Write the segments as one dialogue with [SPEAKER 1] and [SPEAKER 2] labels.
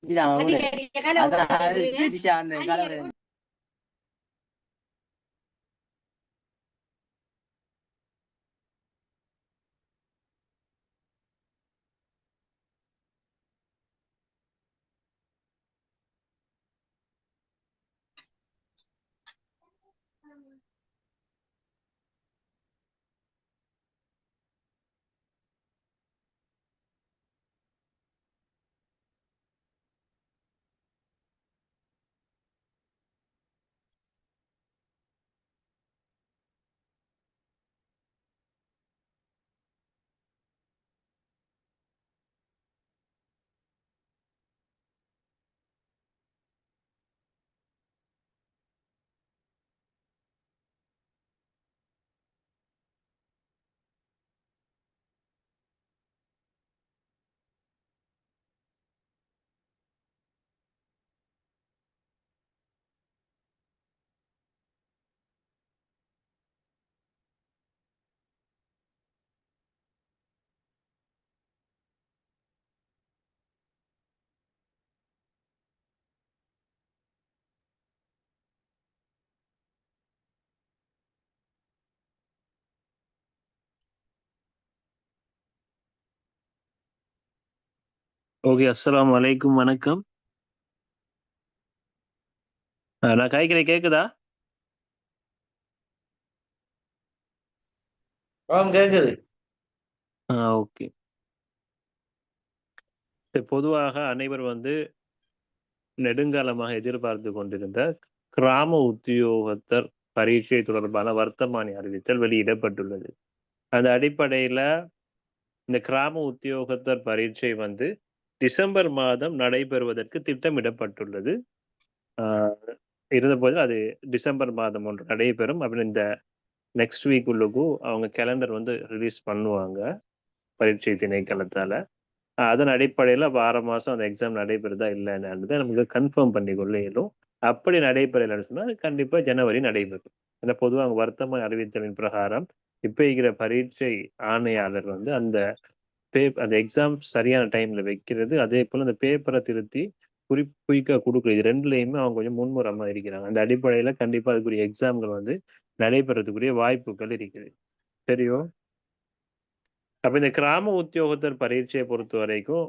[SPEAKER 1] இதுதான் ஊரு. அதான் பெரிசா அந்த கடவுள்
[SPEAKER 2] ஓகே, அஸ்ஸலாமு அலைக்கும், வணக்கம். நான் காய்கறி கேக்குதா?
[SPEAKER 1] கேக்குது.
[SPEAKER 2] ஓகே. பொதுவாக அனைவர் நெடுங்காலமாக எதிர்பார்த்து கொண்டிருந்த கிராம உத்தியோகத்தர் பரீட்சை தொடர்பான வர்த்தமானி அறிவித்தல் வெளியிடப்பட்டுள்ளது. அந்த அடிப்படையில இந்த கிராம உத்தியோகத்தர் பரீட்சை டிசம்பர் மாதம் நடைபெறுவதற்கு திட்டமிடப்பட்டுள்ளது. இருந்தபோது அது டிசம்பர் மாதம் ஒன்று நடைபெறும் அப்படின்னு இந்த நெக்ஸ்ட் வீக் உள்ளுக்கும் அவங்க கேலண்டர் ரிலீஸ் பண்ணுவாங்க பரீட்சை திணைக்களத்தால. அதன் அடிப்படையில் வார மாதம் அந்த எக்ஸாம் நடைபெறுதா இல்லைன்னு நமக்கு கன்ஃபார்ம் பண்ணிக்கொள்ள இயலும். அப்படி நடைபெறலைன்னு சொன்னால் கண்டிப்பாக ஜனவரி நடைபெறும். ஏன்னா பொதுவாக வர்த்தமானி அறிவித்தலின் பிரகாரம் இப்போ இருக்கிற பரீட்சை ஆணையாளர் அந்த அந்த எக்ஸாம் சரியான டைம்ல வைக்கிறது, அதே போல அந்த பேப்பரை திருத்தி குயிக்கா கொடுக்குறது, இது ரெண்டுலையுமே அவங்க கொஞ்சம் முன்முறமா இருக்கிறாங்க. அந்த அடிப்படையில கண்டிப்பா அதுக்குரிய எக்ஸாம்கள் நடைபெறதுக்குரிய வாய்ப்புகள் இருக்குது. சரியோ? அப்ப இந்த கிராம உத்தியோகத்தர் பரீட்சையை பொறுத்த வரைக்கும்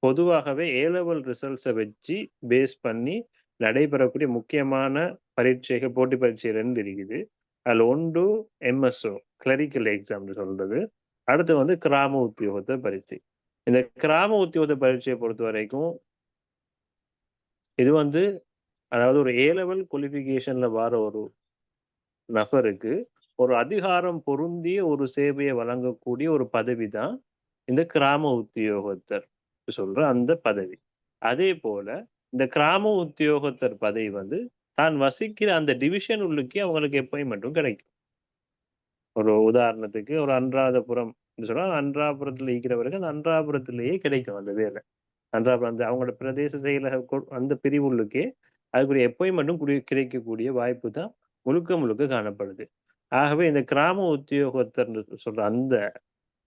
[SPEAKER 2] பொதுவாகவே ஏ-லெவல் ரிசல்ட்ஸை வச்சு பேஸ் பண்ணி நடைபெறக்கூடிய முக்கியமான பரீட்சைகள், போட்டி பரீட்சை 2 இருக்குது. அதுல ஒன்று எம்எஸ்ஓ கிளரிக்கல் எக்ஸாம்னு சொல்றது, அடுத்து கிராம உத்தியோகத்தர் பரீட்சை. இந்த கிராம உத்தியோகத்தர் பரீட்சையை பொறுத்த வரைக்கும் இது அதாவது ஒரு ஏ-லெவல் குவாலிஃபிகேஷன்ல வர ஒரு நபருக்கு ஒரு அதிகாரம் பொருந்திய ஒரு சேவையை வழங்கக்கூடிய ஒரு பதவி தான் இந்த கிராம உத்தியோகத்தர் சொல்ற அந்த பதவி. அதே போல இந்த கிராம உத்தியோகத்தர் பதவி தான் வசிக்கிற அந்த டிவிஷன் உள்ளுக்கே அவங்களுக்கு அப்பாயின்மெண்ட்டும் கிடைக்கும். ஒரு உதாரணத்துக்கு ஒரு அன்றாதபுரம் சொன்னா அன்றாபுரத்துல இருக்கிறவருக்கு அந்த அன்றாபுரத்திலேயே கிடைக்கும் அந்த வேலை. அன்றாபுரம் அந்த அவங்களோட பிரதேச செயலக அந்த பிரிவுள்ளுக்கே அதுக்குரிய அப்பாயின்மெண்ட்டும் கிடைக்கக்கூடிய வாய்ப்பு தான் முழுக்க முழுக்க காணப்படுது. ஆகவே இந்த கிராம உத்தியோகத்தர் சொல்ற அந்த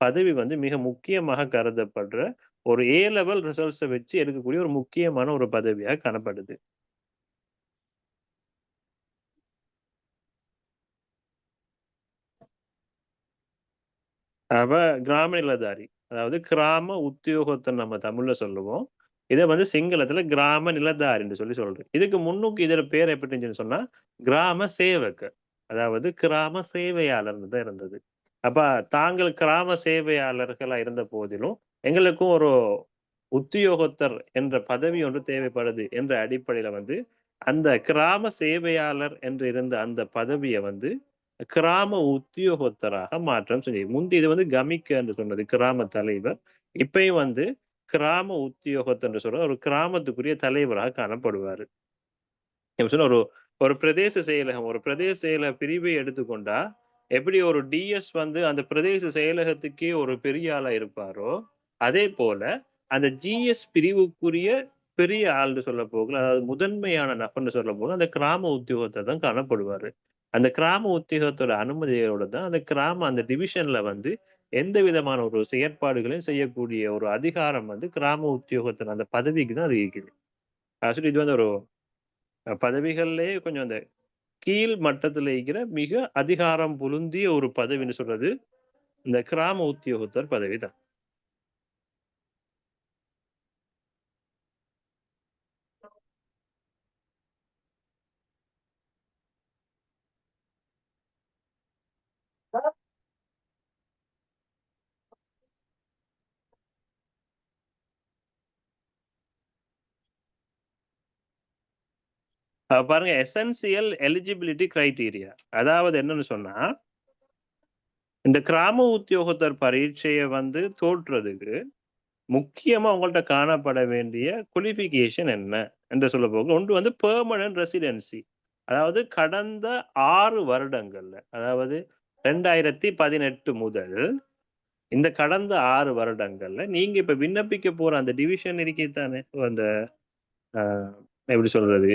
[SPEAKER 2] பதவி மிக முக்கியமாக கருதப்படுற ஒரு ஏ-லெவல் ரிசல்ட்ஸை வச்சு எடுக்கக்கூடிய ஒரு முக்கியமான ஒரு பதவியாக காணப்படுது. அப்ப கிராம நிலதாரி, அதாவது கிராம உத்தியோகத்தர் நம்ம தமிழ்ல சொல்லுவோம். இதை சிங்களத்துல கிராம நிலதாரின்னு சொல்லி சொல்றோம். இதுக்கு முன்னுக்கு இதோட பேர் எப்படி இருந்துச்சுன்னு சொன்னா கிராம சேவகர், அதாவது கிராம சேவையாளர்னு தான் இருந்தது. அப்ப தாங்கள் கிராம சேவையாளர்களா இருந்த போதிலும் எங்களுக்கும் ஒரு உத்தியோகத்தர் என்ற பதவி ஒன்று தேவைப்படுது என்ற அடிப்படையில அந்த கிராம சேவையாளர் என்று இருந்த அந்த பதவியை கிராம உத்தியோகத்தராக மாற்றம் செஞ்சு முந்தி இது கமிக்க என்று சொன்னது கிராம தலைவர். இப்பயும் கிராம உத்தியோகத்தர் என்று சொல்ற ஒரு கிராமத்துக்குரிய தலைவராக காணப்படுவாரு. சொன்ன ஒரு ஒரு பிரதேச செயலகம், ஒரு பிரதேச செயலக பிரிவை எடுத்துக்கொண்டா எப்படி ஒரு டிஎஸ் அந்த பிரதேச செயலகத்துக்கே ஒரு பெரிய ஆளா இருப்பாரோ, அதே போல அந்த ஜிஎஸ் பிரிவுக்குரிய பெரிய ஆள்னு சொல்ல போகல, அதாவது முதன்மையான நபர்னு சொல்ல போக அந்த கிராம உத்தியோகத்தர் தான் காணப்படுவாரு. அந்த கிராம உத்தியோகத்தோட அனுமதியோட தான் அந்த கிராம அந்த டிவிஷன்ல எந்த விதமான ஒரு செயற்பாடுகளையும் செய்யக்கூடிய ஒரு அதிகாரம் வந்து கிராம உத்தியோகத்தின் அந்த பதவிக்கு தான் அது இருக்குது. ஆக்சுவலி இது வந்து ஒரு பதவிகள்லயே கொஞ்சம் அந்த கீழ் மட்டத்துல இருக்கிற மிக அதிகாரம் பொருந்திய ஒரு பதவின்னு சொல்றது இந்த கிராம உத்தியோகத்தர் பதவி தான். பாருங்க எசென்சியல் எலிஜிபிலிட்டி கிரைட்டீரியா. அதாவது என்னன்னு சொன்னா, இந்த கிராம உத்தியோகத்தர் பரீட்சைய வந்து தோற்றதுக்கு முக்கியமா உங்கள்ட்ட காணப்பட வேண்டிய குவாலிஃபிகேஷன் என்ன என்று சொல்லப்போக ஒன்று வந்து பெர்மனன்ட் ரெசிடென்சி. அதாவது கடந்த 6 வருடங்கள்ல, அதாவது 2018 முதல் இந்த கடந்த 6 வருடங்கள்ல நீங்க இப்ப விண்ணப்பிக்க போற அந்த டிவிஷன் இருக்கே தானே, அந்த அ எப்படி சொல்றது?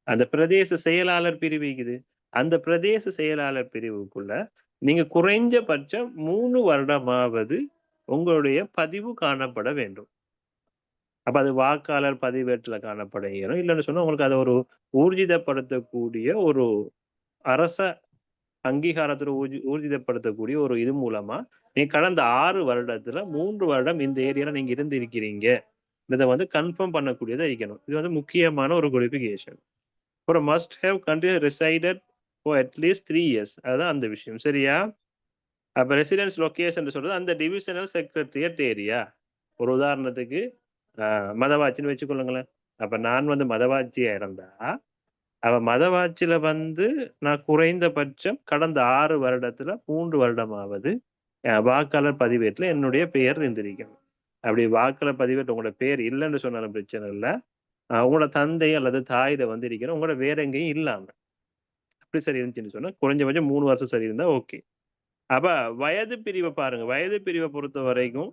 [SPEAKER 2] அந்த பிரதேச செயலாளர் பிரிவு இருக்குது. அந்த பிரதேச செயலாளர் பிரிவுக்குள்ள நீங்க குறைஞ்சபட்சம் 3 வருடமாவது உங்களுடைய பதிவு காணப்பட வேண்டும். அப்ப அது வாக்காளர் பதிவேட்டுல காணப்பட இயலும். இல்லன்னு சொன்னா உங்களுக்கு அத ஒரு ஊர்ஜிதப்படுத்தக்கூடிய ஒரு அரச அங்கீகாரத்துல ஊர்ஜிதப்படுத்தக்கூடிய ஒரு இது மூலமா, நீங்க கடந்த 6 வருடத்துல 3 வருடம் இந்த ஏரியால நீங்க இருந்திருக்கிறீங்க. இத வந்து கன்ஃபார்ம் பண்ணக்கூடியதா இருக்கணும். இது வந்து முக்கியமான ஒரு குவாலிஃபிகேஷன். அப்புறம் must have continue resided for at least 3 years. அதுதான் அந்த விஷயம். சரியா? அப்ப ரெசிடென்ஸ் லொகேஷன் சொல்றது அந்த டிவிஷனல் செக்ரட்டரியேட் ஏரியா. ஒரு உதாரணத்துக்கு மதவாச்சின்னு வச்சுக்கொள்ளுங்களேன். அப்ப நான் வந்து மதவாச்சியா இருந்தா, அவ மதவாச்சில வந்து நான் குறைந்தபட்சம் கடந்த 6 வருடத்துல 3 வருடமாவது வாக்காளர் பதிவேட்டுல என்னுடைய பெயர் இருந்திருக்கணும். அப்படி வாக்காளர் பதிவேட்டுல உங்களோட பெயர் இல்லன்னு சொன்னாலும் பிரச்சனை இல்ல. உங்களோட தந்தை அல்லது தாய் இத வந்து இருக்கணும். உங்களோட வேற எங்கேயும் இல்லாம. அப்படி சரி இருந்துச்சுன்னு சொன்னா, குறைஞ்சபட்சம் 3 வருஷம் சரி இருந்தா ஓகே. அப்ப வயது பிரிவ பாருங்க. வயது பிரிவ பொறுத்தவரைக்கும்,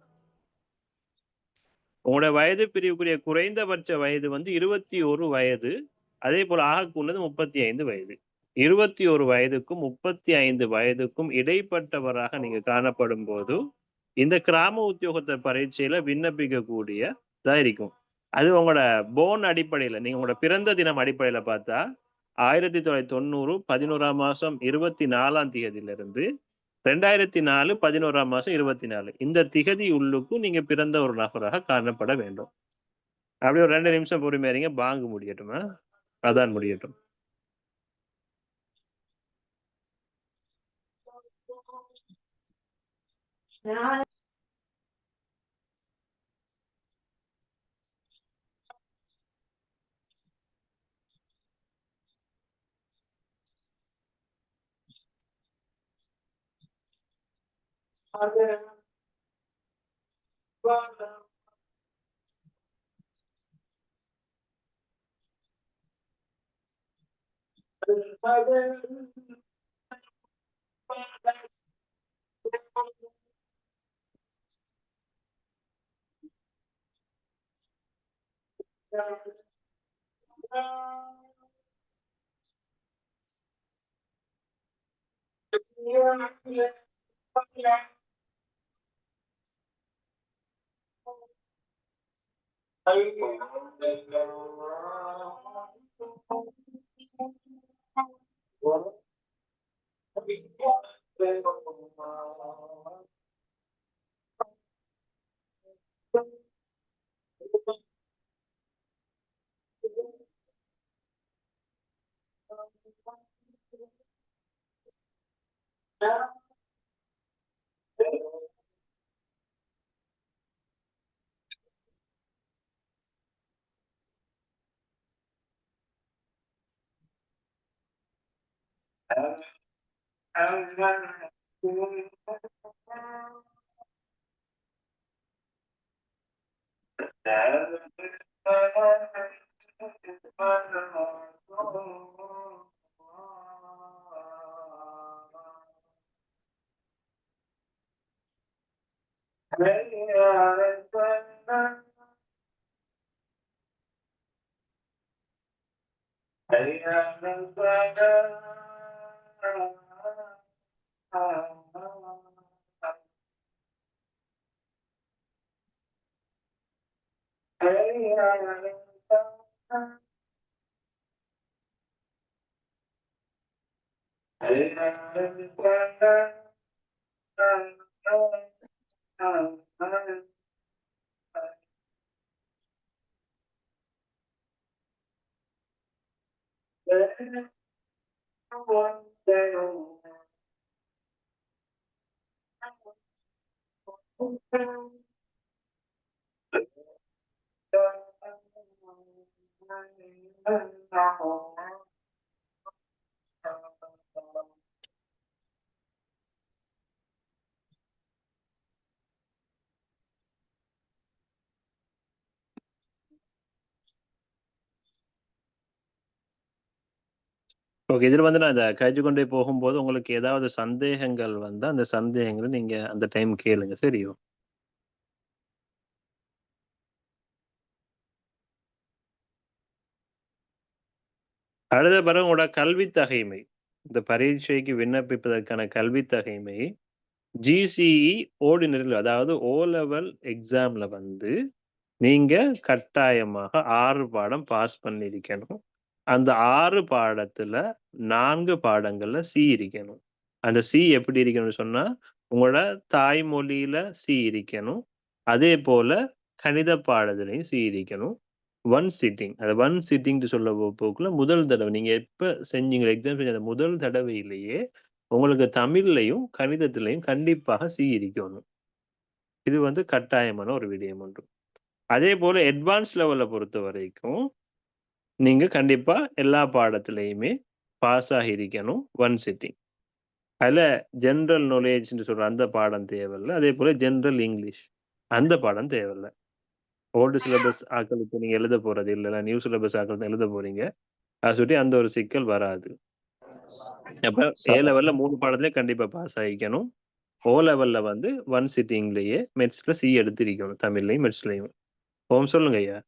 [SPEAKER 2] உங்களோட வயது பிரிவுக்குரிய குறைந்தபட்ச வயது வந்து 21 வயது. அதேபோல ஆகக்கூடது 35 வயது. 21 வயதுக்கும் 35 வயதுக்கும் இடைப்பட்டவராக நீங்க காணப்படும்போது, இந்த கிராம உத்தியோகத்தர் பரீட்சையில விண்ணப்பிக்கக்கூடியதா இருக்கும். அது உங்களோட போர்ன் அடிப்படையில, நீங்க உங்களோட பிறந்த தினம் அடிப்படையில பார்த்தா, 1990 11ஆம் மாசம் 24ஆம் தேதியிலிருந்து 2004 11ஆம் மாசம் 24 இந்த திகதி உள்ளுக்கும் நீங்க பிறந்த ஒரு நபராக காணப்பட வேண்டும். அப்படியே ஒரு 2 நிமிஷம் பொறுமையா இருங்க. பாங்கு முடியட்டுமா? அதான் முடியட்டும். ஓகே. இதுல வந்து நான் அத கழிச்சு கொண்டே போகும்போது உங்களுக்கு ஏதாவது சந்தேகங்கள் வந்தா, அந்த சந்தேகங்கள நீங்க அந்த டைம் கேளுங்க. சரியோ? அடுத்த பிறகு உங்களோட கல்வி தகைமை. இந்த பரீட்சைக்கு விண்ணப்பிப்பதற்கான கல்வி தகைமை GCE ஆர்டினரில அதாவது ஓ லெவல் எக்ஸாம்ல வந்து நீங்க கட்டாயமாக 6 பாடம் பாஸ் பண்ணியிருக்கணும். அந்த 6 பாடத்துல 4 பாடங்கள்ல சி இருக்கணும். அந்த சி எப்படி இருக்கணும்னு சொன்னா, உங்களோட தாய்மொழியில சி இருக்கணும். அதே போல கணித பாடத்திலையும் சி இருக்கணும். One sitting. அது ஒன் சிட்டிங்ன்னு சொல்ல போக்குல முதல் தடவை நீங்க எப்ப செஞ்சீங்களோ எக்ஸாம் செஞ்ச அந்த முதல் தடவையிலேயே உங்களுக்கு தமிழ்லயும், கணிதத்திலயும் கண்டிப்பாக சி இருக்கணும். இது வந்து கட்டாயமான ஒரு விடயம் ஒன்று. அதே போல அட்வான்ஸ் லெவல்ல பொறுத்தவரைக்கும், நீங்க கண்டிப்பா எல்லா பாடத்திலயுமே பாஸ் ஆகியிருக்கணும் ஒன் சிட்டிங். அதுல ஜெனரல் நாலேட்ஜ்ன்னு சொல்ற அந்த பாடம் தேவையில்ல. அதே போல ஜெனரல் இங்கிலீஷ் அந்த பாடம் தேவையில்ல. ஓல்டு சிலபஸ் ஆட்களுக்கு நீங்க எழுத போறது இல்ல. நியூ சிலபஸ் ஆட்கள் தான் எழுத போறீங்க. அத சுட்டி அந்த ஒரு சிக்கல் வராது. அப்ப ஏ லெவல்ல 3 பாடத்திலயும் கண்டிப்பா பாஸ் ஆகிக்கணும். ஓ லெவல்ல வந்து ஒன் சிட்டிங்லயே மெட்ஸ்ல சி எடுத்திருக்கணும். தமிழ்லயும், மெட்ஸ்லயும். ஓம் சொல்லுங்க ஐயா.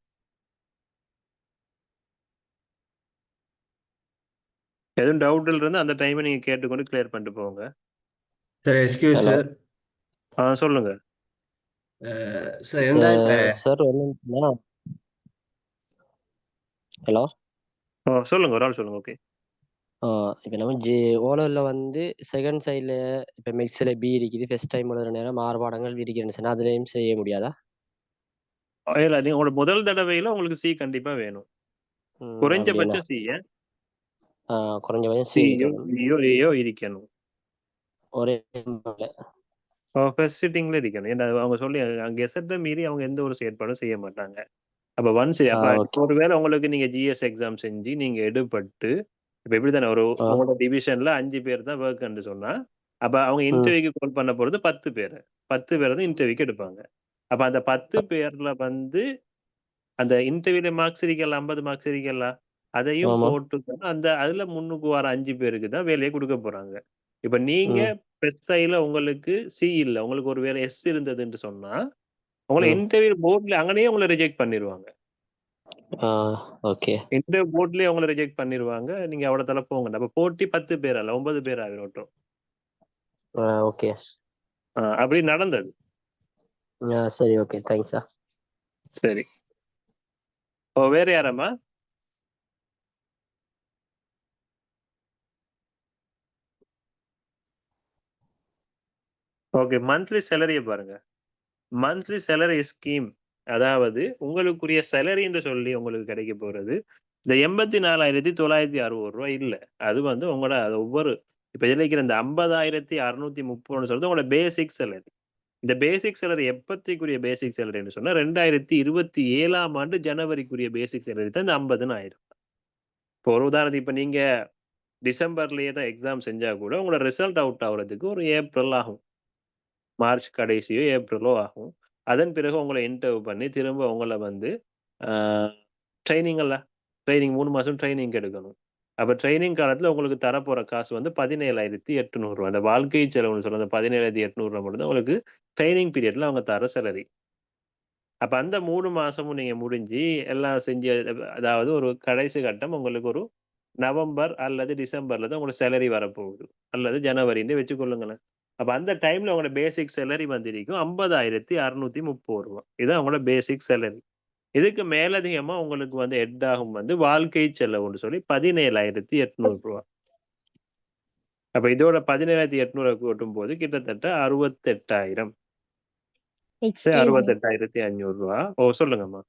[SPEAKER 2] எதுவும் டவுட்ல இருந்தா அந்த டைமை நீங்க கேட்டுக்கொண்டு கிளியர் பண்ணிட்டு போங்க.
[SPEAKER 3] சார் எக்ஸ்கியூஸ்
[SPEAKER 4] ஹலோ
[SPEAKER 3] சார்
[SPEAKER 2] சொல்லுங்க.
[SPEAKER 3] சார் என்ன இப்ப
[SPEAKER 4] சார் என்னன்னா ஹலோ
[SPEAKER 2] சொல்லுங்க. ஒரு ஆள் சொல்லுங்க. ஓகே.
[SPEAKER 4] இப்போ நம்ம ஓலோவில் வந்து செகண்ட் சைடில் இப்போ மிக்ஸில் பி இருக்குது ஃபர்ஸ்ட் டைம் எழுதுற நேரம் 6 பாடங்கள் இருக்குன்னு சொன்னால் அதுலேயும் செய்ய முடியாதா?
[SPEAKER 2] இல்ல நீங்க உங்களோட முதல் தடவையில உங்களுக்கு சி கண்டிப்பா வேணும்.
[SPEAKER 4] அப்படின்னா
[SPEAKER 2] குறைஞ்சபட்சம் சி
[SPEAKER 4] குறைஞ்சபட்சம் சி
[SPEAKER 2] சியோ
[SPEAKER 4] இருக்கணும்
[SPEAKER 2] பியோ ஏயோ இருக்கணும்.
[SPEAKER 4] ஒரே
[SPEAKER 2] ஃபர்ஸ்ட் சிட்டிங்ல இருக்கணும். ஏன்னா அவங்க சொல்லி அங்க கெசட்டை மீறி அவங்க எந்த ஒரு செயற்பாடும் செய்ய மாட்டாங்க. அப்ப அப்ப
[SPEAKER 4] ஓகே
[SPEAKER 2] ஒருவேளை உங்களுக்கு நீங்க ஜிஎஸ் எக்ஸாம் செஞ்சு நீங்க எடுபட்டு இப்ப எப்படித்தானே உங்களோட டிவிஷன்ல 5 பேர் தான் ஒர்க்ன்னு சொன்னா, அப்ப அவங்க இன்டர்வியூக்கு கால் பண்ண போறது 10 பேர். 10 பேர் தான் இன்டர்வியூக்கு எடுப்பாங்க. அப்ப அந்த 10 பேர்ல வந்து அந்த இன்டர்வியூல மார்க்ஸ் இருக்கல 50 மார்க்ஸ் இருக்கல அதையும்
[SPEAKER 4] ஆமா
[SPEAKER 2] போட்டு அந்த அதுல முன்னுக்கு வர 5 பேருக்கு தான் வேலையை கொடுக்க போறாங்க. இப்ப நீங்க பெஸ்டைல உங்களுக்கு சி இல்ல, உங்களுக்கு ஒரு வேலை எஸ் இருந்ததுன்னு சொன்னா உங்களை இன்டர்வியூ போர்ட்ல அங்கனே உங்களை ரிஜெக்ட் பண்ணிடுவாங்க.
[SPEAKER 4] ஓகே
[SPEAKER 2] இன்டர்வியூ போர்ட்லயே உங்களை ரிஜெக்ட் பண்ணிடுவாங்க. நீங்க அவ்வளவு தலை போங்க. அப்ப போட்டி 10 பேர் அல்ல 9 பேர் ஆகிரும்.
[SPEAKER 4] ஓகே
[SPEAKER 2] அப்படி நடந்தது.
[SPEAKER 4] சரி ஓகே தேங்க்ஸ் சார்.
[SPEAKER 2] சரி. வேற யாரம்மா? ஓகே. மந்த்லி சேலரியை பாருங்க. மந்த்லி சேலரி ஸ்கீம் அதாவது உங்களுக்குரிய சேலரி என்று சொல்லி உங்களுக்கு கிடைக்க போறது இந்த 84,960 ரூபாய் இல்ல. அது வந்து உங்களோட ஒவ்வொரு இப்ப இருக்கிற இந்த 50,630 சொல்றது உங்களோட பேசிக் சேலரி. இந்த பேசிக் சேலரி எப்பத்திக்குரிய பேசிக் சேலரின்னு சொன்னா 2027ஆம் ஆண்டு ஜனவரிக்குரிய பேசிக் சேலரி தான் இந்த 50,000. இப்போ ஒரு உதாரணத்துக்கு இப்ப நீங்க டிசம்பர்லயே தான் எக்ஸாம் செஞ்சா கூட உங்களோட ரிசல்ட் அவுட் ஆகுறதுக்கு ஒரு ஏப்ரல் ஆகும். மார்ச் கடைசியோ ஏப்ரலோ ஆகும். அதன் பிறகு உங்களை இன்டர்வியூ பண்ணி திரும்ப உங்களை வந்து ட்ரைனிங் 3 மாசம் ட்ரைனிங் எடுக்கணும். அப்ப ட்ரைனிங் காலத்துல உங்களுக்கு தரப்போற காசு வந்து 17,800 ரூபாய். அந்த வாழ்க்கை செலவுன்னு சொல்ற அந்த 17,800 ரூபாய் மட்டும் தான் உங்களுக்கு ட்ரைனிங் பீரியட்ல அவங்க தர சேலரி. அப்ப அந்த 3 மாசமும் நீங்க முடிஞ்சு எல்லாம் செஞ்சு அதாவது ஒரு கடைசி கட்டம் உங்களுக்கு ஒரு நவம்பர் அல்லது டிசம்பர்ல தான் உங்களுக்கு சேலரி வரப்போகுது. அல்லது ஜனவரின்னு வச்சுக்கொள்ளுங்களேன். அப்ப அந்த டைம்ல உங்களோட பேசிக் சேலரி வந்திருக்கும் 50,630 ரூபாய். இதுதான் உங்களோட பேசிக் சேலரி. இதுக்கு மேலதிகமா உங்களுக்கு வந்து ஹெட் ஆகும் வந்து வாழ்க்கை செலவுன்னு சொல்லி 17,800 ரூபா. அப்ப இதோட 17,800 கூட்டும் போது கிட்டத்தட்ட 68,000
[SPEAKER 5] எக்ஸ்கியூஸ் மீ
[SPEAKER 2] 68,500 ரூபா. ஓ சொல்லுங்கம்மா.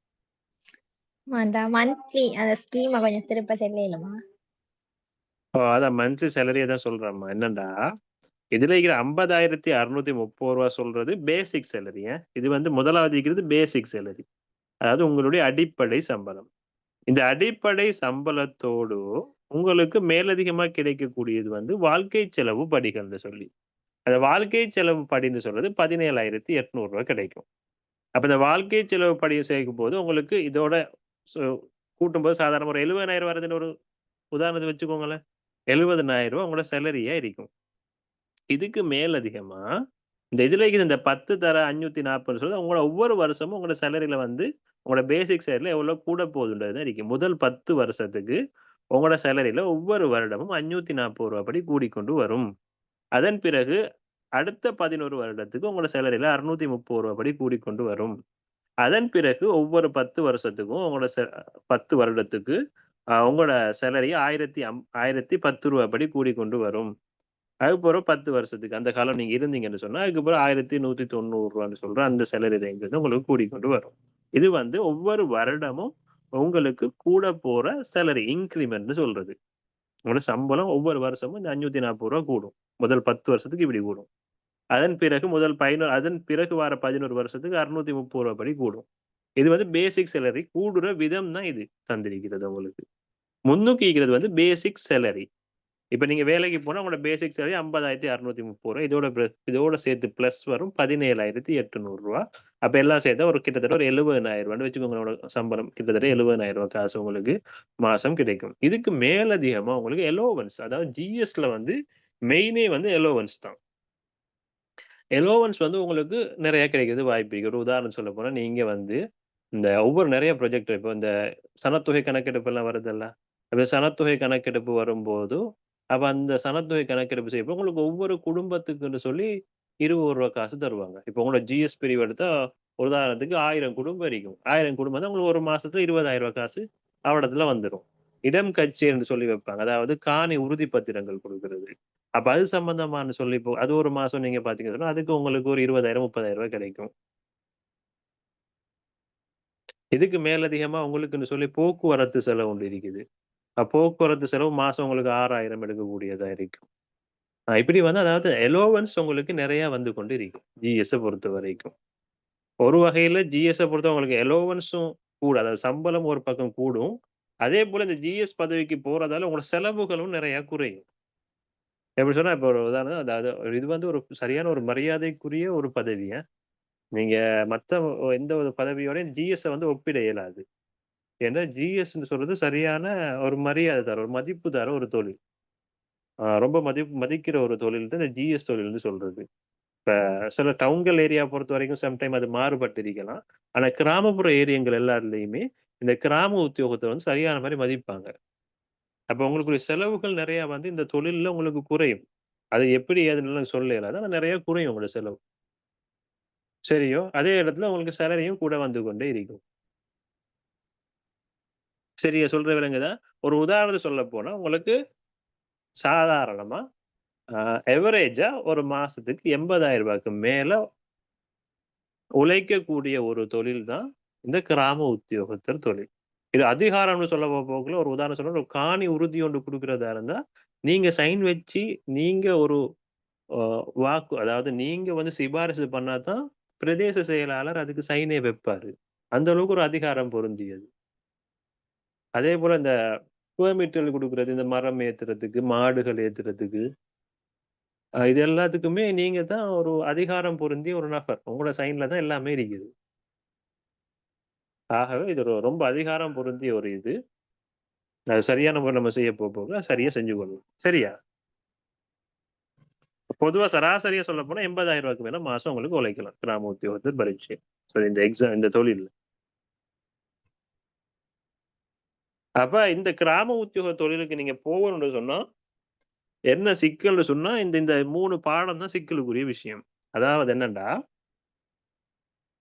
[SPEAKER 5] அந்த மந்த்லி அந்த ஸ்கீமை கொஞ்சம் திருப்ப சொல்லலாமா?
[SPEAKER 2] ஓ அதான் மந்த்லி சேலரியை தான் சொல்றேம்மா. என்னண்டா இதுல இருக்கிற 50,630 ரூபா சொல்றது பேசிக் சேலரி. இது வந்து முதலாவது இருக்கிறது பேசிக் சேலரி, அதாவது உங்களுடைய அடிப்படை சம்பளம். இந்த அடிப்படை சம்பளத்தோடு உங்களுக்கு மேலதிகமா கிடைக்கக்கூடியது வந்து வாழ்க்கை செலவு படிகள்னு சொல்லி, அந்த வாழ்க்கை செலவு படின்னு சொல்றது 17,800 ரூபாய் கிடைக்கும். அப்ப இந்த வாழ்க்கை செலவு படியை சேர்க்கும் போது உங்களுக்கு இதோட கூட்டும்போது சாதாரண ஒரு 70,000 வருதுன்னு ஒரு உதாரணத்தை வச்சுக்கோங்களேன். 70,000 ரூபாய் உங்களோட சேலரியா இருக்கும். இதுக்கு மேலதிகமா இந்த இதுல இருக்குது இந்த 10 தர 540 சொல்றது உங்களோட ஒவ்வொரு வருஷமும் உங்களோட சேலரியில வந்து உங்களோட பேசிக் சேலரியில எவ்வளவு கூட போகுதுன்றது இருக்கு. முதல் 10 வருஷத்துக்கு உங்களோட சேலரியில ஒவ்வொரு வருடமும் 540 ரூபாய் படி கூடிக்கொண்டு வரும். அதன் பிறகு அடுத்த 11 வருடத்துக்கு உங்களோட சேலரியில 630 ரூபாய் படி கூடிக்கொண்டு வரும். அதன் பிறகு ஒவ்வொரு 10 வருஷத்துக்கும் உங்களோட 10 வருடத்துக்கு உங்களோட சேலரி 1,1010 ரூபாய் படி கூடிக்கொண்டு வரும். அதுக்கப்புறம் 10 வருஷத்துக்கு அந்த காலம் நீங்க இருந்தீங்கன்னு சொன்னா அதுக்கப்புறம் 1,190 ரூபான்னு சொல்ற அந்த சேலரி ரேஞ்ச் வந்து உங்களுக்கு கூடிக்கொண்டு வரும். இது வந்து ஒவ்வொரு வருடமும் உங்களுக்கு கூட போற சேலரி இன்கிரிமெண்ட்னு சொல்றது. உங்களோட சம்பளம் ஒவ்வொரு வருஷமும் இந்த 540 ரூபாய் கூடும். முதல் 10 வருஷத்துக்கு இப்படி கூடும். அதன் பிறகு வர 11 வருஷத்துக்கு 630 ரூபாய் படி கூடும். இது வந்து பேசிக் சேலரி கூடுற விதம் தான் இது தந்திருக்கிறது உங்களுக்கு. முன்னுக்கு இருக்கிறது வந்து பேசிக் சேலரி. இப்ப நீங்க வேலைக்கு போனா உங்களோட பேசிக் சேலரி 50,630 ரூபாய். இதோட சேர்த்து பிளஸ் வரும் 17,800 ரூபாய். அப்ப எல்லாம் சேர்த்தா ஒரு கிட்டத்தட்ட ஒரு 70,000 ரூபான்னு வச்சுக்கோங்க. உங்களோட சம்பளம் கிட்டத்தட்ட 70,000 ரூபாய் காசு உங்களுக்கு மாசம் கிடைக்கும். இதுக்கு மேலதிகமா உங்களுக்கு எலோவன்ஸ், அதாவது ஜிஎஸ்ல வந்து மெயினே வந்து எலோவன்ஸ் தான். எலோவன்ஸ் வந்து உங்களுக்கு நிறைய கிடைக்கிறது வாய்ப்பு இருக்கு. ஒரு உதாரணம் சொல்ல போனா நீங்க வந்து இந்த ஒவ்வொரு நிறைய ப்ரொஜெக்ட் இப்போ இந்த சனத்தொகை கணக்கெடுப்பு எல்லாம் வருதுல்ல, அப்ப சனத்தொகை கணக்கெடுப்பு வரும்போது அப்ப அந்த சனத்தொகை கணக்கெடுப்பு செய்யப்போ உங்களுக்கு ஒவ்வொரு குடும்பத்துக்குன்னு சொல்லி 20 ரூபாய் காசு தருவாங்க. இப்போ உங்களோட ஜிஎஸ் பிரிவு எடுத்தா ஒரு உதாரணத்துக்கு 1000 குடும்பம் இருக்கும். 1000 குடும்பம் தான் உங்களுக்கு ஒரு மாசத்துல 20,000 ரூபாய் காசு அவடத்துல வந்துடும். இடம் கச்சேரின்னு சொல்லி வைப்பாங்க, அதாவது காணி உறுதி பத்திரங்கள் கொடுக்கறது. அப்ப அது சம்பந்தமானு சொல்லி இப்போ அது ஒரு மாசம் நீங்க பாத்தீங்கன்னா அதுக்கு உங்களுக்கு ஒரு 20,000 30,000 ரூபாய் கிடைக்கும். இதுக்கு மேலதிகமா உங்களுக்குன்னு சொல்லி போக்குவரத்து செலவு ஒன்று இருக்குது. போக்குவரத்து செலவு மாசம் உங்களுக்கு 6,000 எடுக்கக்கூடியதா இருக்கும். இப்படி வந்து அதாவது எலோவன்ஸ் உங்களுக்கு நிறைய வந்து கொண்டு இருக்கும் ஜிஎஸ் பொறுத்த வரைக்கும். ஒரு வகையில ஜிஎஸ் பொறுத்த உங்களுக்கு எலோவன்ஸும் கூட, அதாவது சம்பளம் ஒரு பக்கம் கூடும். அதே போல இந்த ஜிஎஸ் பதவிக்கு போறதால உங்களோட செலவுகளும் நிறைய குறையும். எப்படி சொன்னா இப்ப ஒரு உதாரணம், அதாவது இது வந்து ஒரு சரியான ஒரு மரியாதைக்குரிய ஒரு பதவி. நீங்க மத்த எந்த ஒரு பதவியோட ஜிஎஸ் வந்து ஒப்பிட இயலாது. ஏன்னா ஜிஎஸ் சொல்றது சரியான ஒரு மரியாதை தர, ஒரு மதிப்பு தர ஒரு தொழில். ரொம்ப மதிக்கிற ஒரு தொழில் தான் இந்த ஜிஎஸ் தொழில்னு சொல்றது. இப்ப சில டவுன்கள் ஏரியா பொறுத்த வரைக்கும் சம்டைம் அது மாறுபட்டு இருக்கலாம். ஆனா கிராமப்புற ஏரியாங்கள் எல்லாருலயுமே இந்த கிராம உத்தியோகத்தை வந்து சரியான மாதிரி மதிப்பாங்க. அப்ப உங்களுக்கு செலவுகள் நிறைய வந்து இந்த தொழில்ல உங்களுக்கு குறையும். அது எப்படி ஏதுன்னு சொல்ல இயலாது, ஆனா நிறைய குறையும் உங்களோட செலவு. சரியோ, அதே இடத்துல உங்களுக்கு சேலரியும் கூட வந்து கொண்டே இருக்கும். சரியா சொல்ற விலங்குதா? ஒரு உதாரணத்தை சொல்ல போனா உங்களுக்கு சாதாரணமா எவரேஜா ஒரு மாசத்துக்கு 80,000 ரூபாய்க்கு மேல உழைக்கக்கூடிய ஒரு தொழில் தான் இந்த கிராம உத்தியோகத்தர் தொழில். இது அதிகாரம்னு சொல்ல போக்குல ஒரு உதாரணம் சொல்ல, ஒரு காணி உறுதி ஒன்று கொடுக்கறதா இருந்தா நீங்க சைன் வச்சு நீங்க ஒரு வாக்கு, அதாவது நீங்க வந்து சிபாரிசு பண்ணாதான் பிரதேச செயலாளர் அதுக்கு சைனே வைப்பாரு. அந்த அளவுக்கு ஒரு அதிகாரம் பொருந்தியது. அதே போல இந்த பெர்மிட்டுகள் கொடுக்கறது, இந்த மரம் ஏத்துறதுக்கு, மாடுகள் ஏத்துறதுக்கு, இது எல்லாத்துக்குமே நீங்க தான் ஒரு அதிகாரம் பொருந்திய ஒரு நபர். உங்களோட சைன்ல தான் எல்லாமே இருக்குது. ஆகவே இது ரொம்ப அதிகாரம் பொருந்திய ஒரு இது. அது சரியான முறை நம்ம செய்ய போக சரியா செஞ்சு கொள்ளணும். சரியா? பொதுவா சராசரியா சொல்ல போனா 80,000 ரூபாய்க்கு மேல மாசம் உங்களுக்கு உழைக்கலாம் கிராம உத்தியோகத்தர் பரீட்சை. சரி, இந்த எக்ஸாம் இந்த தொழில். அப்ப இந்த கிராம உத்தியோக தொழிலுக்கு நீங்க போகணும்னு சொன்னா என்ன சிக்கல்னு சொன்னா இந்த 3 பாடம் தான் சிக்கலுக்குரிய விஷயம். அதாவது என்னன்னா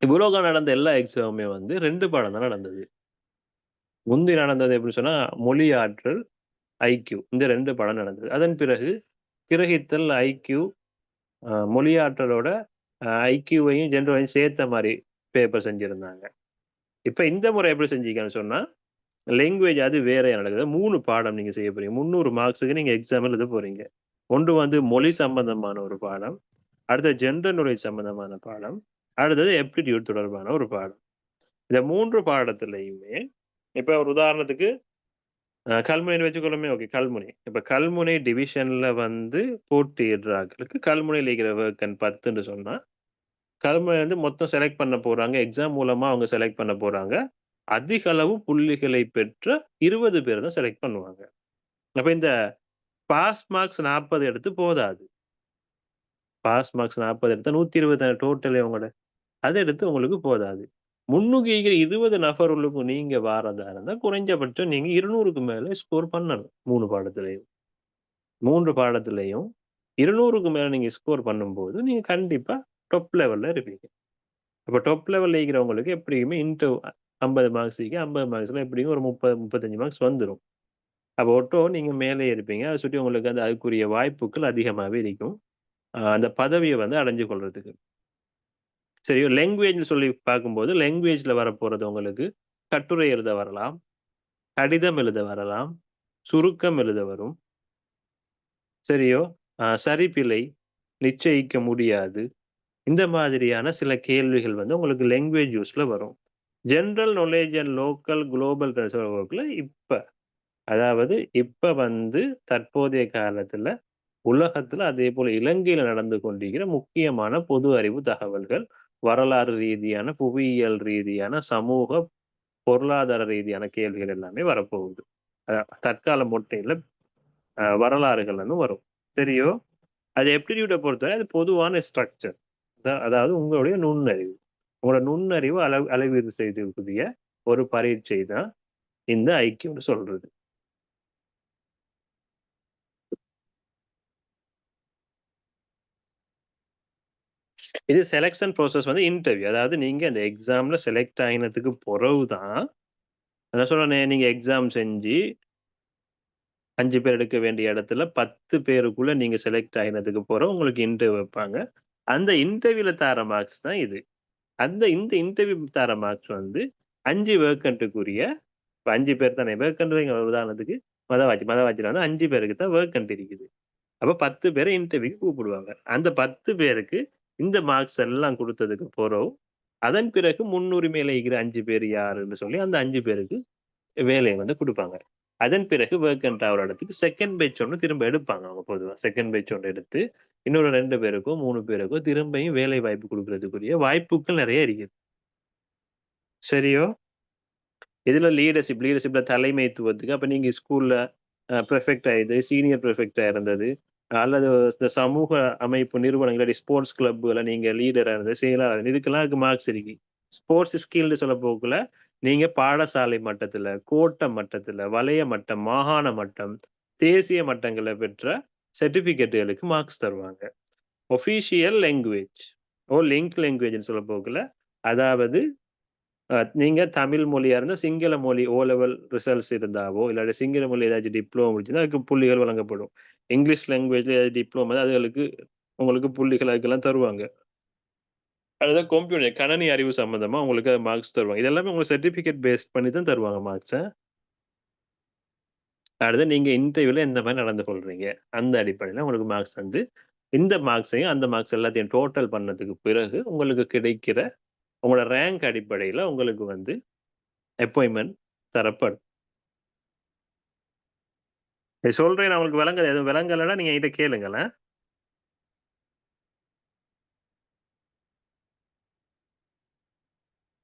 [SPEAKER 2] இவ்வளோ நடந்த எல்லா எக்ஸாமுமே வந்து 2 பாடம் தான் நடந்தது. முந்தி நடந்தது எப்படி சொன்னா, மொழி ஆற்றல், ஐக்யூ இந்த 2 பாடம் நடந்தது. அதன் பிறகு கிரகித்தல், ஐக்யூ, மொழி ஆற்றலோட ஐக்யூவையும் ஜென்ரலையும் சேர்த்த மாரி பேப்பர் செஞ்சிருந்தாங்க. இப்ப இந்த முறை எப்படி செஞ்சீங்கன்னு சொன்னா, லாங்குவேஜ் அது வேறையா நடக்குது. 3 பாடம் நீங்க செய்ய போறீங்க. 300 மார்க்ஸுக்கு நீங்க எக்ஸாம் எழுத போறீங்க. ஒன்று வந்து மொழி சம்பந்தமான ஒரு பாடம், அடுத்தது ஜெனரல் நாலேட்ஜ் சம்பந்தமான பாடம், அடுத்தது ஆப்டிட்யூட் தொடர்பான ஒரு பாடம். இந்த 3 பாடத்திலயுமே இப்ப ஒரு உதாரணத்துக்கு கல்முனைன்னு வச்சுக்கொள்ளுமே, ஓகே கல்முனை. இப்ப கல்முனை டிவிஷன்ல வந்து போட்டியிடுறார்களுக்கு கல்முனையில இருக்கிற வேக்கன்ட் 10ன்னு சொன்னா, கல்முனை வந்து மொத்தம் செலக்ட் பண்ண போறாங்க. எக்ஸாம் மூலமா அவங்க செலக்ட் பண்ண போறாங்க. அதிக அளவு புள்ளிகளை பெற்ற 20 பேர் தான் செலக்ட் பண்ணுவாங்க. அப்ப இந்த பாஸ் மார்க்ஸ் 40 எடுத்து போதாது. பாஸ் மார்க்ஸ் 40 எடுத்தா 120 டோட்டலே உங்களோட. அது எடுத்து உங்களுக்கு போதாது. முன்னுக்கு 20 நபர்களுக்கு நீங்க வாரதா இருந்தா, குறைஞ்சபட்சம் நீங்க 200க்கு மேல ஸ்கோர் பண்ணணும். 3 பாடத்திலயும். 3 பாடத்திலயும் 200க்கு மேல நீங்க ஸ்கோர் பண்ணும்போது, நீங்க கண்டிப்பா டாப் லெவல்ல இருப்பீங்க. அப்ப டாப் லெவல்ல இருக்கிறவங்களுக்கு எப்படியுமே 50 மார்க்ஸுக்கு 50 மார்க்ஸ்ல எப்படியும் ஒரு 30, 35 மார்க்ஸ் வந்துரும். அப்ப ஒட்டோ நீங்க மேலே இருப்பீங்க. அத சுற்றி உங்களுக்கு அந்த அதுக்குரிய வாய்ப்புகள் அதிகமாவே இருக்கும். அந்த பதவிய வந்து அடைஞ்சு கொள்றதுக்கு. சரியோ லாங்குவேஜ்ன்னு சொல்லி பார்க்கும்போது, லாங்குவேஜ்ல வரப்போறது உங்களுக்கு கட்டுரை எழுத வரலாம், கடிதம் எழுத வரலாம், சுருக்கம் எழுத வரும். சரியோ? சரிபிழை நிச்சயிக்க முடியாது. இந்த மாதிரியான சில கேள்விகள் வந்து உங்களுக்கு லாங்குவேஜ் யூஸ்ல வரும். General knowledge and local, global ஒர்க்ல அதாவது இப்ப வந்து தற்போதைய காலத்துல உலகத்துல அதேபோல இலங்கையில நடந்து கொண்டிருக்கிற முக்கியமான பொது அறிவு தகவல்கள், வரலாறு ரீதியான, புவியியல் ரீதியான, சமூக, பொருளாதார ரீதியான கேள்விகள் எல்லாமே வரப்போகுது. தற்கால மொட்டையில வரலாறுகள்னு வரும். சரியோ? அது ஆப்டிட்யூட பொறுத்தவரை அது பொதுவான ஸ்ட்ரக்சர். அதாவது உங்களுடைய நுண்ணறிவு. உங்களோட நுண்ணறிவு அளவீடு செய்யக்கூடிய ஒரு பரீட்சை தான் இந்த ஐக்யூன்னு சொல்றது. இது செலக்ஷன் ப்ராசஸ் வந்து இன்டர்வியூ. அதாவது நீங்க அந்த எக்ஸாம்ல செலக்ட் ஆயினதுக்கு பிறகுதான் நான் சொல்றேனே, நீங்க எக்ஸாம் செஞ்சு 5 பேர் எடுக்க வேண்டிய இடத்துல 10 பேருக்குள்ள நீங்க செலக்ட் ஆயினதுக்கு பிறகு உங்களுக்கு இன்டர்வியூ வைப்பாங்க. அந்த இன்டர்வியூல தர மார்க்ஸ் தான் இது. இந்த இன்டர்வியூ தர மார்க்ஸ் வந்து 5 வேக்கன்ட்டுக்குரிய 5 பேர் தானே வேக்கன்ட் வைங்க உதாரணத்துக்கு மதவாச்சில வந்து 5 பேருக்கு தான் வேக்கன்ட் இருக்குது. அப்ப 10 பேரை இன்டர்வியூக்கு கூப்பிடுவாங்க. அந்த 10 பேருக்கு இந்த மார்க்ஸ் எல்லாம் குடுத்ததுக்கு பிறகு, அதன் பிறகு முன்னுரிமையில இருக்கிற 5 பேர் யாருன்னு சொல்லி அந்த 5 பேருக்கு வேலைய வந்து குடுப்பாங்க. அதன் பிறகு வேக்கன்ட் ஆகுற இடத்துக்கு செகண்ட் பேட்ச் ஒண்ணு திரும்ப எடுப்பாங்க அவங்க பொதுவா. செகண்ட் பேட்ச் ஒண்ணு எடுத்து, இன்னொரு 2 பேருக்கோ, 3 பேருக்கோ திரும்பியும் வேலை வாய்ப்பு குடுக்குறதுக்குரிய வாய்ப்புகள் நெறைய இருக்குது. சரியோ? இதுல லீடர்ஷிப்ல தலைமைத்துவத்துக்கு அப்ப நீங்க ஸ்கூல்ல பிரெஃபெக்ட்டா சீனியர் பிரெஃபெக்ட்டா இருந்தது. அல்லது இந்த சமூக அமைப்பு நிறுவனங்கள் ஸ்போர்ட்ஸ் கிளப்ல நீங்க லீடரா இருந்து செயலாளர் இதுக்கெல்லாம் மார்க்ஸ் இருக்கு. ஸ்போர்ட்ஸ் ஸ்கில்னு சொல்ல போக்குல நீங்க பாடசாலை மட்டத்துல, கோட்ட மட்டத்துல, வலய மட்டம், மாகாண மட்டம், தேசிய மட்டங்களை பெற்ற சர்டிபிகேட்டுகளுக்கு மார்க்ஸ் தருவாங்க. ஒபிஷியல் லாங்குவேஜ் லிங்க் லாங்குவேஜ்னு சொல்ல போக்குல அதாவது நீங்க தமிழ் மொழியா இருந்தா சிங்கள மொழி ஓ லெவல் ரிசல்ட்ஸ் இருந்தாவோ இல்லாட்டி சிங்கள மொழி ஏதாச்சும் டிப்ளமோ முடிச்சிருந்தா அதுக்கு புள்ளிகள் வழங்கப்படும். இங்கிலீஷ் லாங்குவேஜ்ல ஏதாவது டிப்ளமோ அதுகளுக்கு உங்களுக்கு புள்ளிகள் அதுக்கெல்லாம் தருவாங்க. அதுதான் கம்ப்யூட்டர் கணனி அறிவு சம்பந்தமா உங்களுக்கு மார்க்ஸ் தருவாங்க. இதெல்லாமே உங்களுக்கு சர்டிபிகேட் பேஸ்ட் பண்ணி தான் தருவாங்க மார்க்ஸை. அடுத்து நீங்க இன்டர்வியூல எந்த மாதிரி நடந்து கொள்றீங்க அந்த அடிப்படையில உங்களுக்கு மார்க்ஸ் வந்து இந்த மார்க்ஸையும் அந்த மார்க்ஸ் எல்லாத்தையும் டோட்டல் பண்ணதுக்கு பிறகு உங்களுக்கு கிடைக்கிற உங்களோட ரேங்க் அடிப்படையில உங்களுக்கு வந்து அப்பாயின்மெண்ட் தரப்படும். சொல்றேன் நான் உங்களுக்கு விளங்குது. எதுவும் விளங்கலைன்னா நீங்க என்கிட்ட கேளுங்களேன்.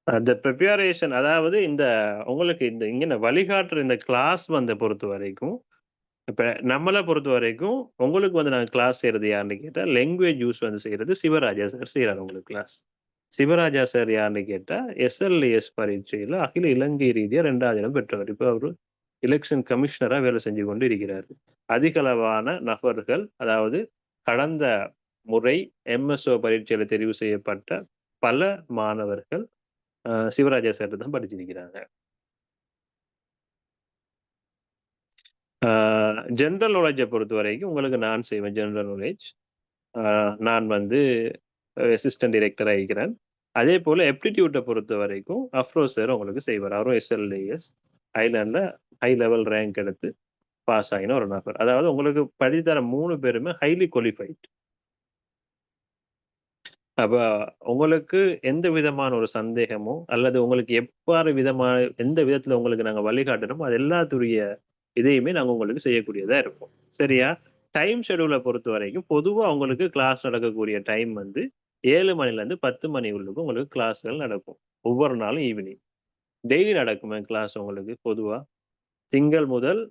[SPEAKER 2] அந்த ப்ரிப்பரேஷன் அதாவது இந்த உங்களுக்கு இந்த இங்க வழிகாட்டுற இந்த கிளாஸ் வந்த பொறுத்த வரைக்கும் இப்ப நம்மளை பொறுத்த வரைக்கும் உங்களுக்கு வந்து நாங்கள் கிளாஸ் செய்யறது யாருன்னு கேட்டா லாங்குவேஜ் யூஸ் வந்து செய்யறது சிவராஜா சார் செய்யறாரு உங்களுக்கு கிளாஸ். சிவராஜா சார் யாருன்னு கேட்டா SLAS பரீட்சையில அகில இலங்கை ரீதியா 2வது இடம் பெற்றவர். இப்ப அவரு எலெக்ஷன் கமிஷனரா வேலை செஞ்சு கொண்டு இருக்கிறார். அதிகளவான நபர்கள் அதாவது கடந்த முறை MSO பரீட்சையில தெரிவு செய்யப்பட்ட பல மாணவர்கள் சிவராஜா சார் தான் படிச்சிருக்கிறாங்க. ஜென்ரல் நாலேஜை பொறுத்த வரைக்கும் உங்களுக்கு நான் செய்வேன். ஜென்ரல் நாலேஜ் நான் வந்து அசிஸ்டன்ட் டைரக்டராக இருக்கிறேன். அதே போல் எப்டிடியூட்டை பொறுத்த வரைக்கும் அஃப்ரோஸ் சார் உங்களுக்கு செய்வார். அவரும் SLAS ஐலாண்டில் ஹை லெவல் ரேங்க் எடுத்து பாஸ் ஆகின ஒரு நபர். அதாவது உங்களுக்கு படித்தர 3 பேருமே ஹைலி குவாலிஃபைட். அப்போ உங்களுக்கு எந்த விதமான ஒரு சந்தேகமோ அல்லது உங்களுக்கு எவ்வாறு விதமான எந்த விதத்தில் உங்களுக்கு நாங்கள் வழிகாட்டணுமோ அது எல்லாத்துடைய இதையுமே நாங்கள் உங்களுக்கு செய்யக்கூடியதாக இருப்போம். சரியா? டைம் ஷெடியூலை பொறுத்த வரைக்கும் பொதுவாக உங்களுக்கு கிளாஸ் நடக்கக்கூடிய டைம் வந்து 7 மணிலேருந்து 10 மணி உள்ளுக்கு உங்களுக்கு கிளாஸ்கள் நடக்கும். ஒவ்வொரு நாளும் ஈவினிங் டெய்லி நடக்குமே கிளாஸ் உங்களுக்கு பொதுவாக திங்கள் முதல்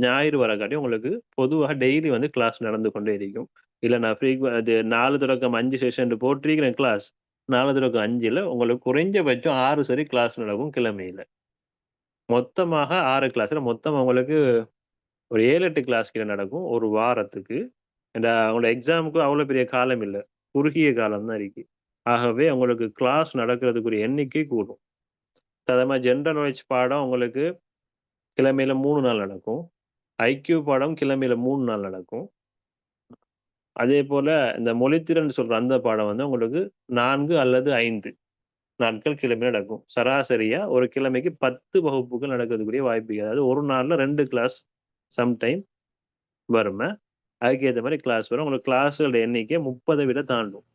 [SPEAKER 2] ஞாயிறு வரக்காட்டி உங்களுக்கு பொதுவாக டெய்லி வந்து கிளாஸ் நடந்து கொண்டே இருக்கும். இல்லை நான் அது 4-5 செஷன் போட்டிருக்கிறேன் கிளாஸ். 4-5 உங்களுக்கு குறைஞ்சபட்சம் 6 சரி கிளாஸ் நடக்கும் கிழமையில. மொத்தமாக 6 கிளாஸ்ல மொத்தம் உங்களுக்கு ஒரு 7-8 கிளாஸ் கிட்ட நடக்கும் ஒரு வாரத்துக்கு. அவங்களோட எக்ஸாமுக்கு அவ்வளோ பெரிய காலம் இல்லை, குறுகிய காலம் தான் இருக்கு. ஆகவே உங்களுக்கு கிளாஸ் நடக்கிறதுக்குரிய எண்ணிக்கை கூடும். அதே மாதிரி ஜென்ரல் நாலேஜ் பாடம் உங்களுக்கு கிழமையில 3 நாள் நடக்கும். IQ பாடம் கிழமையில 3 நாள் நடக்கும். அதே போல இந்த மொழித்திறன் சொல்ற அந்த பாடம் வந்து உங்களுக்கு 4 அல்லது 5 நாட்கள் கிழமையில நடக்கும். சராசரியா ஒரு கிழமைக்கு 10 வகுப்புகள் நடக்கிறதுக்குரிய வாய்ப்பு. அதாவது ஒரு நாள்ல 2 கிளாஸ் சம்டைம் வருமே. அதுக்கேற்ற மாதிரி கிளாஸ் வரும். உங்களுக்கு கிளாஸோட எண்ணிக்கை 30 விட தாண்டும்.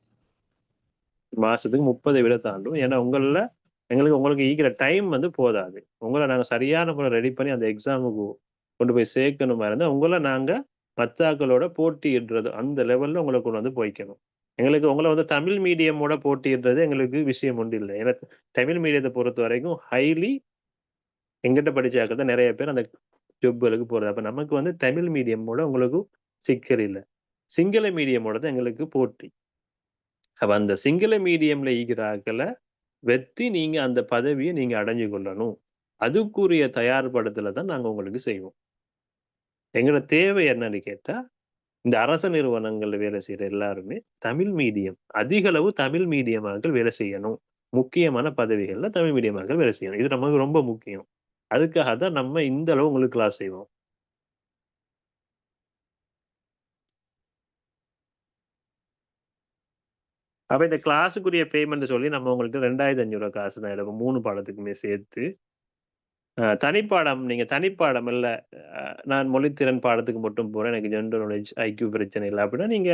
[SPEAKER 2] மாசத்துக்கு 30 விட தாண்டும். ஏன்னா உங்களுக்கு ஈக்கிற டைம் வந்து போதாது. உங்களை நாங்கள் சரியான முறை ரெடி பண்ணி அந்த எக்ஸாமுக்கு கொண்டு போய் சேர்க்கணுமா இருந்தால் உங்களை நாங்கள் மத்தாக்களோட போட்டியிடுறது அந்த லெவலில் உங்களை கொண்டு வந்து போய்க்கணும். உங்களை வந்து தமிழ் மீடியமோட போட்டியிடுறது எங்களுக்கு விஷயம் ஒன்று இல்லை. ஏன்னா தமிழ் மீடியத்தை பொறுத்த வரைக்கும் ஹைலி எங்கிட்ட படிச்சாக்கள் தான் நிறைய பேர் அந்த ஜொப்புகளுக்கு போகிறது. அப்போ நமக்கு வந்து தமிழ் மீடியமோட உங்களுக்கு சிக்கல் இல்லை, சிங்கள மீடியமோட தான் எங்களுக்கு போட்டி. அப்போ அந்த சிங்கள மீடியம்ல ஈகிறாக்களை வெற்றி நீங்க அந்த பதவியை நீங்க அடைஞ்சு கொள்ளணும். அதுக்குரிய தயார்படுத்தலை தான் நாங்கள் உங்களுக்கு செய்வோம். எங்களோட தேவை என்னன்னு கேட்டா இந்த அரசு நிறுவனங்கள்ல வேலை செய்யற எல்லாருமே தமிழ் மீடியம், அதிக அளவு தமிழ் மீடியமாக்கள் வேலை செய்யணும். முக்கியமான பதவிகள்ல தமிழ் மீடியமாக்கள் வேலை செய்யணும். இது நமக்கு ரொம்ப முக்கியம். அதுக்காக தான் நம்ம இந்த அளவு உங்களுக்கு கிளாஸ் செய்வோம். அப்ப இந்த கிளாஸுக்குரிய பேமெண்ட் சொல்லி நம்ம உங்களுக்கு 2500 காசு தான் எடுப்போம் 3 பாடத்துக்குமே சேர்த்து. தனிப்பாடம் நீங்க தனிப்பாடம் இல்லை, நான் மொழித்திறன் பாடத்துக்கு மட்டும் போறேன், எனக்கு ஜென்ரல் நாலேஜ் IQ பிரச்சனை இல்லை அப்படின்னா நீங்க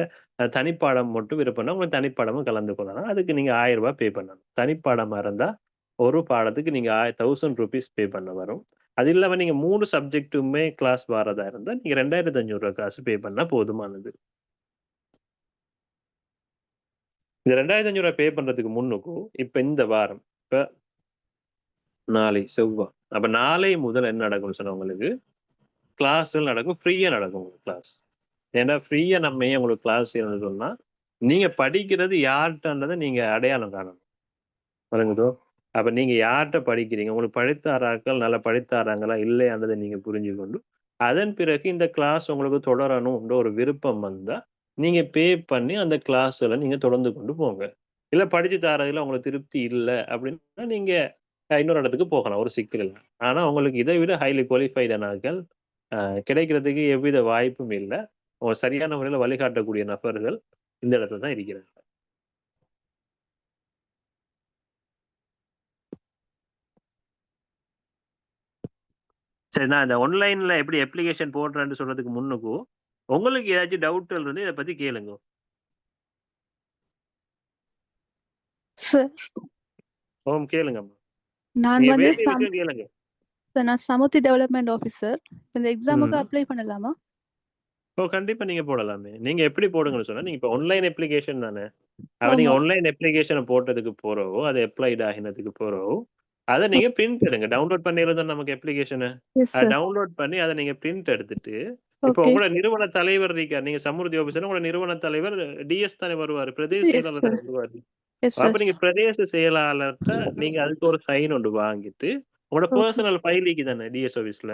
[SPEAKER 2] தனிப்பாடம் மட்டும் விருப்பம்னா உங்களுக்கு தனிப்பாடமும் கலந்து கொள்ளலாம். அதுக்கு நீங்க 1000 ரூபாய் பே பண்ணணும். தனிப்பாடமா இருந்தா ஒரு பாடத்துக்கு நீங்க 1000 rupees பே பண்ண வரும். அது இல்லாம நீங்க 3 சப்ஜெக்ட்டுமே கிளாஸ் வரதா இருந்தா நீங்க 2500 காசு பே பண்ணா போதுமானது. இந்த 2500 பே பண்றதுக்கு முன்னுக்கும் இப்ப இந்த வாரம் இப்ப நாளை செவ்வாய், அப்ப நாளை முதல் என்ன நடக்கும்னு சொன்னா உங்களுக்கு கிளாஸ்கள் நடக்கும், ஃப்ரீயா நடக்கும் உங்களுக்கு கிளாஸ். ஏன்னா ஃப்ரீயா நம்ம ஏன் உங்களுக்கு கிளாஸ் சொன்னா நீங்க படிக்கிறது யார்கிட்டன்றதை நீங்க அடையாளம் காணணும். வழங்குதோ? அப்ப நீங்க யார்கிட்ட படிக்கிறீங்க, உங்களுக்கு படித்தாராக்கள் நல்லா படித்தாராங்களா இல்லையான்றதை நீங்க புரிஞ்சு கொண்டு அதன் பிறகு இந்த கிளாஸ் உங்களுக்கு தொடரணும்ன்ற ஒரு விருப்பம் வந்தா நீங்க பே பண்ணி அந்த கிளாஸ்ல நீங்க தொடர்ந்து கொண்டு போங்க. இல்ல படிச்சு தரதுல உங்களுக்கு திருப்தி இல்லை அப்படின்னா நீங்க இன்னொரு இடத்துக்கு போகலாம், ஒரு சிக்கல் இல்லை. ஆனா உங்களுக்கு இதை விட ஹைலி குவாலிஃபைடானாக்கள் கிடைக்கிறதுக்கு எவ்வித வாய்ப்பும் இல்லை. சரியான முறையில் வழிகாட்டக்கூடிய நபர்கள் இந்த இடத்துல தான் இருக்கிறாங்க. சரி, நான் இந்த ஆன்லைன்ல எப்படி அப்ளிகேஷன் போடுறேன்னு சொல்றதுக்கு முன்னுக்கும் உங்களுக்கு ஏதாச்சும் டவுட்கள் இருந்து இதை பத்தி கேளுங்க. ஓம் கேளுங்கம்மா.
[SPEAKER 6] நான்
[SPEAKER 2] நீங்க
[SPEAKER 6] வந்து
[SPEAKER 2] வேண்டிய விஷயம் கேளுங்க.
[SPEAKER 6] நான் சமுத்தி டெவலப்மெண்ட் ஆஃபீஸர். இந்த எக்ஸாமுக்கு அப்ளை பண்ணலாமா?
[SPEAKER 2] ஓ கண்டிப்பா நீங்க போடலாமே. நீங்க எப்படி போடுங்கன்னு சொன்னா நீங்க இப்போ ஆன்லைன் அப்ளிகேஷன் தானே. அப்ப நீங்க ஆன்லைன் அப்ளிகேஷனை போட்டதுக்கு போறவோ அது அப்ளைட் ஆகினதுக்கு போறவோ அதை நீங்க பிரிண்ட் எடுங்க. டவுன்லோட் பண்ணிடுறது நமக்கு அப்ளிகேஷனை டவுன்லோட் பண்ணி அதை நீங்க பிரிண்ட் எடுத்துட்டு இப்போ உங்களோட நிறுவன தலைவர் இருக்கார், நீங்க சமுர்த்தி ஆபீசர், உங்களோட நிறுவன தலைவர் டிஎஸ் தானே வருவாரு, பிரதேச செயலாளர் தானே வருவாரு. அப்ப நீங்க பிரதேச செயலாளர்கிட்ட நீங்க அதுக்கு ஒரு சைன் ஒன்று வாங்கிட்டு உங்களோட பர்சனல் ஃபைலுக்கு தானே டிஎஸ் ஆபீஸ்ல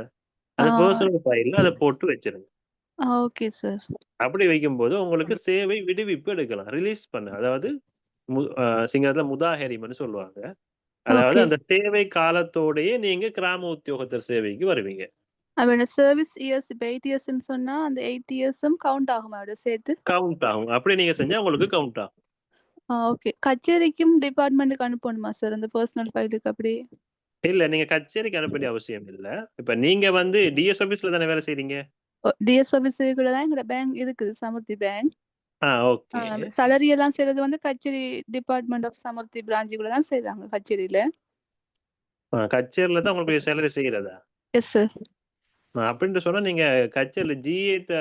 [SPEAKER 2] அந்த பர்சனல் ஃபைல்ல அதை போட்டு வச்சிருங்க.
[SPEAKER 6] Okay sir.
[SPEAKER 2] அப்படி வைக்கும்போது உங்களுக்கு சேவை விடுவிப்பு எடுக்கலாம், ரிலீஸ் பண்ண. அதாவது சிங்களத்துல முதாஹெரிம்னு சொல்லுவாங்க. அதாவது
[SPEAKER 6] ஓகே.
[SPEAKER 2] அந்த சேவை காலத்தோடயே நீங்க கிராம உத்தியோகத்தர் சேவைக்கு வருவீங்க.
[SPEAKER 6] அப்ப சர்வீஸ் இயர்ஸ் இப்ப 8 இயர்ஸ்ன்னு சொன்னா அந்த 8 இயர்ஸும் கவுண்ட் ஆகுமா அதோட சேர்த்து?
[SPEAKER 2] கவுண்ட் ஆகும். அப்படி நீங்க செஞ்சா உங்களுக்கு கவுண்ட் ஆகும்.
[SPEAKER 6] ஓகே. கச்சேரிக்கும் டிபார்ட்மெண்ட்டுக்கு அனுப்பணுமா சார் அந்த பர்சனல் ஃபைலுக்கு அப்படி?
[SPEAKER 2] இல்ல நீங்க கச்சேரிக்கு அனுப்ப வேண்டிய அவசியம் இல்ல. இப்ப நீங்க வந்து டிஎஸ் ஆபீஸ்ல தானே வேலை செய்றீங்க?
[SPEAKER 6] டிஎஸ் ஆஃபீஸுக்குள்ள தான் எங்களோட பேங்க் இருக்குது, சமுர்த்தி பேங்க்.
[SPEAKER 2] ஓகே.
[SPEAKER 6] சலரி எல்லாம் செய்யறது வந்து கச்சேரி டிபார்ட்மெண்ட் ஆஃப் சமுர்த்தி பிரான்ச்சுக்குள்ள தான் செய்றாங்க கச்சேரியில.
[SPEAKER 2] கச்சேரியில தான் உங்களுக்கு சேலரி செய்யறதா?
[SPEAKER 6] Yes sir.
[SPEAKER 2] அப்படின்னு சொன்னா நீங்க கச்சேரியில ஜிஏட்ட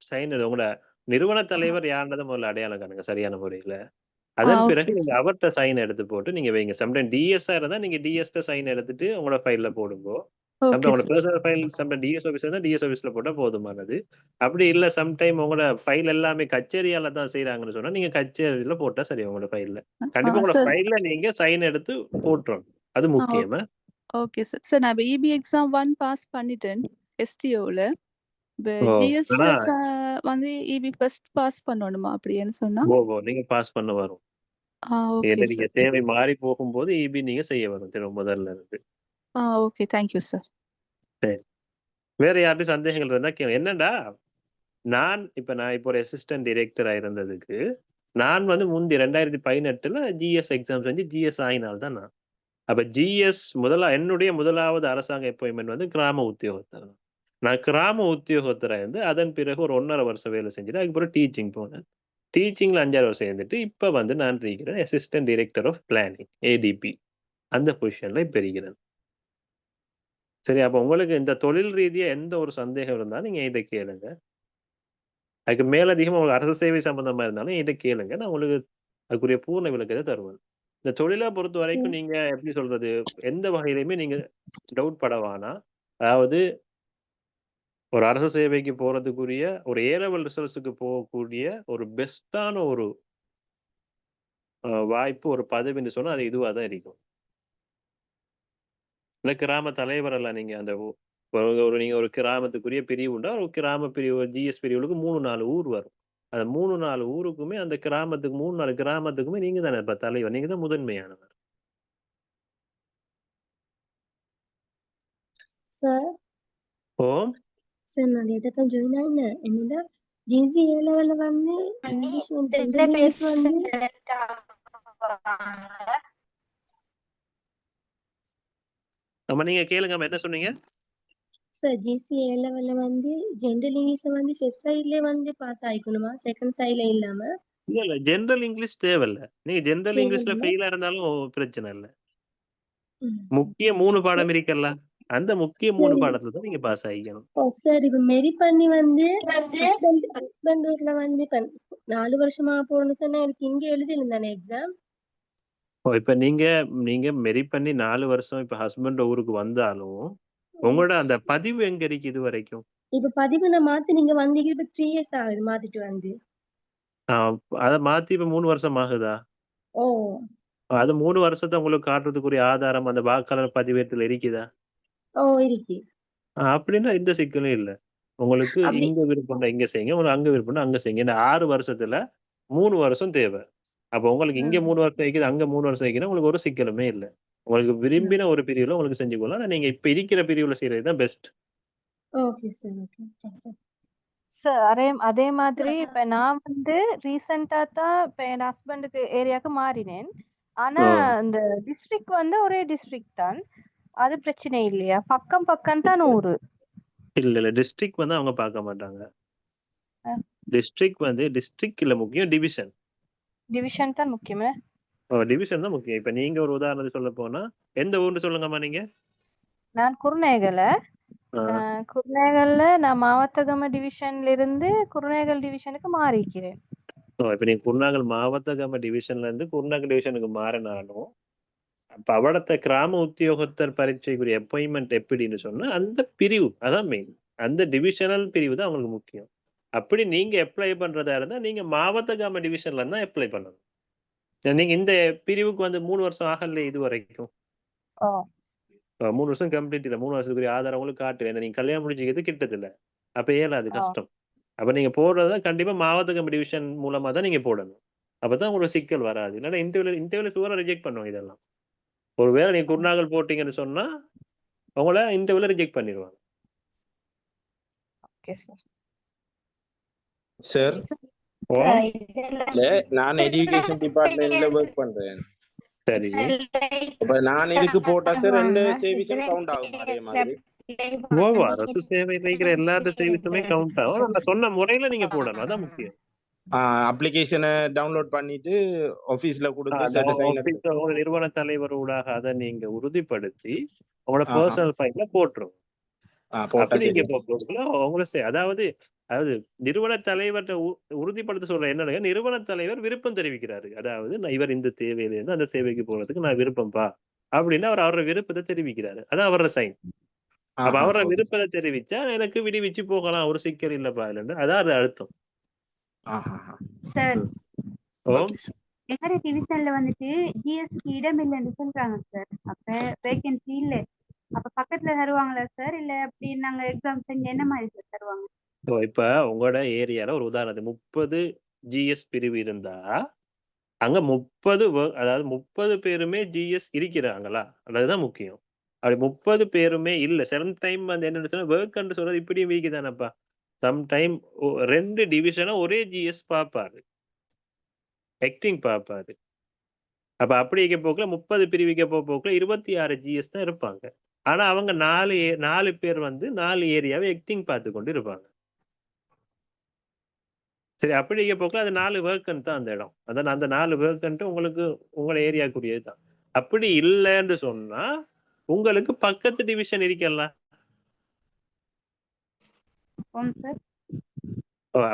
[SPEAKER 2] சைன் உங்களோட நிறுவன தலைவர் யாருன்றதை முதல்ல அடையாளம் காணுங்க சரியான முறையில. அதன் பிறகு
[SPEAKER 6] ஓகே
[SPEAKER 2] நீங்க
[SPEAKER 6] சார்.
[SPEAKER 2] அவர்ட்ட சைன் எடுத்து போட்டு நீங்க வைங்க. சம்டைம் டிஎஸ்ஆ இருந்தா நீங்க டிஎஸ்ட சைன் எடுத்துட்டு உங்களோட ஃபைல்ல போடுங்க.
[SPEAKER 6] ஓகே
[SPEAKER 2] உங்களோட
[SPEAKER 6] sir.
[SPEAKER 2] Personal file sometime DS office இருந்தா டிஎஸ் ஆஃபீஸ்ல போட்டா போதுமானது. அப்படி இல்ல சம்டைம் உங்களோட ஃபைல் எல்லாமே கச்சேரியால தான் செய்றாங்கன்னு சொன்னா நீங்க கச்சேரியில போட்டா சரி உங்களோட ஃபைல்ல. கண்டிப்பா உங்களோட
[SPEAKER 6] சார்.
[SPEAKER 2] ஃபைல்ல நீங்க சைன் எடுத்து போட்டுறணும். அது முக்கியம்.
[SPEAKER 6] Okay sir. சார் நான் இப்போ இபி எக்ஸாம் 1 பாஸ் பண்ணிட்டேன் எஸ்டிஓல. இப்போ ஜிஎஸ்ல
[SPEAKER 2] ஆனா
[SPEAKER 6] வந்து இபி ஃபர்ஸ்ட் பாஸ் பண்ணணுமா அப்படின்னு சொன்னா?
[SPEAKER 2] நீங்க பாஸ் பண்ண வரும்.
[SPEAKER 6] ஓகே
[SPEAKER 2] நீங்க
[SPEAKER 6] சார்.
[SPEAKER 2] சேவை மாறி போகும்போது இபி நீங்க செய்ய வரும் திரும்ப முதல்ல இருந்து.
[SPEAKER 6] ஓகே. Thank you sir.
[SPEAKER 2] சரி. வேற யார்ட்டும் சந்தேகங்கள் இருந்தா கேளுங்க. என்னடா நான் இப்போ ஒரு அசிஸ்டன்ட் டைரக்டரா இருந்ததுக்கு நான் வந்து முந்தி 2018ல ஜிஎஸ் எக்ஸாம் செஞ்சு ஜிஎஸ் ஆயினால் தான் நான். அப்ப ஜிஎஸ் என்னுடைய முதலாவது அரசாங்க அப்பாயின்மெண்ட் வந்து கிராம உத்தியோகத்தர். நான் கிராம உத்தியோகத்தரா இருந்து அதன் பிறகு ஒரு 1.5 வருஷம் வேலை செஞ்சுட்டு அதுக்கப்புறம் டீச்சிங் போனேன். டீச்சிங்ல 5 வருஷம் இருந்துட்டு இப்ப வந்து நான் இருக்கிறேன் assistant director of planning ADP. அந்த பொசிஷன்ல இப்ப இருக்கிறேன். சரி, அப்ப உங்களுக்கு இந்த தொழில் ரீதியா எந்த ஒரு சந்தேகம் இருந்தாலும் நீங்க என்கிட்ட கேளுங்க. அதுக்கு மேலதிகமா உங்களுக்கு அரசு சேவை சம்பந்தமா இருந்தாலும் என்கிட்ட கேளுங்க. நான் உங்களுக்கு அதுக்குரிய பூர்ண விளக்கத்தை தருவேன். இந்த தொழிலை பொறுத்த வரைக்கும் நீங்க எப்படி சொல்றது, எந்த வகையிலுமே நீங்க டவுட் பட வேணாம். அதாவது ஒரு அரசு சேவைக்கு போறதுக்குரிய ஒரு ஏ லெவல் ரிசல்ட்ஸுக்கு போகக்கூடிய ஒரு பெஸ்டான ஒரு வாய்ப்பு, ஒரு பதவின்னு சொன்னா அது இதுவா தான் இருக்கும். இல்ல கிராம தலைவர் எல்லாம் நீங்க அந்த நீங்க ஒரு கிராமத்துக்குரிய பிரிவு உண்டா, ஒரு கிராம பிரிவு ஜிஎஸ் பிரிவுகளுக்கு 3-4 ஊர் வரும். அந்த 3-4 ஊருக்குமே அந்த கிராமத்துக்கு 3-4 கிராமத்துக்குமே நீங்க தானே இப்ப தலைவர், நீங்க தான் முதன்மையானவர்.
[SPEAKER 7] சார்
[SPEAKER 2] ஓ
[SPEAKER 7] சார் நான் லேட்டாக தான் ஜாயின் ஆகினேன். என்னோட ஜிசி ஏ லெவலில் வந்து இங்கிலீஷ் வந்து இங்கிலீஷ் வந்து
[SPEAKER 2] நம்ம நீங்க கேளுங்க என்ன சொன்னீங்க?
[SPEAKER 7] சார் ஜிசி ஏ லெவலில் வந்து ஜென்ரல் இங்கிலீஷில் வந்து ஃபர்ஸ்ட் சைட்லேயே வந்து பாஸ் ஆகிக்கணுமா, செகண்ட் சைடில் இல்லாமல்?
[SPEAKER 2] இல்ல ஜெனரல் இங்கிலீஷ் தேவையில்ல. நீங்க ஜெனரல் இங்கிலீஷ்ல
[SPEAKER 7] தேவையில்லை.
[SPEAKER 2] ஃபெயிலா இருந்தாலும் பிரச்சனை இல்ல. முக்கிய 3 பாடம் இருக்குல்ல, அந்த முக்கிய 3 பாடத்துல தான் நீங்க பாஸ் ஆகிக்கணும்.
[SPEAKER 7] சார் இப்போ மெரி பண்ணி வந்து ஹஸ்பண்ட் ஊர்ல வந்து இப்போ 4 வருஷமா போகணும்னு சொன்னா எனக்கு இங்கே எழுதிருந்தானே எக்ஸாம்.
[SPEAKER 2] இப்ப நீங்க மெரி பண்ணி 4 வருஷம் இப்ப ஹஸ்பண்ட் ஊருக்கு வந்தாலும் உங்களோட அந்த பதிவு எங்க இருக்கு இது வரைக்கும்?
[SPEAKER 7] இப்ப பதிவு நான் மாத்தி நீங்க வந்தீங்க, இப்ப 3 இயர்ஸ் ஆகுது மாத்திட்டு வந்து.
[SPEAKER 2] அத மாத்தி இப்ப 3 வருஷம் ஆகுதா?
[SPEAKER 7] ஓ
[SPEAKER 2] அது 3 வருஷத்தை உங்களுக்கு காட்டுறதுக்குரிய ஆதாரம் அந்த வாக்காளர் பதிவேட்டுல இருக்குதா?
[SPEAKER 7] ஓ இருக்கு.
[SPEAKER 2] அப்படின்னா இந்த சிக்கலும் இல்ல. உங்களுக்கு
[SPEAKER 7] அப்படி
[SPEAKER 2] இங்க விருப்பம்னா இங்க செய்யுங்க, உங்களுக்கு அங்க விருப்பம்னா அங்க செய்யுங்க. இந்த 6 வருஷத்துல 3 வருஷம் தேவை. அப்ப உங்களுக்கு இங்க 3 வருஷம் இருக்குது, அங்க 3 வருஷம் இருக்குன்னா உங்களுக்கு ஒரு சிக்கலுமே இல்ல. உங்களுக்கு விரும்பின ஒரு பிரிவுல உங்களுக்கு செஞ்சு கொள்ளலாம். ஆனா நீங்க இப்ப இருக்கிற பிரிவுல செய்யறது தான் best.
[SPEAKER 7] Okay sir. Okay thank you
[SPEAKER 8] sir. அதே மாதிரி இப்ப நான் வந்து ரீசெண்டா தான் இப்ப என் ஹஸ்பண்டுக்கு ஏரியாவுக்கு மாறினேன். ஆனா இந்த டிஸ்ட்ரிக்ட் வந்து ஒரே டிஸ்ட்ரிக்ட் தான். அது பிரச்சனை இல்லையா? பக்கம் பக்கம் தான் ஊரு.
[SPEAKER 2] இல்ல டிஸ்ட்ரிக்ட் வந்து அவங்க பார்க்க மாட்டாங்க. டிஸ்ட்ரிக்ட் இல்ல முக்கியம், டிவிஷன்.
[SPEAKER 8] டிவிஷன் தான் முக்கியமே.
[SPEAKER 2] டிவிஷன் தான் முக்கியம். இப்ப நீங்க ஒரு உதாரணத்துக்கு சொல்ல போனா எந்த ஊர்னு சொல்லுங்கம்மா நீங்க?
[SPEAKER 8] நான் குருநேகல நான் மாவத்தகம டிவிஷன்ல இருந்து குருநேகல் டிவிஷனுக்கு மாறிக்கிறேன்.
[SPEAKER 2] இப்ப நீங்க குருநாகல் மாவட்டகம டிவிஷன்ல இருந்து குருநாகல் டிவிஷனுக்கு மாறினாலும் அப்ப அவடத்த கிராம உத்தியோகத்தர் பரீட்சைக்குரிய அப்பாயின்மெண்ட் எப்படின்னு சொன்னா அந்த பிரிவு அதான் மெயின். அந்த டிவிஷனல் பிரிவு தான் அவங்களுக்கு முக்கியம். அப்படி நீங்க அப்ளை பண்றதா இருந்தா நீங்க மாவட்டகம டிவிஷன்ல இருந்தா அப்ளை பண்ணணும். நீங்க இந்த பிரிவுக்கு வந்து 3 வருஷம் ஆகல இது வரைக்கும். 3 வருஷம் கம்ப்ளீட் இல்ல. 3 வருஷத்துக்குரிய ஆதாரம் உங்களுக்கு காட்டு. ஏன்னா நீங்க கல்யாணம் முடிச்சுக்கிறது கிட்டது இல்ல. அப்ப ஏல அது கஷ்டம். அப்ப நீங்க போடுறதா கண்டிப்பா மாவட்ட டிவிஷன் மூலமா தான் நீங்க போடணும். அப்பதான் உங்களுக்கு சிக்கல் வராது. இல்லைன்னா இன்டர்வியூல ஷூரா ரிஜெக்ட் பண்ணுவாங்க இதெல்லாம். ஒருவேளை நீங்க குருநாகல் போட்டீங்கன்னு சொன்னா உங்களை இன்டர்வியூல ரிஜெக்ட் பண்ணிடுவாங்க.
[SPEAKER 8] Okay sir.
[SPEAKER 9] சார்
[SPEAKER 2] ஓ
[SPEAKER 9] இல்ல நான் எஜுகேஷன் டிபார்ட்மெண்ட்ல ஒர்க் பண்றேன்.
[SPEAKER 2] சரி.
[SPEAKER 9] அப்ப நான் இதுக்கு போட்டா சார் 2 சர்வீஸும் கவுண்ட் ஆகும் அதே மாதிரி.
[SPEAKER 2] ஓவா அரசு சேவை வைக்கிற எல்லா சர்வீஸுமே கவுண்ட் ஆகும். நம்ம சொன்ன முறையில நீங்க போடணும், அதான் முக்கியம்.
[SPEAKER 9] அப்ளிகேஷனை டவுன்லோட் பண்ணிட்டு ஆபீஸ்ல கொடுத்து
[SPEAKER 2] உங்களோட நிறுவன தலைவர் ஊடாக அதை நீங்க உறுதிப்படுத்தி உங்களோட பர்சனல் ஃபைல்ல போட்டுரும். அப்படி நீங்க அதாவது நிறுவன தலைவர்கிட்ட உறுதிப்படுத்த சொல்ற என்னன்னா, நிறுவன தலைவர் விருப்பம் தெரிவிக்கிறாரு. அதாவது இவர் இந்த தேவையில இருந்து அந்த தேவைக்கு போறதுக்கு நான் விருப்பம்பா அப்படின்னு அவரோட விருப்பத்தை தெரிவிக்கிறாரு. அதான் அவரோட சைன். அப்ப அவரோட விருப்பத்தை தெரிவிச்சா எனக்கு விடுவிச்சு போகலாம், ஒரு சிக்கல் இல்லப்பா இல்லைன்னு அதான் அது அர்த்தம்.
[SPEAKER 10] சார் எங்கட டிவிஷன்ல வந்துட்டு ஜிஎஸ்டி இடம் இல்லைன்னு சொல்றாங்க சார். அப்ப வேகன்சி இல்ல, அப்ப பக்கத்துல தருவாங்களா சார், இல்ல அப்படி நாங்க எக்ஸாம் செஞ்சு என்ன மாதிரி சார் தருவாங்க?
[SPEAKER 2] இப்ப உங்களோட ஏரியால ஒரு உதாரணத்துக்கு 30 ஜிஎஸ் பிரிவு இருந்தா அங்க 30 அதாவது 30 பேருமே ஜிஎஸ் இருக்கிறாங்களா, அதுதான் முக்கியம். அப்படி 30 பேருமே இல்ல, சம் டைம் வந்து என்ன சொன்னா ஒர்க் சொல்றது இப்படியும் வீக்கு தானப்பா. சம்டைம் 2 டிவிஷனா ஒரே ஜிஎஸ் பார்ப்பாரு, ஆக்டிங் பார்ப்பாரு. அப்ப அப்படி இருக்க போக்குல 30 பிரிவிக்க போக்குல 26 ஜிஎஸ் தான் இருப்பாங்க. ஆனா அவங்க 4 பேர் வந்து 4 ஏரியாவை ஆக்டிங் பார்த்து கொண்டு இருப்பாங்க. சரி, அப்படி இருக்க போக்குல அது 4 வேர்க்கன்ட் தான் அந்த இடம். அதான் அந்த 4 வேர்க்கன்ட் உங்களுக்கு உங்களோட ஏரியாக்குரியது தான். அப்படி இல்லைன்னு சொன்னா உங்களுக்கு பக்கத்து டிவிஷன் இருக்கல.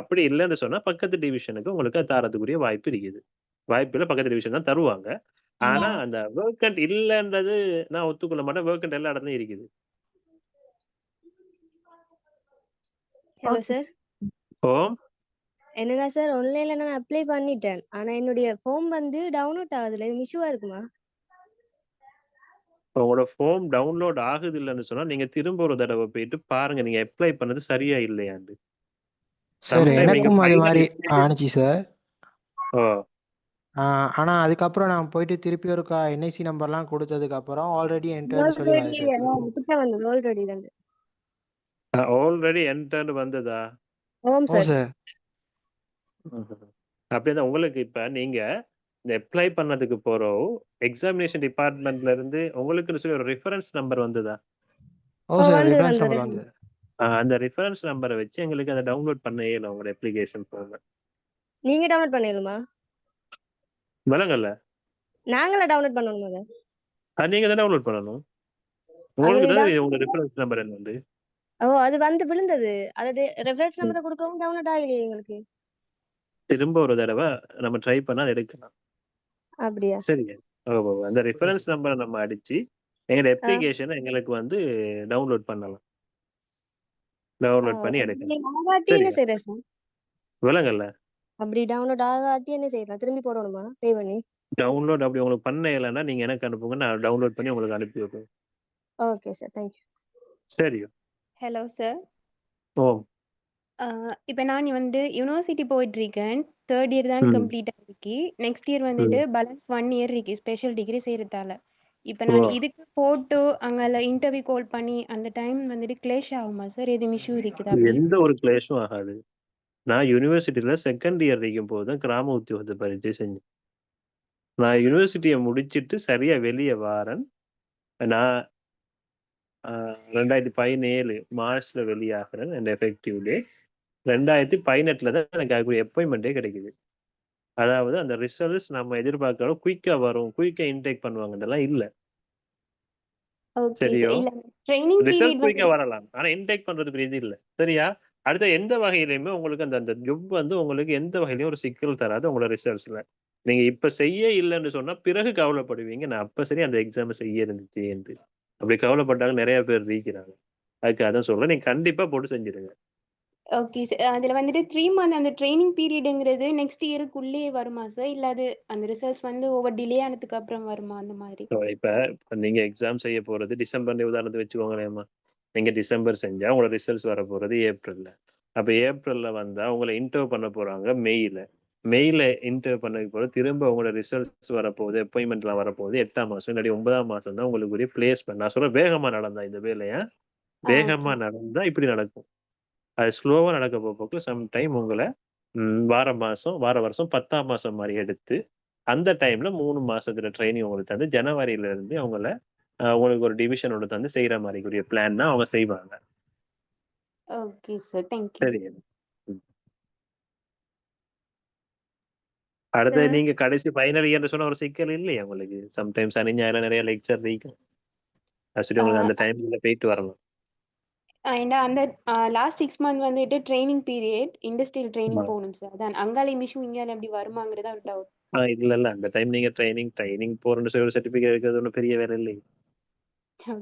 [SPEAKER 2] அப்படி இல்லைன்னு சொன்னா பக்கத்து டிவிஷனுக்கு உங்களுக்கு தாரத்துக்குரிய வாய்ப்பு இருக்குது. வாய்ப்பு இல்லை, பக்கத்து டிவிஷன் தான் தருவாங்க. ஆனா அந்த வேர்க்கன்ட் இல்லைன்றது நான் ஒத்துக்கொள்ள மாட்டேன். வேர்க்கன்ட் எல்லா இடத்துலயும் இருக்குது.
[SPEAKER 11] Hello sir.
[SPEAKER 2] ஓ
[SPEAKER 11] என்னடா சார், ஆன்லைன்ல நான் அப்ளை பண்ணிட்டேன், ஆனா என்னுடைய ஃபார்ம் வந்து டவுன்லோட் ஆகுதுல, இது இஷ்யூவா இருக்குமா?
[SPEAKER 2] உங்களோட ஃபார்ம் டவுன்லோட் ஆகுது இல்லைன்னு சொன்னா நீங்க திரும்ப ஒரு தடவை போயிட்டு பாருங்க, நீங்க அப்ளை பண்ணது சரியா இல்லையாண்டு.
[SPEAKER 12] சார் எனக்கும் அது மாதிரி ஆனிச்சு சார்.
[SPEAKER 2] ஓ
[SPEAKER 12] ஆனா அதுக்கப்புறம் நான் போயிட்டு திருப்பி ஒருக்கா என்ஐசி நம்பர்லாம் கொடுத்ததுக்கு அப்புறம் ஆல்ரெடி என்டர்னு சொல்லி
[SPEAKER 2] ஆல்ரெடி என்டர்னு வந்ததா?
[SPEAKER 12] சார்
[SPEAKER 2] அப்படிதான் உங்களுக்கு இப்ப நீங்க இந்த அப்ளை பண்ணதுக்கு போறோம் எக்ஸாமினேஷன் டிபார்ட்மெண்ட்ல இருந்து உங்களுக்கு சொல்லி ஒரு ரெஃபரன்ஸ் நம்பர் வந்ததா? அந்த ரெஃபரன்ஸ் நம்பரை வச்சு எங்களுக்கு அதை டவுன்லோட் பண்ண இயலும் உங்களோட அப்ளிகேஷன் ஃபார்ம்.
[SPEAKER 11] நீங்க டவுன்லோட் பண்ணிடலாமா?
[SPEAKER 2] விளங்கல,
[SPEAKER 11] நாங்கள டவுன்லோட் பண்ணணுமா?
[SPEAKER 2] அது நீங்க தான் டவுன்லோட் பண்ணணும். உங்களுக்கு தான் உங்க ரெஃபரன்ஸ் நம்பர் என்ன வந்து
[SPEAKER 11] அது வந்து விழுந்தது. அது ரெஃபரன்ஸ் நம்பரை கொடுக்கவும் டவுன்லோட் ஆகலையே எங்களுக்கு.
[SPEAKER 2] திரும்ப ஒரு தடவை நம்ம ட்ரை பண்ணா எடுக்கலாம்.
[SPEAKER 11] அப்படியா?
[SPEAKER 2] சரிங்க. அந்த ரெஃபரன்ஸ் நம்பரை நம்ம அடிச்சு எங்களோட அப்ளிகேஷனை எங்களுக்கு வந்து டவுன்லோட் பண்ணலாம். டவுன்லோட் பண்ணி எடுக்கலாம். விளங்கல,
[SPEAKER 11] அப்படி டவுன்லோட் ஆகாட்டி என்ன செய்யலாம்? திரும்பி போடணுமா பே பண்ணி?
[SPEAKER 2] டவுன்லோட் அப்படி உங்களுக்கு பண்ண இல்லைன்னா நீங்க எனக்கு அனுப்புங்க, நான் டவுன்லோட் பண்ணி உங்களுக்கு அனுப்பி வைப்பேன்.
[SPEAKER 11] Okay sir, thank you.
[SPEAKER 2] சரி.
[SPEAKER 10] Hello sir.
[SPEAKER 2] ஓ
[SPEAKER 10] இப்போ நான் வந்து யூனிவர்சிட்டி போயிட்டு இருக்கேன். 3rd இயர் தான் கம்ப்ளீட் ஆகிருக்கு. நெக்ஸ்ட் இயர் வந்துட்டு பேலன்ஸ் 1 இயர் இருக்கு ஸ்பெஷல் டிகிரி செய்யறதால. இப்போ நான் இதுக்கு போட்டு அங்கே இன்டர்வியூ கால் பண்ணி அந்த டைம் வந்துட்டு கிளேஷ் ஆகுமா சார்? எதுவும் இஷ்யூ இருக்குதா?
[SPEAKER 2] எந்த ஒரு கிளேஷும் ஆகாது. நான் யூனிவர்சிட்டியில 2nd இயர் இருக்கும் போது தான் கிராம உத்தியோகத்தை பரீட்சை செஞ்சேன். நான் யூனிவர்சிட்டியை முடிச்சிட்டு சரியா வெளியே வாரன். நான் 2017 மார்ச்ல வெளியாகிறேன். என் எஃபெக்டிவ் டேட் 2018 தான் எனக்கு அதுக்குரிய அப்பாயின்மெண்டே கிடைக்குது. அதாவது அந்த ரிசல்ட்ஸ் நம்ம எதிர்பார்க்கறோம் குயிக்கா வரும், குயிக்கா இன்டேக் பண்ணுவாங்கன்றலாம் இல்ல. சரியோ, ரிசல்ட் குயிக்கா வரலாம், ஆனா இன்டேக் பண்றதுக்கு இது இல்ல. சரியா? அடுத்த எந்த வகையிலுமே உங்களுக்கு அந்த ஜாப் வந்து உங்களுக்கு எந்த வகையிலயும் ஒரு சிக்கல் தராது உங்களோட ரிசல்ட்ஸ்ல. நீங்க இப்ப செய்ய இல்லைன்னு சொன்னா பிறகு கவலைப்படுவீங்க, நான் அப்ப சரி அந்த எக்ஸாம் செய்ய இருந்துச்சு என்று. அப்படி கவலைப்பட்டாங்க நிறைய பேர் இருக்கிறாங்க. அதுக்கு அதான் சொல்றேன், நீங்க கண்டிப்பா போட்டு செஞ்சிருங்க.
[SPEAKER 10] Okay sir. அதுல வந்துட்டு 3 மந்த் அந்த ட்ரைனிங் பீரியட்ங்கிறது நெக்ஸ்ட் இயருக்குள்ளே வருமா சார்? இல்ல அது அந்த ரிசல்ட்ஸ் வந்து ஓவர் டிலே ஆனதுக்கு அப்புறம் வருமா அந்த மாதிரி?
[SPEAKER 2] இப்ப நீங்க எக்ஸாம் செய்ய போறது டிசம்பர் உதாரணத்தை வச்சுக்கோங்களேம்மா. நீங்க டிசம்பர் செஞ்சா உங்களோட ரிசல்ட்ஸ் வர போறது ஏப்ரல்ல. அப்ப ஏப்ரல்ல வந்தா உங்களை இன்டர்வியூ பண்ண போறாங்க மெய்ல. மெயில இன்டர் பண்ணதுக்கு போது திரும்ப உங்களோட ரிசல்ட்ஸ் வரப்போகுது, அப்பாயின்மெண்ட்லாம் வரப்போகுது 8ஆம் மாசம் இல்லாட்டி 9ஆம் மாசம் தான் உங்களுக்கு பிளேஸ்மெண்ட். நான் சொல்றேன் வேகமா நடந்தா இந்த வேலையை வேகமா நடந்தா இப்படி நடக்கும். அது ஸ்லோவா நடக்க போக்கு சம்டைம் உங்களை வார வருஷம் 10ஆம் மாசம் மாதிரி எடுத்து அந்த டைம்ல 3 மாசத்துல ட்ரைனிங் உங்களுக்கு தந்து ஜனவரியில இருந்து உங்களுக்கு ஒரு டிவிஷன் ஒன்று தந்து செய்யற மாதிரிக்குரிய பிளான் தான் அவங்க செய்வாங்க.
[SPEAKER 10] Okay sir, thank you.
[SPEAKER 2] சரி. அடுத்து நீங்க கடைசி ஃபைனல் இயர்னு சொன்ன ஒரு சிக்கல் இல்லையா உங்களுக்கு? சம்டைம்ஸ் சனி ஞாயிறு நிறைய லெக்சர் இருக்கும். ஆக்சுவலி உங்களுக்கு அந்த டைம்ல போயிட்டு வரணும்.
[SPEAKER 10] அண்ட் அந்த லாஸ்ட் 6 மந்த் வந்துட்டு ட்ரைனிங் பீரியட் இண்டஸ்ட்ரியல் ட்ரைனிங் போகணும் சார். அதான் அங்காலே மிஷு இங்காலே அப்படி வருமாங்கிறதா ஒரு டவுட்.
[SPEAKER 2] இல்ல அந்த டைம் நீங்க ட்ரைனிங் போறேன்னு சொல்லி ஒரு சர்டிபிகேட் இருக்கிறது ஒன்றும் பெரிய வேலை இல்லை.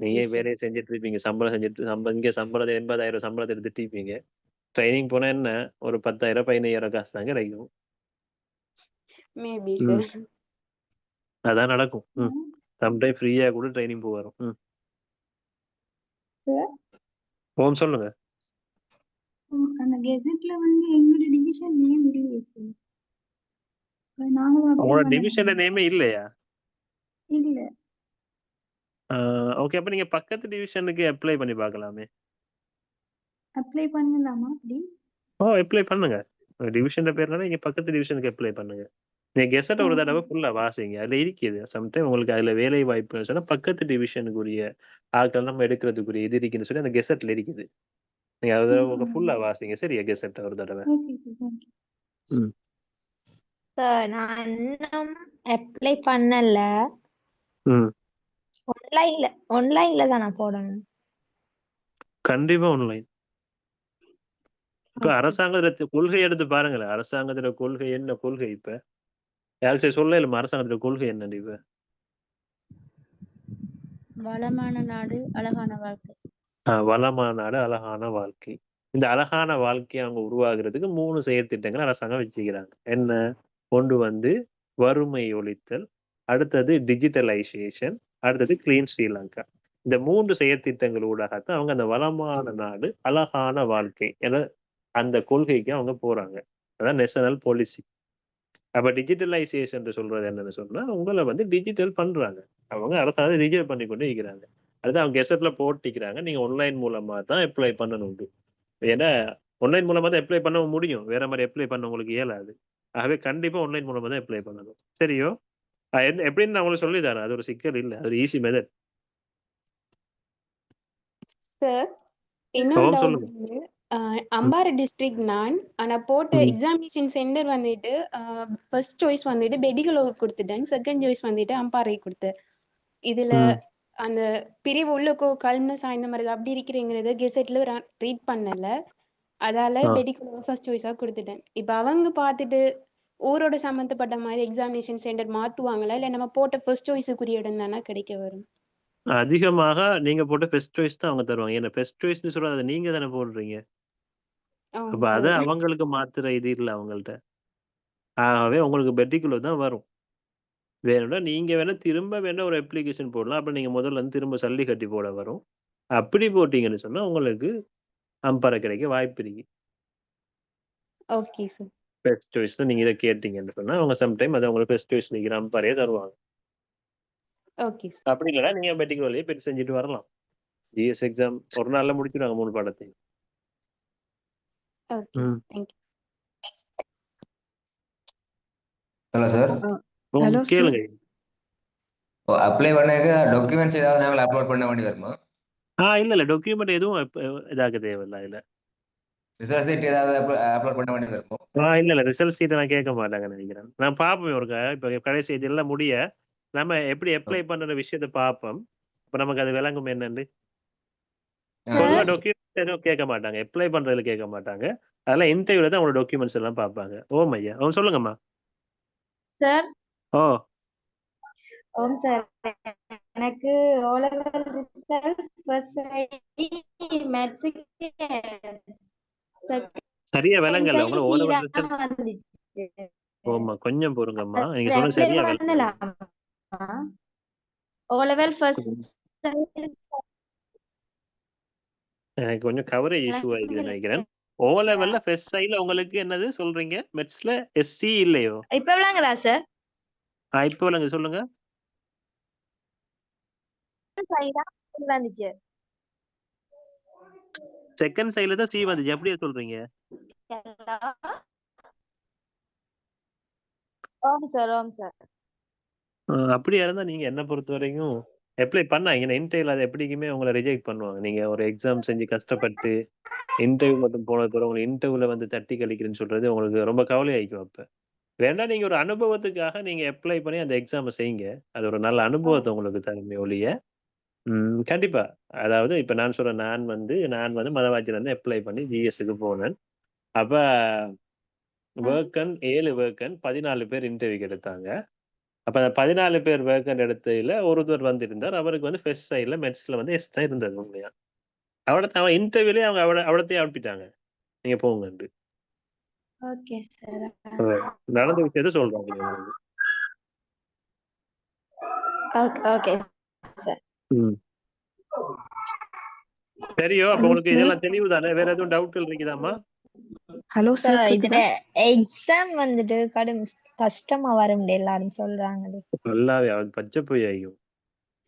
[SPEAKER 2] நீங்க வேலையை செஞ்சுட்டு இருப்பீங்க, சம்பளம் இங்க சம்பளத்தை 80,000 சம்பளத்தை எடுத்துட்டு இருப்பீங்க. ட்ரைனிங் போனா என்ன ஒரு 10,000 15,000 காசு தான் கிடைக்கும்.
[SPEAKER 10] Maybe sir.
[SPEAKER 2] அதான் நடக்கும். சம்டைம் ஃப்ரீயா கூட ட்ரைனிங் போவாரும். ஓம் சொல்லுங்க.
[SPEAKER 13] அந்த கெசெட்ல வந்து எங்களோட டிவிஷன் நேம் இல்லையே சார்.
[SPEAKER 2] உங்களோட டிவிஷன்ல நேமே இல்லையா?
[SPEAKER 13] இல்ல.
[SPEAKER 2] ஓகே, அப்ப நீங்க பக்கத்து டிவிஷனுக்கு அப்ளை பண்ணி பார்க்கலாமே.
[SPEAKER 13] அப்ளை பண்ணலாமா அப்படி?
[SPEAKER 2] அப்ளை பண்ணுங்க. டிவிஷன் பேர்னா நீங்க பக்கத்து டிவிஷனுக்கு அப்ளை பண்ணுங்க. நீங்க கெசட் ஒரு தடவை ஃபுல்லா வாசிங்க. அதுல இருக்குது சம்டைம் உங்களுக்கு அதுல வேலை வாய்ப்பு சொன்னா பக்கத்து டிவிஷனுக்குரிய ஆட்கள் நம்ம எடுக்கிறதுக்குரிய இது இருக்குன்னு சொல்லி அந்த கெசட்ல இருக்குது. நீங்க அதை ஃபுல்லா வாசிங்க. சரியா? கெசட் ஒரு தடவை.
[SPEAKER 5] நான் இன்னும் அப்ளை பண்ணல. ஆன்லைன்ல தான் நான் போடணும்.
[SPEAKER 2] கண்டிப்பா ஆன்லைன். இப்ப அரசாங்கத்துல கொள்கை எடுத்து பாருங்களேன். அரசாங்கத்துல கொள்கை என்ன கொள்கை? இப்ப யாருக்கு சொல்ல இல்ல அரசாங்கத்துல கொள்கை என்ன? இப்ப
[SPEAKER 13] வளமான நாடு அழகான வாழ்க்கை.
[SPEAKER 2] வளமான நாடு அழகான வாழ்க்கை. இந்த அழகான வாழ்க்கையை அவங்க உருவாக்குறதுக்கு 3 செயற்திட்டங்கள் அரசாங்கம் வச்சிருக்கிறாங்க. என்ன? கொண்டு வந்து வறுமை ஒழித்தல், அடுத்தது டிஜிட்டலைசேஷன், அடுத்தது கிளீன் ஸ்ரீலங்கா. இந்த 3 செயற்திட்டங்களூடாகத்தான் அவங்க அந்த வளமான நாடு அழகான வாழ்க்கை என அந்த கொள்கைக்கு அவங்க போறாங்க. அதான் நேஷனல் பாலிசி. அப்ப டிஜிட்டலைசேஷன் சொல்றது என்னன்னு சொன்னா உங்களை வந்து டிஜிட்டல் பண்றாங்க. அவங்க அரசாங்கம் டிஜிட்டல் பண்ணி கொண்டு இருக்கிறாங்க. அதுதான் அவங்க கெசட்ல போட்டிக்கிறாங்க. நீங்க ஆன்லைன் மூலமா தான் அப்ளை பண்ணணும். ஏன்னா ஆன்லைன் மூலமா தான் அப்ளை பண்ண முடியும். வேற மாதிரி அப்ளை பண்ண உங்களுக்கு இயலாது. ஆகவே கண்டிப்பா ஆன்லைன் மூலமா தான் அப்ளை பண்ணணும். சரியோ? எப்படின்னு நான் உங்களுக்கு சொல்லி தரேன். அது ஒரு சிக்கல் இல்லை. அது ஒரு ஈஸி மெத்தட்.
[SPEAKER 10] சார் இன்னொரு டவுட் வந்து அம்பாறை டிஸ்ட்ரிக்ட் நான் ஆனா போட்ட எக்ஸாமினேஷன் சென்டர் வந்துட்டு ஃபர்ஸ்ட் சாய்ஸ் வந்துட்டு பெடிகளோக்கு கொடுத்துட்டேன், செகண்ட் சாய்ஸ் வந்துட்டு அம்பாறை கொடுத்தேன். இதுல அந்த பிரிவு உள்ளுக்கோ கல்னஸ் இந்த மாதிரி அப்படி இருக்கிறேங்கிறது கெசெட்ல ரீட் பண்ணல. அதால பெடிகளோ ஃபர்ஸ்ட் சாய்ஸா கொடுத்துட்டேன். இப்ப அவங்க பார்த்துட்டு ஊரோட சம்பந்தப்பட்ட மாதிரி எக்ஸாமினேஷன் சென்டர் மாத்துவாங்களா இல்ல நம்ம போட்ட ஃபர்ஸ்ட் சாய்ஸுக்குரிய இடம் தானே கிடைக்க வரும்?
[SPEAKER 2] அதிகமாக நீங்க போட்ட ஃபர்ஸ்ட் சாய்ஸ் தான் அவங்க தருவாங்க. ஏன்னா ஃபர்ஸ்ட் சாய்ஸ்னு சொல்றது அதை நீங்க தானே போடுறீங்க. அப்ப அதை அவங்களுக்கு மாத்துற இது இல்லை அவங்கள்ட்ட. ஆகவே உங்களுக்கு பெட்டிகுலர் தான் வரும். வேணும்னா நீங்க வேணா திரும்ப வேணா ஒரு அப்ளிகேஷன் போடலாம். அப்புறம் நீங்க முதல்ல வந்து திரும்ப சல்லி கட்டி போட வரும். அப்படி போட்டீங்கன்னு சொன்னா உங்களுக்கு அம்பாறை கிடைக்க வாய்ப்பு இருக்கு.
[SPEAKER 10] Okay sir.
[SPEAKER 2] ஃபர்ஸ்ட் சாய்ஸ்ல நீங்க இதை கேட்டீங்கன்னு சொன்னா அவங்க சம்டைம் அதை உங்களுக்கு ஃபர்ஸ்ட் சாய்ஸ் நிக்கிற அம்பாறையே தருவாங்க.
[SPEAKER 10] Okay sir.
[SPEAKER 2] அப்படி இல்லைன்னா நீங்க பெட்டிகுலர்லயே போய் செஞ்சுட்டு வரலாம். ஜிஎஸ் எக்ஸாம் ஒரு நாள்ல முடிச்சிடுவாங்க 3 பாடத்தையும்.
[SPEAKER 10] Okay thank you.
[SPEAKER 14] Hello sir.
[SPEAKER 2] Hello கேளுங்க.
[SPEAKER 14] அப்ளை பண்ணதுக்கு டாக்குமெண்ட்ஸ் ஏதாவது நாங்கள் அப்லோட் பண்ண வேண்டி வருமா?
[SPEAKER 2] இல்ல டாக்குமெண்ட் எதுவும் இதாக தேவையில்லை. இல்ல
[SPEAKER 14] ரிசல்ட் ஷீட் ஏதாவது அப்லோட் பண்ண வேண்டி வருமா?
[SPEAKER 2] இல்ல ரிசல்ட் ஷீட் நான் கேட்க மாட்டாங்கன்னு நினைக்கிறேன். நான் பார்ப்பேன் ஒருக்கா. இப்ப கடைசி இதெல்லாம் முடிய நம்ம எப்படி அப்ளை பண்ற விஷயத்தை பார்ப்போம். இப்ப நமக்கு அது விளங்கும் என்னன்னு. பொதுவா டாக்குமெண்ட் எதுவும் கேட்க மாட்டாங்க. அப்ளை பண்றதுல கேட்க மாட்டாங்க. அதெல்லாம் இன்டர்வியூல தான் உங்களோட டாக்குமெண்ட்ஸ் எல்லாம் பார்ப்பாங்க. ஓம் ஐயா சொல்லுங்கம்மா.
[SPEAKER 8] சார்.
[SPEAKER 13] ஓம் சார். எனக்கு O level ரிசல்ட் ஃபர்ஸ்ட் மேத்ஸ்க்கு
[SPEAKER 2] சரியா விளங்கல. உங்க O level ரிசல்ட் ஓமா கொஞ்சம் பொறுங்கம்மா. நீங்க சொன்னது சரியா விளங்கல.
[SPEAKER 13] O level ஃபர்ஸ்ட்
[SPEAKER 2] எனக்கு கொஞ்சம் கவரேஜ் இஷ்யூ ஆயிடுதுன்னு நினைக்கிறேன். ஓ லெவல்ல ஃபெஸ்ட் சைடுல உங்களுக்கு என்னது சொல்றீங்க? மெட்ஸ்ல எஸ்சி இல்லையோ?
[SPEAKER 8] இப்ப விளங்குதா சார்?
[SPEAKER 2] இப்போ விளங்குது சொல்லுங்க.
[SPEAKER 8] சைடா வந்துச்சு.
[SPEAKER 2] செகண்ட் சைடுல தான் சி வந்துச்சு. அப்படியே சொல்றீங்க?
[SPEAKER 8] ஆம் சார், ஆம் சார்.
[SPEAKER 2] அப்படியா இருந்தா நீங்க என்ன பொறுத்த வரைக்கும் அப்ளை பண்ணாங்க. இன்டர்வியூல அது எப்படிக்குமே உங்களை ரிஜெக்ட் பண்ணுவாங்க. நீங்க ஒரு எக்ஸாம் செஞ்சு கஷ்டப்பட்டு இன்டர்வியூ மட்டும் போனது பிறகு உங்களை இன்டர்வியூல வந்து தட்டி கழிக்கிறேன்னு சொல்றது உங்களுக்கு ரொம்ப கவலையாயிக்கும் அப்ப. வேணா நீங்க ஒரு அனுபவத்துக்காக நீங்க அப்ளை பண்ணி அந்த எக்ஸாமை செய்யுங்க. அது ஒரு நல்ல அனுபவத்தை உங்களுக்கு தருமே ஒழிய கண்டிப்பா. அதாவது இப்ப நான் சொல்றேன், நான் வந்து மதவாச்சில இருந்து அப்ளை பண்ணி ஜிஎஸ்க்கு போனேன். அப்ப வேக்கன் 7 வேக்கன் 14 பேர் இன்டர்வியூக்கு எடுத்தாங்க. அப்ப அந்த 14 பேர் வேக்கன்ட் எடுத்ததுல ஒருத்தர் வந்திருந்தார். அவருக்கு வந்து ஃபெஸ்ட் சைடுல மெட்ஸ்ல வந்து எஸ் தான் இருந்தது உண்மையா. அவன் இன்டர்வியூலயே அவங்க அவடத்தையே அனுப்பிட்டாங்க. நீங்க போங்கன்ட்டு.
[SPEAKER 8] Okay sir.
[SPEAKER 2] நடந்த விஷயத்த சொல்றாங்க உங்களுக்கு.
[SPEAKER 8] Okay sir.
[SPEAKER 2] சரியோ அப்ப உங்களுக்கு இதெல்லாம் தெளிவு தானே? வேற எதுவும் டவுட்கள் இருக்குதாமா?
[SPEAKER 5] ஹலோ சார், இதுல எக்ஸாம் வந்துட்டு கடும் கஷ்டமா வரும் எல்லாரும் சொல்றாங்களே.
[SPEAKER 2] நல்லாவே அது பச்சை போய் ஆகும்.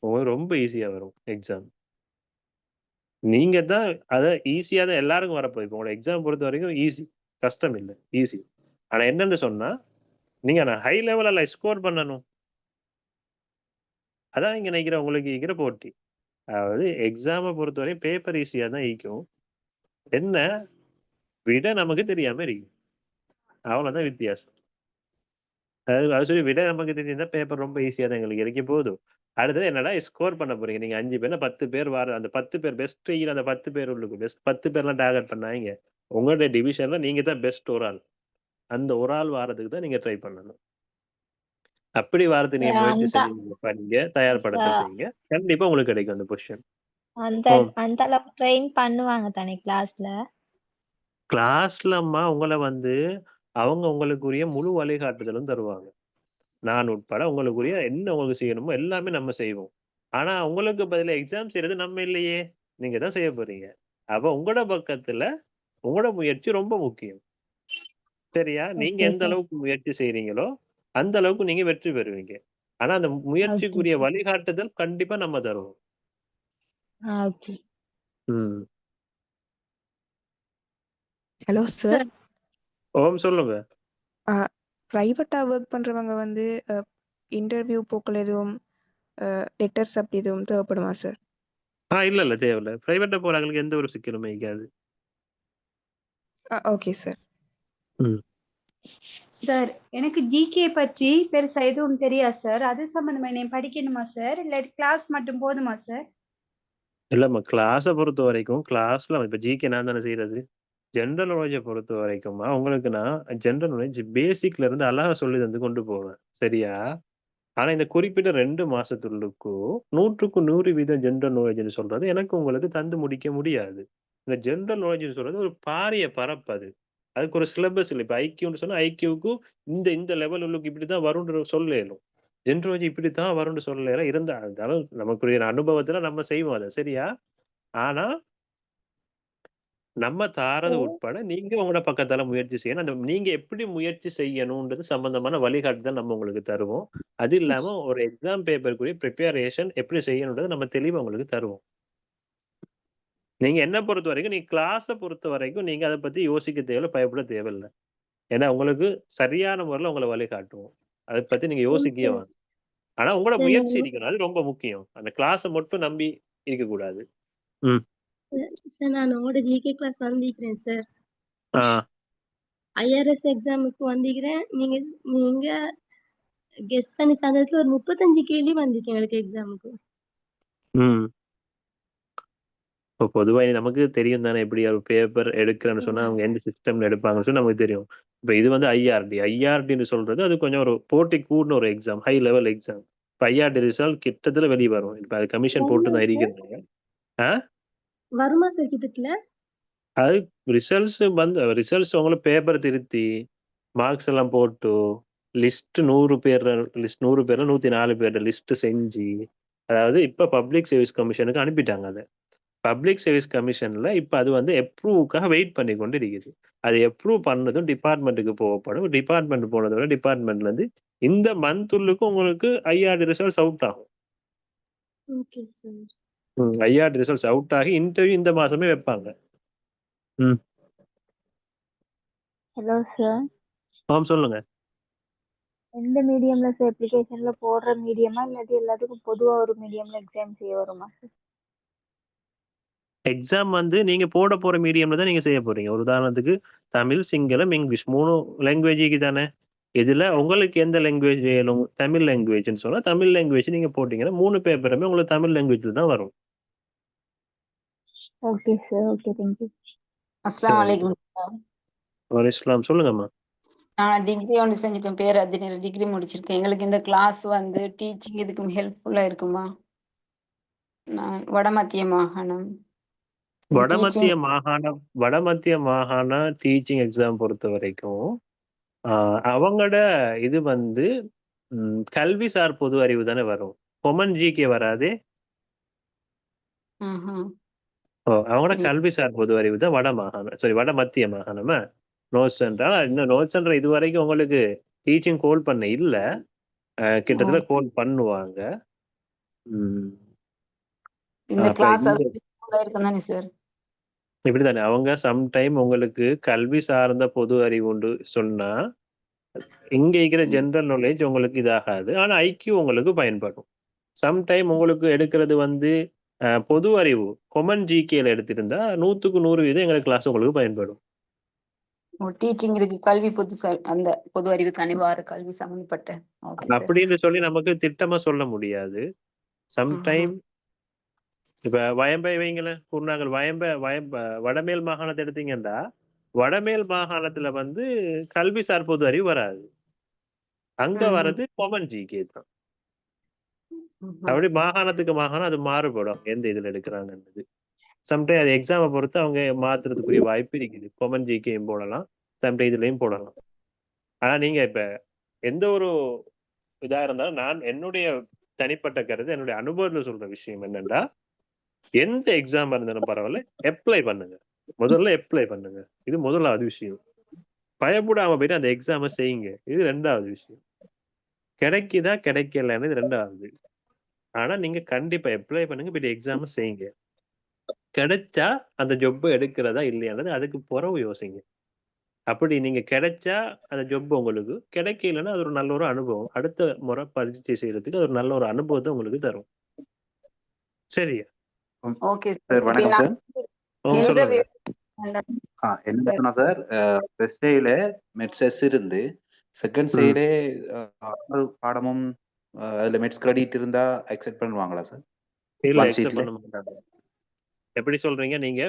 [SPEAKER 2] உங்களுக்கு ரொம்ப ஈஸியா வரும் எக்ஸாம். நீங்க தான் அத ஈஸியா தான் எல்லாருக்கும் வரப்போகுது. இப்போ உங்களோட எக்ஸாம் பொறுத்த வரைக்கும் ஈஸி, கஷ்டம் இல்லை, ஈஸி. ஆனா என்னன்னு சொன்னா நீங்க ஹை லெவல்ல ஸ்கோர் பண்ணணும். அதான் இங்க நினைக்கிற உங்களுக்கு இருக்கிற போட்டி. அதாவது எக்ஸாமை பொறுத்தவரையும் பேப்பர் ஈஸியா தான் ஈக்கும். என்ன விட நமக்கு தெரியாம இருக்கு. அவ்வளவுதான் வித்தியாசம். அது சொல்லி விட நமக்கு தெரிஞ்சா பேப்பர் ரொம்ப ஈஸியா தான் எங்களுக்கு கிடைக்க போதும். அடுத்தது என்னடா ஸ்கோர் பண்ண போறீங்க. நீங்க 5 பேர்ல 10 பேர் வர அந்த 10 பேர் பெஸ்ட் அந்த 10 பேர் உள்ளுக்கு பெஸ்ட் 10 பேர்லாம் டார்கெட் பண்ணாங்க. உங்களுடைய டிவிஷன்ல நீங்க தான் பெஸ்ட் ஒரு ஆள். அந்த ஒரு ஆள் வாரத்துக்கு தான் நீங்க ட்ரை பண்ணணும். அப்படி வாரத்துக்கு நீங்க முயற்சி செய்யுங்க, படிங்க, தயார்படுத்த செய்யுங்க. கண்டிப்பா உங்களுக்கு கிடைக்கும் அந்த பொசிஷன்.
[SPEAKER 5] அந்த அளவுக்கு ட்ரெயின் பண்ணுவாங்க தானே கிளாஸ்ல?
[SPEAKER 2] கிளாஸ்லம்மா உங்களை வந்து அவங்க உங்களுக்குரிய முழு வழிகாட்டுதலும் தருவாங்க. நான் உட்பட உங்களுக்குரிய என்ன உங்களுக்கு செய்யணுமோ எல்லாமே நம்ம செய்வோம். ஆனா உங்களுக்கு பதிலா எக்ஸாம் செய்யறது நம்ம இல்லையே, நீங்க தான் செய்ய போறீங்க. அப்ப உங்களோட பக்கத்துல உங்களோட முயற்சி ரொம்ப முக்கியம். சரியா? நீங்க எந்த அளவுக்கு முயற்சி செய்றீங்களோ அந்த அளவுக்கு நீங்க வெற்றி பெறுவீங்க. ஆனா அந்த முயற்சிக்குரிய வழிகாட்டுதல் கண்டிப்பா நம்ம தருவோம்.
[SPEAKER 15] Hello sir.
[SPEAKER 2] ஓம் சொல்லுங்க.
[SPEAKER 15] பிரைவேட்டா ஒர்க் பண்றவங்க வந்து இன்டர்வியூ போக்கல எதுவும் லெட்டர்ஸ் அப்படி எதுவும் தேவைப்படுமா சார்?
[SPEAKER 2] இல்ல தேவையில்ல. பிரைவேட்டா போறாங்களுக்கு எந்த ஒரு சிக்கலுமே இருக்காது.
[SPEAKER 15] Okay sir.
[SPEAKER 13] சார் எனக்கு ஜிகே பற்றி பெருசா எதுவும் தெரியாது சார். அது சம்பந்தமா நான் படிக்கணுமா சார், இல்ல கிளாஸ் மட்டும் போதுமா சார்?
[SPEAKER 2] இல்லம்மா, கிளாஸை பொறுத்த வரைக்கும் கிளாஸ்ல இப்ப ஜிகே நான் தானே செய்யறது. ஜென்ரல் நாலேஜை பொறுத்த வரைக்கும்மா உங்களுக்கு நான் ஜென்ரல் நாலேஜ் பேசிக்ல இருந்து அழகா சொல்லி தந்து கொண்டு போவேன். சரியா? ஆனா இந்த குறிப்பிட்ட 2 மாசத்துக்குள்ளுக்கும் 100க்கு 100% ஜென்ரல் நாலேஜ்னு சொல்றது எனக்கு உங்களுக்கு தந்து முடிக்க முடியாது. இந்த ஜென்ரல் நாலேஜ்னு சொல்றது ஒரு பாரிய பரப்பு. அதுக்கு ஒரு சிலபஸ் இல்லை. இப்ப ஐக்கியூன்னு சொன்னா ஐக்கியூக்கும் இந்த லெவல் உள்ளுக்கு இப்படிதான் வரும்னு சொல்ல இயலும். ஜென்ரல் நாலேஜ் இப்படித்தான் வரும்னு சொல்ல இயலும். இருந்தாலும் நமக்குரிய அனுபவத்துல நம்ம செய்வோம் அதை. சரியா? ஆனா நம்ம தாரது உட்பட நீங்க உங்களோட பக்கத்தால முயற்சி செய்யணும். அந்த நீங்க எப்படி முயற்சி செய்யணும்ன்றது சம்பந்தமான வழிகாட்டுதல் நம்ம உங்களுக்கு தருவோம். அது இல்லாம ஒரு எக்ஸாம் பேப்பருக்குரிய ப்ரிப்பரேஷன் எப்படி செய்யணும்ன்றது நம்ம தெளிவா உங்களுக்கு தருவோம். நீங்க என்ன பொறுத்த வரைக்கும் நீங்க கிளாஸை பொறுத்த வரைக்கும் நீங்க அதை பத்தி யோசிக்க தேவையில்லை, பயப்பட தேவையில்லை. ஏன்னா உங்களுக்கு சரியான முறையில உங்களை வழிகாட்டுவோம். அதை பத்தி நீங்க யோசிக்கவே வாங்க. ஆனா உங்களோட முயற்சி இருக்கணும். அது ரொம்ப முக்கியம். அந்த கிளாஸை மட்டும் நம்பி இருக்க கூடாது.
[SPEAKER 7] சார் நான் உங்களோட ஜிகே கிளாஸ் வந்திருக்கிறேன் சார். ஐஆர்எஸ் எக்ஸாமுக்கு வந்திருக்கிறேன். நீங்க கெஸ் பண்ணி தந்ததுல ஒரு 35 கேள்வி வந்திருக்கேன் எனக்கு எக்ஸாமுக்கு.
[SPEAKER 2] இப்போ பொதுவா நமக்கு தெரியும் தானே எப்படி ஒரு பேப்பர் எடுக்கிறேன்னு சொன்னா அவங்க எந்த சிஸ்டம்ல எடுப்பாங்கன்னு சொல்லி நமக்கு தெரியும். இப்ப இது வந்து ஐஆர்டின்னு சொல்றது அது கொஞ்சம் ஒரு போட்டி கூடின ஒரு எக்ஸாம், ஹை லெவல் எக்ஸாம். இப்ப ஐஆர்டி ரிசல்ட் கிட்டத்துல வெளியே வரும். இப்ப அது கமிஷன் போட்டு தான் இருக்கிறாங்க.
[SPEAKER 7] வருமா சார் கிட்டத்துல?
[SPEAKER 2] அது ரிசல்ட்ஸ் உங்களுக்கு பேப்பர் திருத்தி மார்க்ஸ் எல்லாம் போட்டு லிஸ்ட் 100 பேர்ல 104 பேர்ல லிஸ்ட் செஞ்சு, அதாவது இப்ப பப்ளிக் சர்வீஸ் கமிஷனுக்கு அனுப்பிட்டாங்க. அதை பப்ளிக் சர்வீஸ் கமிஷன்ல இப்ப அது வந்து எப்ரூவ்க்காக வெயிட் பண்ணி கொண்டு இருக்குது. அது எப்ரூவ் பண்ணதும் டிபார்ட்மெண்ட்டுக்கு போகப்படும். டிபார்ட்மெண்ட் போனதோட டிபார்ட்மெண்ட்ல இருந்து இந்த மந்த்துள்ளுக்கு உங்களுக்கு ஐஆர்டி ரிசல்ட்ஸ் அவுட் ஆகும்.
[SPEAKER 7] Okay sir.
[SPEAKER 2] IRD results out ஆகி இன்டர்வியூ இந்த மாசமே வைப்பாங்க.
[SPEAKER 16] Hello sir.
[SPEAKER 2] சொல்லுங்க.
[SPEAKER 16] எந்த மீடியம்ல சார் அப்ளிகேஷன்ல போடுற மீடியமா இல்லாட்டி எல்லாத்துக்கும் பொதுவா ஒரு மீடியம்ல எக்ஸாம் செய்ய வருமா சார்?
[SPEAKER 2] எக்ஸாம் வந்து நீங்க போட போற மீடியம்ல தான் நீங்க செய்ய போறீங்க. ஒரு உதாரணத்துக்கு தமிழ், சிங்களம், இங்கிலீஷ் 3 லாங்குவேஜுக்கு தானே. இதுல உங்களுக்கு எந்த லாங்குவேஜ் வேணும்? தமிழ் லாங்குவேஜ்னு சொன்னா தமிழ் லாங்குவேஜ் நீங்க போட்டீங்கன்னா 3 பேப்பருமே உங்களுக்கு தமிழ் லாங்குவேஜ்ல தான் வரும்.
[SPEAKER 16] Okay sir. Okay, thank you.
[SPEAKER 17] அஸ்ஸலாமு அலைக்கும் சார்.
[SPEAKER 2] வலைஸ்லாம். சொல்லுங்கம்மா.
[SPEAKER 17] நான் டிகிரி ஒன்று செஞ்சுருக்கேன், பேராசிரியர் டிகிரி முடிச்சிருக்கேன். எங்களுக்கு இந்த கிளாஸ் வந்து டீச்சிங் இதுக்கும் ஹெல்ப்ஃபுல்லா இருக்குமா? நான் வடமத்திய மாகாணம்
[SPEAKER 2] வடமத்திய மாகாண டீச்சிங் எக்ஸாம் பொறுத்த வரைக்கும் அவங்களோட இது வந்து கல்விசார் பொது அறிவு தானே வரும். கொமன் ஜிகே வராதே. அவங்களோட கல்விசார் பொது அறிவு தான் வட மத்திய மாகாணமா நோட் சென்டர். இன்னும் நோட் சென்டர் இது வரைக்கும் உங்களுக்கு டீச்சிங் கோல் பண்ண இல்ல, கிட்டத்தட்ட கோல் பண்ணுவாங்க. இப்படித்தானே அவங்க சம்டைம் உங்களுக்கு கல்வி சார்ந்த பொது அறிவு உண்டு சொன்னா இங்க இருக்கிற ஜெனரல் நாலேஜ் உங்களுக்கு இதாகாது, ஆனா ஐக்கியூ உங்களுக்கு பயன்படும். சம்டைம் உங்களுக்கு எடுக்கிறது வந்து பொது அறிவு கொமன் ஜிகேல எடுத்திருந்தா 100க்கு 100% எங்க கிளாஸ் உங்களுக்கு பயன்படும்.
[SPEAKER 17] டீச்சிங் இருக்கு, கல்வி அந்த பொது அறிவு தனிவார கல்வி சம்பந்தப்பட்ட
[SPEAKER 2] அப்படின்னு சொல்லி நமக்கு திட்டமா சொல்ல முடியாது. சம்டைம் இப்ப வயம்பை வைங்கள குருநாகல் வடமேல் மாகாணத்தை எடுத்தீங்கன்னா வடமேல் மாகாணத்துல வந்து கல்விசார் பொது அறிவு வராது, அங்க வர்றது கொமன் ஜிகே தான். அப்படி மாகாணத்துக்கு மாகாணம் அது மாறுபடும் எந்த இதுல எடுக்கிறாங்கன்றது. சம்டைம் அது எக்ஸாமை பொறுத்து அவங்க மாத்துறதுக்குரிய வாய்ப்பு இருக்குது. கொமன் ஜிகேயும் போடலாம், சம்டைம் இதுலயும் போடலாம். ஆனா நீங்க இப்ப எந்த ஒரு இதா இருந்தாலும் நான் என்னுடைய தனிப்பட்ட கருத்து, என்னுடைய அனுபவத்துல சொல்ற விஷயம் என்னன்னா, எந்த எக்ஸாம் இருந்தாலும் பரவாயில்ல, அப்ளை பண்ணுங்க. முதல்ல அப்ளை பண்ணுங்க. இது முதலாவது விஷயம். பயப்படாம போயிட்டு அந்த எக்ஸாமை செய்யுங்க. இது 2வது விஷயம். கிடைக்குதா கிடைக்கலன்னு இது 2வது. ஆனா நீங்க கண்டிப்பா அப்ளை பண்ணுங்க, போயிட்டு எக்ஸாமை செய்யுங்க. கிடைச்சா அந்த ஜொப் எடுக்கிறதா இல்லையானது அதுக்கு பிறகு யோசிங்க. அப்படி நீங்க கிடைச்சா அந்த ஜொப் உங்களுக்கு கிடைக்கலன்னா அது ஒரு நல்ல ஒரு அனுபவம். அடுத்த முறை பரீட்சை செய்யறதுக்கு ஒரு நல்ல ஒரு அனுபவத்தை உங்களுக்கு தரும். சரியா?
[SPEAKER 17] Okay
[SPEAKER 18] sir. வணக்கம் சார்.
[SPEAKER 2] சொல்லுங்க.
[SPEAKER 18] என்ன சொன்னா சார், ஃபர்ஸ்ட் டேல மெட்ஸ் இருந்து செகண்ட் சைடே பாடமும் அதுல மெட்ஸ் கிரெடிட் இருந்தா அக்செப்ட் பண்ணுவாங்களா சார்?
[SPEAKER 2] இல்ல, அக்செப்ட் பண்ண மாட்டாங்க. எப்படி சொல்றீங்க நீங்க?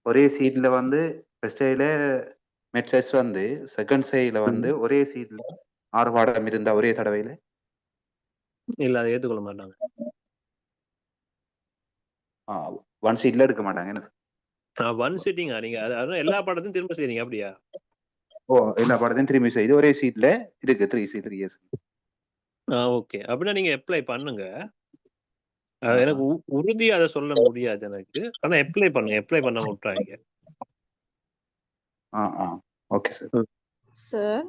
[SPEAKER 18] ஒரே சீட்ல வந்து ஃபர்ஸ்ட் டேல மெட்ஸ் வந்து செகண்ட் சைடுல வந்து ஒரே சீட்ல 6 பாடம் இருந்தா ஒரே தடவையில
[SPEAKER 2] இல்ல, அதை ஏத்துக்கொள்ள மாட்டாங்க.
[SPEAKER 18] ஒன் சீட்ல எடுக்க மாட்டாங்க. என்ன சார்
[SPEAKER 2] ஒன் சிட்டிங்கா? நீங்க அதான் எல்லா பாடத்தையும் திரும்ப செய்றீங்க அப்படியா?
[SPEAKER 18] எல்லா பாடத்தையும் திரும்பி செய்து ஒரே சீட்ல இருக்கு 3 இயர்ஸ்.
[SPEAKER 2] ஓகே. அப்படின்னா நீங்க அப்ளை பண்ணுங்க. எனக்கு உறுதியா அதை சொல்ல முடியாது எனக்கு, ஆனா அப்ளை பண்ணுங்க. அப்ளை பண்ண விட்டுறாங்க.
[SPEAKER 18] Okay sir.
[SPEAKER 19] சார்,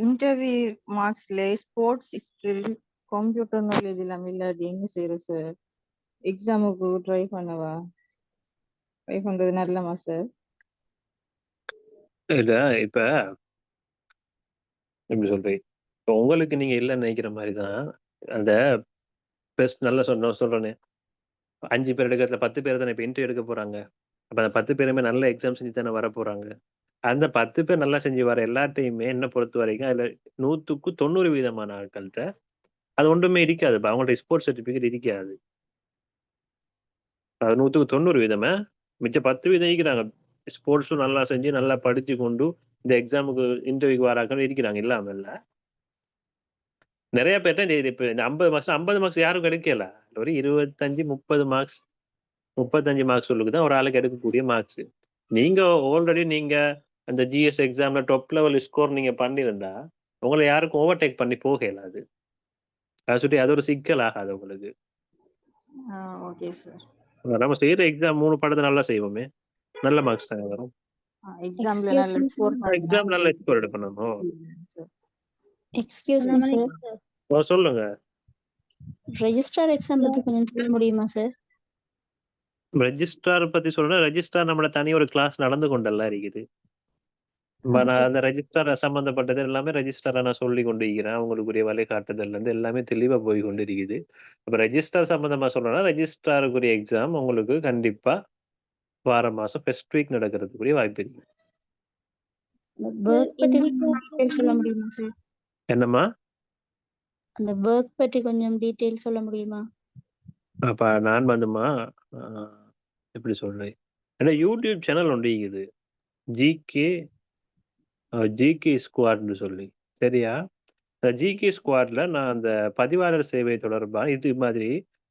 [SPEAKER 19] இன்டர்வியூ மார்க்ஸ்ல ஸ்போர்ட்ஸ் ஸ்கில், கம்ப்யூட்டர் நாலேஜ் எல்லாம் இல்லாட்டி என்ன செய்யறது சார்? எக்ஸாமுக்கு ட்ரை பண்றது நல்லமா சார்?
[SPEAKER 2] இல்ல, இப்ப எப்படி சொல்றேன், இப்போ உங்களுக்கு நீங்க இல்லைன்னு நினைக்கிற மாதிரிதான் அந்த பெஸ்ட் நல்லா சொல்றேன்னு 5 பேர் எடுக்கிறதுல 10 பேர் தானே இப்ப இன்டர்வியூ எடுக்க போறாங்க. அப்ப அந்த 10 பேருமே நல்ல எக்ஸாம் செஞ்சு தானே வர போறாங்க. அந்த 10 பேர் நல்லா செஞ்சு வர எல்லாத்தையுமே என்ன பொறுத்த வரைக்கும் அதுல 100க்கு 90% ஆட்கள்கிட்ட அது ஒன்றுமே இருக்காது. அவங்கள்ட்ட ஸ்போர்ட்ஸ் சர்டிபிகேட் இருக்காது. 100க்கு 90% மிச்ச 10% இருக்கிறாங்க. ஸ்போர்ட்ஸும் நல்லா செஞ்சு நல்லா படிச்சு கொண்டு இந்த எக்ஸாமுக்கு இன்டர்வியூக்கு வராக்கள் இருக்கிறாங்க. இல்லாம இல்ல, நிறைய பேர்ட்ட இப்ப இந்த 50 மார்க்ஸ் யாரும் கிடைக்கல. ஒரு 25-30 மார்க்ஸ் 35 மார்க்ஸ் சொல்லுக்குதான் ஒரு ஆளுக்கு எடுக்கக்கூடிய மார்க்ஸ். நீங்க ஆல்ரெடி நீங்க அந்த ஜிஎஸ் எக்ஸாம்ல டாப் லெவல் ஸ்கோர் நீங்க பண்ணியிருந்தா உங்களை யாருக்கும் ஓவர்டேக் பண்ணி போகல. அது சொல்லி அது ஒரு சிக்கல் ஆகாது உங்களுக்கு.
[SPEAKER 19] Okay sir.
[SPEAKER 2] நம்ம செய்யற எக்ஸாம் 3 பாடத்தை நல்லா செய்வோமே, நல்ல மார்க்ஸ் தானே வரும்.
[SPEAKER 19] எக்ஸாம்ல
[SPEAKER 5] எக்ஸ்கியூஸ்
[SPEAKER 19] நல்ல
[SPEAKER 5] மீ
[SPEAKER 19] ஸ்கோர் பண்ணா
[SPEAKER 2] எக்ஸாம் நல்ல ஸ்கோர் எடுக்கணும்.
[SPEAKER 19] சார்.
[SPEAKER 5] எக்ஸ்கியூஸ் மீ சார்,
[SPEAKER 2] சொல்லுங்க.
[SPEAKER 5] ரெஜிஸ்டர் எக்ஸாம் பத்தி கொஞ்சம் சொல்ல முடியுமா சார்?
[SPEAKER 2] ரெஜிஸ்ட்ரார் பத்தி சொல்றேன். ரெஜிஸ்ட்ரார் நம்மள தனி ஒரு கிளாஸ் நடந்து கொண்டெல்லாம் இருக்குது. நான் அந்த ரெஜிஸ்ட்ரார் சம்பந்தப்பட்டது எல்லாமே ரெஜிஸ்ட்ராரை நான் சொல்லி கொண்டு இருக்கிறேன். அவங்களுக்குரிய வழிகாட்டுதல்ல இருந்து எல்லாமே தெளிவா போய் கொண்டு இருக்குது. அப்ப ரெஜிஸ்ட்ரார் சம்பந்தமா சொல்லணும்னா ரெஜிஸ்ட்ராருக்குரிய எக்ஸாம் உங்களுக்கு கண்டிப்பா வார மாசம் ஃபர்ஸ்ட் வீக் நடக்கிறதுக்குரிய வாய்ப்பு இருக்கு.
[SPEAKER 5] ஒர்க் பத்தி டீடைல் சொல்ல முடியுமா சார்?
[SPEAKER 2] என்னம்மா?
[SPEAKER 5] அந்த ஒர்க் பத்தி கொஞ்சம் டீடைல் சொல்ல முடியுமா?
[SPEAKER 2] அப்ப நான் வந்துமா எப்படி சொல்றேன், ஏன்னா யூடியூப் சேனல் ஒன்று இருக்குது, ஜிகே ஸ்குவாட்னு சொல்லி. சரியா? அந்த ஜிகே ஸ்குவாட்ல நான் அந்த பதிவாளர் சேவை தொடர்பா இது மாதிரி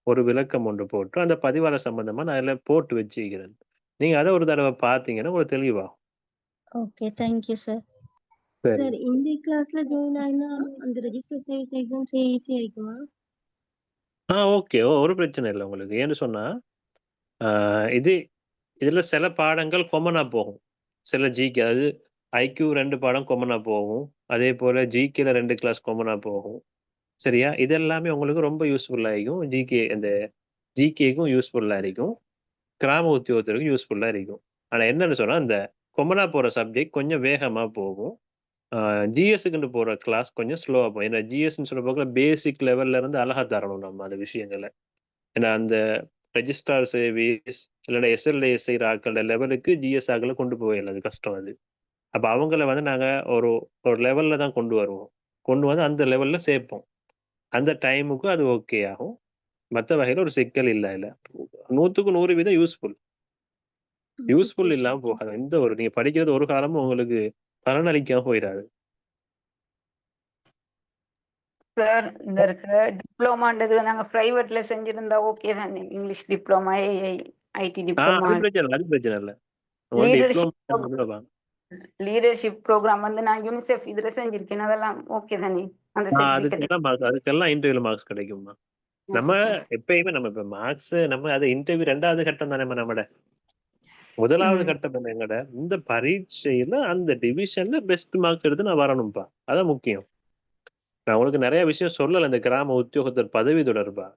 [SPEAKER 2] ஒரு விளக்கம் ஒன்று போட்டு அந்த பதிவாளர் சம்பந்தமா நான் அதில் போட்டு வச்சுக்கிறேன். நீங்க அதை ஒரு தடவை பார்த்தீங்கன்னா உங்களுக்கு தெளிவா.
[SPEAKER 5] Okay, thank you sir.
[SPEAKER 2] சரி.
[SPEAKER 7] சார் இந்த கிளாஸ்ல ஜாயின் ஆயினா அந்த ரெஜிஸ்டர் சர்வீஸ் எக்ஸாம் ஈஸி ஆயிக்குமா?
[SPEAKER 2] ஓகே, ஒரு பிரச்சனை இல்லை உங்களுக்கு. ஏன்னு சொன்னா இதுல சில பாடங்கள் கொமனா போகும். சில ஜிகே, அதாவது ஐக்யூ 2 பாடம் கொமனா போகும். அதே போல ஜிகேல 2 கிளாஸ் கொமனா போகும். சரியா? இது எல்லாமே உங்களுக்கு ரொம்ப யூஸ்ஃபுல்லா இருக்கும். அந்த ஜிகேக்கும் யூஸ்ஃபுல்லா இருக்கும், கிராம உத்தியோகத்திற்கும் யூஸ்ஃபுல்லா இருக்கும். ஆனா என்னன்னு சொன்னா அந்த கொமனா போற சப்ஜெக்ட் கொஞ்சம் வேகமா போகும். ஜிஎஸ்க்குன்னு போற கிளாஸ் கொஞ்சம் ஸ்லோவா போகும். ஏன்னா ஜிஎஸ்ன்னு சொல்ற போக்குல பேசிக் லெவல்ல இருந்து அழகா தரணும் நம்ம அந்த விஷயங்களை. ஏன்னா அந்த ரெஜிஸ்ட்ரார் சர்வீஸ் இல்லைன்னா எஸ்எல்ஏ செய்கிற ஆக்கள லெவலுக்கு ஜிஎஸ் ஆக்களை கொண்டு போயிடலாம், அது கஷ்டம் அது. அப்போ அவங்கள வந்து நாங்கள் ஒரு லெவலில் தான் கொண்டு வருவோம், கொண்டு வந்து அந்த லெவலில் சேர்ப்போம். அந்த டைமுக்கு அது ஓகே ஆகும். மற்ற வகையில் ஒரு சிக்கல் இல்லை. 100க்கு 100% யூஸ்ஃபுல் இல்லாமல் போகாது. இந்த ஒரு நீங்கள் படிக்கிறது ஒரு காலமும் உங்களுக்கு பலனளிக்காம போயிடாது.
[SPEAKER 17] சார் இந்த இருக்கிற டிப்ளமான்றது நாங்க பிரைவேட்ல செஞ்சிருந்தா ஓகே தானே? English diploma, AI, IT diploma,
[SPEAKER 2] அது பிரச்சனை இல்லை.
[SPEAKER 17] லீடர்ஷிப் ப்ரோக்ராம் வந்து நான் யூனிசெஃப் இதுல செஞ்சிருக்கேன், அதெல்லாம் ஓகே தானே? அந்த சர்டிபிகேட்
[SPEAKER 2] அதுக்கெல்லாம் இன்டர்வியூல மார்க்ஸ் கிடைக்குமா? நம்ம எப்பயுமே நம்ம இப்ப மார்க்ஸ் நம்ம அது இன்டர்வியூ 2வது கட்டம் தானே நம்மட. 1வது கட்டம் எங்கட இந்த பரீட்சையில அந்த டிவிஷன்ல பெஸ்ட் மார்க்ஸ் எடுத்து நான் வரணும்பா, அதான் முக்கியம். நான் உங்களுக்கு நிறைய விஷயம் சொல்லல இந்த கிராம உத்தியோகத்தர் பதவி தொடர்பா.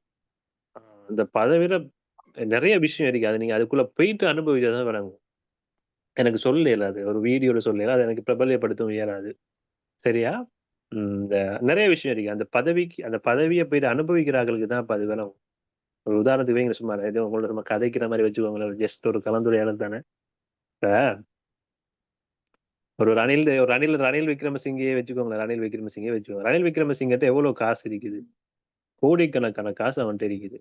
[SPEAKER 2] அந்த பதவியில நிறைய விஷயம் இருக்கு, அது நீங்க அதுக்குள்ள போயிட்டு அனுபவிச்சாதான் வழங்கும். எனக்கு சொல்ல இயலாது, ஒரு வீடியோல சொல்ல இயலாது, அது எனக்கு பிரபல்யப்படுத்தவும் இயலாது. சரியா? இந்த நிறைய விஷயம் இருக்கு அந்த பதவியை போயிட்டு அனுபவிக்கிறார்களுக்கு தான் அது வேணும். ஒரு உதாரணத்துக்கு வைங்க, சும்மா ஏதோ உங்களோட நம்ம கதைக்கிற மாதிரி வச்சுக்கோங்களேன், ஜஸ்ட் ஒரு கலந்துரையாடல் தானே. இப்ப ஒரு ரணில் விக்ரமசிங்கே வச்சுக்கோங்களேன். ரணில் விக்ரமசிங்கிட்ட எவ்வளவு காசு இருக்குது? கோடிக்கணக்கான காசு அவன்கிட்ட இருக்குது.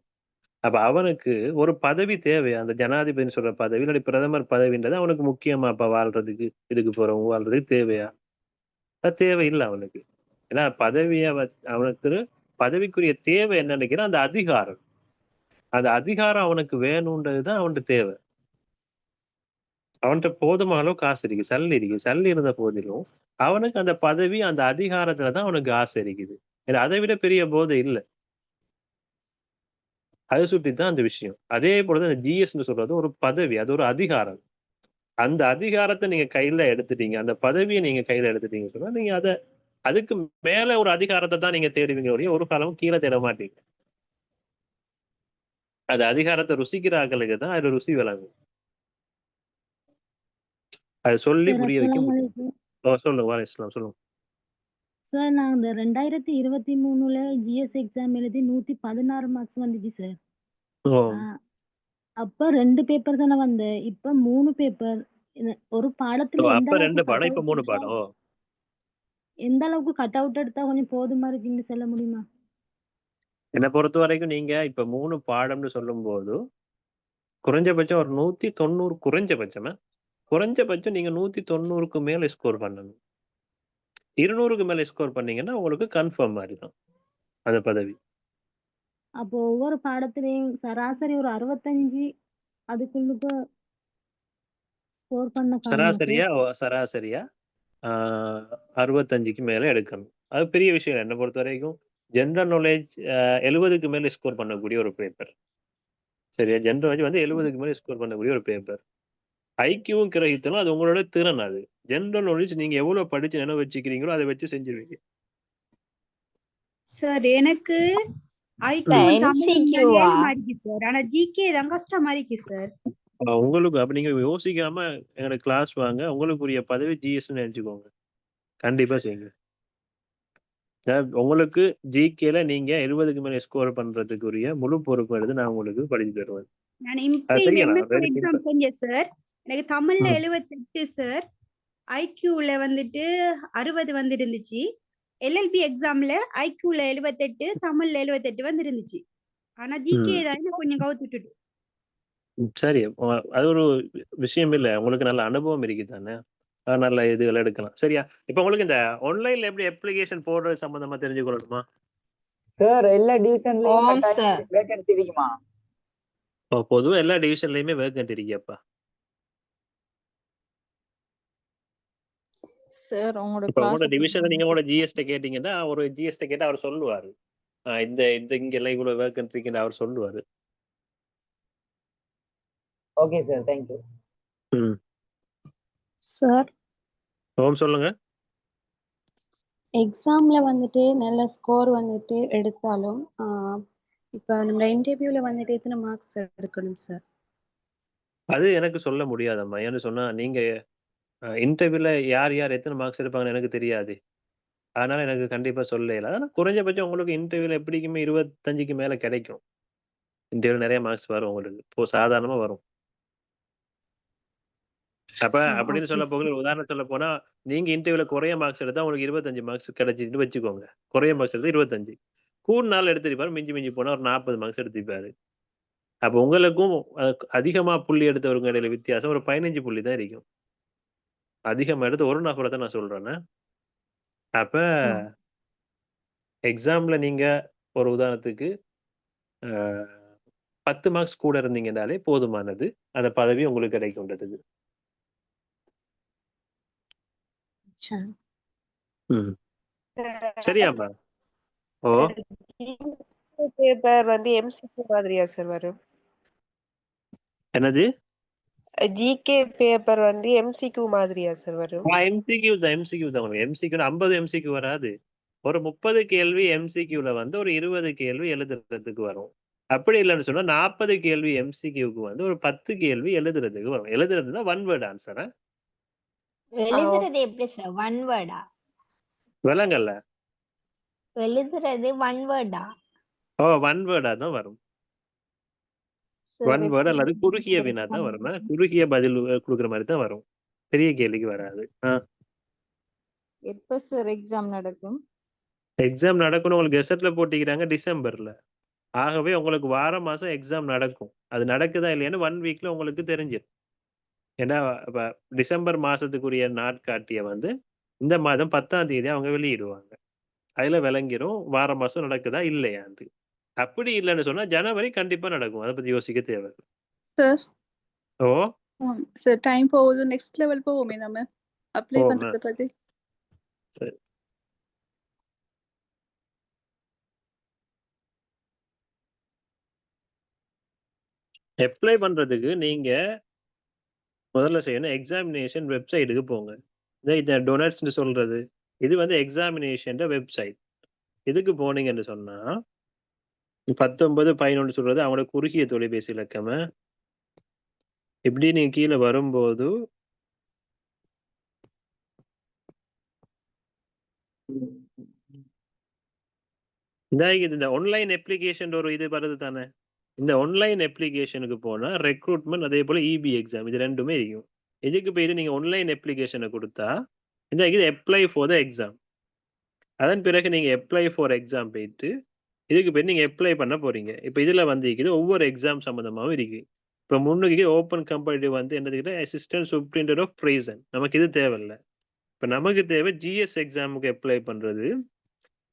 [SPEAKER 2] அப்ப அவனுக்கு ஒரு பதவி தேவை, அந்த ஜனாதிபதினு சொல்ற பதவி இல்லாட்டி பிரதமர் பதவின்றது அவனுக்கு முக்கியமா? அப்ப வாழ்றதுக்கு, இதுக்கு போறவங்க வாழ்றதுக்கு தேவையா? அது தேவையில்லை அவனுக்கு. ஏன்னா அவனுக்கு பதவிக்குரிய தேவை என்ன நினைக்கிறேன், அந்த அதிகாரம். அந்த அதிகாரம் அவனுக்கு வேணும்ன்றதுதான் அவன்கிட்ட தேவை. அவன்கிட்ட போதுமான அளவு காசு இருக்கு, சல்லி இருந்த போதிலும் அவனுக்கு அந்த பதவி அந்த அதிகாரத்துலதான் அவனுக்கு ஆசை இருக்குது. ஏன்னா அதை விட பெரிய போதை இல்லை. அதை சுற்றிதான் அந்த விஷயம். அதே போலதான் அந்த ஜிஎஸ்ன்னு சொல்றது ஒரு பதவி, அது ஒரு அதிகாரம். அந்த அதிகாரத்தை நீங்க கையில எடுத்துட்டீங்க, அந்த பதவியை நீங்க கையில எடுத்துட்டீங்க சொன்னா நீங்க அதுக்கு மேல ஒரு அதிகாரத்தை தான் நீங்க தேடுவீங்க ஒழிய ஒரு காலமும் கீழே தேட மாட்டீங்க. அது அதிகாரத்தை ருசிக்கிற ஆக்களுக்கு தான் அது ருசி விளங்கும். அது சொல்லி புரிய வைக்க முடியும். சொல்லுங்க வாலேஸ்லாம் சொல்லுங்க
[SPEAKER 20] சார். நான் இந்த 2023ல ஜிஎஸ் எக்ஸாம் எழுதி 116 மார்க்ஸ் வந்துச்சு சார். அப்ப 2 பேப்பர் தானே வந்தேன், இப்ப 3 பேப்பர். ஒரு பாடத்துல
[SPEAKER 2] அப்ப 2 பாடம் இப்ப 3 பாடம்.
[SPEAKER 20] எந்த அளவுக்கு கட் அவுட் எடுத்தா கொஞ்சம் போதுமா இருக்குன்னு சொல்ல முடியுமா?
[SPEAKER 2] என்னை பொறுத்த வரைக்கும் நீங்க இப்ப 3 பாடம்னு சொல்லும் போது குறைஞ்சபட்சம் ஒரு 190, குறைஞ்சபட்சம் நீங்க 190க்கு மேல ஸ்கோர் பண்ணணும். 200க்கு மேல ஸ்கோர் பண்ணீங்கன்னா உங்களுக்கு கன்ஃபார்ம் மாதிரி தான் அந்த பதவி.
[SPEAKER 20] அப்போ ஒவ்வொரு பாடத்திலையும் சராசரி ஒரு 65 அதுக்குள்ள ஸ்கோர் பண்ண
[SPEAKER 2] சராசரியா 65க்கு மேல எடுக்கணும். அது பெரிய விஷயம். என்னை பொறுத்த வரைக்கும் ஜெனரல் நாலேஜ் 70க்கு மேல ஸ்கோர் பண்ணக்கூடிய ஒரு பேப்பர். சரியா? ஜென்ரல் நாலேஜ் வந்து 70க்கு மேல ஸ்கோர் பண்ணக்கூடிய ஒரு பேப்பர். ஐக்யூவும் கிரகித்தலும் அது உங்களோட திறன். அது ஜென்ரல் நாலேஜ் நீங்க எவ்வளவு படிச்சு நினைவு வச்சுக்கிறீங்களோ அதை வச்சு செஞ்சிருவீங்க.
[SPEAKER 13] சார் எனக்கு ஐக்யூ தமிழ் மாதிரி சார், ஆனா ஜிகே தான் கஷ்டமா இருக்கு சார்.
[SPEAKER 2] உங்களுக்கு அப்ப நீங்க யோசிக்காம எங்களோட கிளாஸ் வாங்க, உங்களுக்குரிய பதவி ஜிஎஸ் நினைச்சுக்கோங்க. கண்டிப்பா செய்யுங்க. உங்களுக்கு ஜிகேல நீங்க 70க்கு மேல ஸ்கோர் பண்றதுக்குரிய முழு பொறுப்பு எடுத்து நான் உங்களுக்கு படிச்சு தருவேன்.
[SPEAKER 13] நான் எக்ஸாம் செஞ்சேன் சார். எனக்கு தமிழ்ல 78 சார், ஐக்யூல வந்துட்டு 60 வந்து இருந்துச்சு. எல்எல்பி எக்ஸாம்ல ஐக்யூல 78, தமிழ்ல 78 வந்து இருந்துச்சு. ஆனா ஜிகே தான் கொஞ்சம் கவுத்துட்டு.
[SPEAKER 2] சரி, அது ஒரு விஷயம் இல்ல. உங்களுக்கு நல்ல அனுபவம் இருக்கு தானே, நல்ல இதுகள் எடுக்கலாம். சரியா? இப்ப உங்களுக்கு இந்த ஆன்லைன்ல எப்படி அப்ளிகேஷன் போடுறது சம்பந்தமா தெரிஞ்சுக்கொள்ளணுமா
[SPEAKER 1] சார்? எல்லா டிவிஷன்லயும் வேகன்சி இருக்குமா?
[SPEAKER 2] பொதுவா எல்லா டிவிஷன்லயுமே வேகன்ட் இருக்கியாப்பா?
[SPEAKER 19] சார் உங்களோட
[SPEAKER 2] இப்ப
[SPEAKER 19] கிளாஸ்
[SPEAKER 2] உங்களோட டிவிஷன்ல நீங்க உங்களோட ஜிஎஸ்ட கேட்டீங்கன்னா, ஒரு ஜிஎஸ்ட கேட்டா அவர் சொல்லுவாரு, இந்த இந்த இங்க எல்லாம் இவ்வளவு வேகன்ட் இருக்குன்னு அவர் சொல்லுவாரு.
[SPEAKER 1] Okay sir, thank you.
[SPEAKER 20] Sir
[SPEAKER 2] சொல்லுங்க.
[SPEAKER 20] எக்ஸாம்ல வந்துட்டு நல்ல ஸ்கோர் வந்துட்டு எடுத்தாலும் இப்போ நம்ம இன்டர்வியூல வந்துட்டு எத்தனை மார்க்ஸ் எடுக்கணும் சார்?
[SPEAKER 2] அது எனக்கு சொல்ல முடியாதம்மா. ஏன்னு சொன்னா நீங்க இன்டர்வியூல யார் யார் எத்தனை மார்க்ஸ் எடுப்பாங்கன்னு எனக்கு தெரியாது. அதனால எனக்கு கண்டிப்பா சொல்லல. ஆனா குறைஞ்சபட்சம் உங்களுக்கு இன்டர்வியூல எப்படிக்குமே 25க்கு மேல கிடைக்கும். இன்டர்வியூல நிறைய மார்க்ஸ் வரும் உங்களுக்கு. இப்போ சாதாரணமா வரும். அப்ப அப்படின்னு சொல்ல போக உதாரணம் சொல்ல போனா, நீங்க இன்டர்வியூல குறைய மார்க்ஸ் எடுத்தா உங்களுக்கு 25 மார்க்ஸ் கிடைச்சிட்டு வச்சுக்கோங்க. குறைய மார்க்ஸ் எடுத்து 25. கூடு நாள் எடுத்திருப்பாரு, மிஞ்சி போனா ஒரு 40 மார்க்ஸ் எடுத்திருப்பாரு. அப்ப உங்களுக்கும் அதிகமா புள்ளி எடுத்தவருங்க இடையில வித்தியாசம் ஒரு 15 புள்ளி தான் இருக்கும். அதிகமா எடுத்து ஒரு நபரை தான் நான் சொல்றேன்னா. அப்ப எக்ஸாம்ல நீங்க ஒரு உதாரணத்துக்கு 10 மார்க்ஸ் கூட இருந்தீங்கன்னாலே போதுமானது. அந்த பதவி உங்களுக்கு கிடைக்கும்ன்றதுக்கு. சரியாப்பா?
[SPEAKER 21] பேப்பர் வந்து எம்சிக்யூ மாதிரியா சார் வரும்?
[SPEAKER 2] என்னது?
[SPEAKER 21] ஜிகே பேப்பர் வந்து எம்சிக்யூ மாதிரியா சார் வரும்?
[SPEAKER 2] எம்சிக்யூ தான் வரும். எம்சிக்யூ 50 எம்சிக்யூ வராது. ஒரு 30 கேள்வி எம்சிக்யூல வந்து ஒரு 20 கேள்வி எழுதுறதுக்கு வரும். அப்படி இல்லைன்னு சொன்னா 40 கேள்வி எம்சிக்யூக்கு வந்து ஒரு 10 கேள்வி எழுதுறதுக்கு வரும். எழுதுறதுன்னா ஒன் வேர்ட் ஆன்சரா?
[SPEAKER 5] எழுதுறது எப்படி சார்? ஒன் வேர்டா?
[SPEAKER 2] விலங்கல்ல.
[SPEAKER 5] எழுதுறது ஒன் வேர்டா?
[SPEAKER 2] ஒன் வேர்டா தான் வரும். ஒன் வேர்ட் அல்லது குறுகிய வினா தான் வரும். குறுகிய பதில் கொடுக்குற மாதிரி தான் வரும். பெரிய கேள்விக்கு வராது.
[SPEAKER 19] எப்ப சார் எக்ஸாம் நடக்கும்?
[SPEAKER 2] எக்ஸாம் நடக்கணும் உங்களுக்கு கெசட்ல போட்டிக்கிறாங்க டிசம்பர்ல. ஆகவே உங்களுக்கு வாரம் மாசம் எக்ஸாம் நடக்கும். அது நடக்குதா இல்லையான்னு 1 வீக்ல உங்களுக்கு தெரிஞ்சிடும். ஏன்னா டிசம்பர் மாசத்துக்குரிய நாட்காட்டிய வந்து இந்த மாதம் 10ஆம் தேதி அவங்க வெளியிடுவாங்க. அதுல விளங்கிரும் வாரம் மாசம் நடக்குதா இல்லையான்னு. அப்படி இல்லைன்னு சொன்னா ஜனவரி கண்டிப்பா நடக்கும். அதை பத்தி யோசிக்க தேவை.
[SPEAKER 6] சார்
[SPEAKER 2] ஓ
[SPEAKER 6] சார் டைம் போகுது. நெக்ஸ்ட் லெவல் போவோமே நம்ம அப்ளை பண்றத பத்தி.
[SPEAKER 2] சரி. அப்ளை பண்றதுக்கு நீங்க முதல்ல செய்யணும், எக்ஸாமினேஷன் வெப்சைட்டுக்கு போங்க. இந்த டொனட்ஸ்ன்னு சொல்றது இது வந்து எக்ஸாமினேஷன் வெப்சைட். இதுக்கு போனீங்கன்னு சொன்னா 19 11 சொல்றது அவங்களோட குறுகிய தொலைபேசி இலக்கம். இப்படி நீங்க கீழே வரும்போது இந்த ஆன்லைன் அப்ளிகேஷன் ஒரு இது வருது தானே. இந்த ஆன்லைன் அப்ளிகேஷனுக்கு போனா ரெக்ரூட்மெண்ட் அதே போல இபி எக்ஸாம் இது ரெண்டுமே இருக்கும். இதுக்கு போயிட்டு நீங்க ஆன்லைன் அப்ளிகேஷனை கொடுத்தா இந்த இது அப்ளை ஃபார் த எக்ஸாம். அதன் பிறகு நீங்க அப்ளை ஃபார் எக்ஸாம் போயிட்டு இதுக்கு போய் நீங்க அப்ளை பண்ண போறீங்க. இப்ப இதுல வந்து ஒவ்வொரு எக்ஸாம் சம்பந்தமாவும் இருக்கு. இப்ப முன்னுக்கு ஓப்பன் கம்பேட்டிவ் வந்து என்னது அசிஸ்டன்ட் சூப்பரிண்டென்டென்ட் ஆஃப் பிரைசன். நமக்கு இது தேவையில்லை. இப்ப நமக்கு தேவை ஜிஎஸ் எக்ஸாமுக்கு அப்ளை பண்றது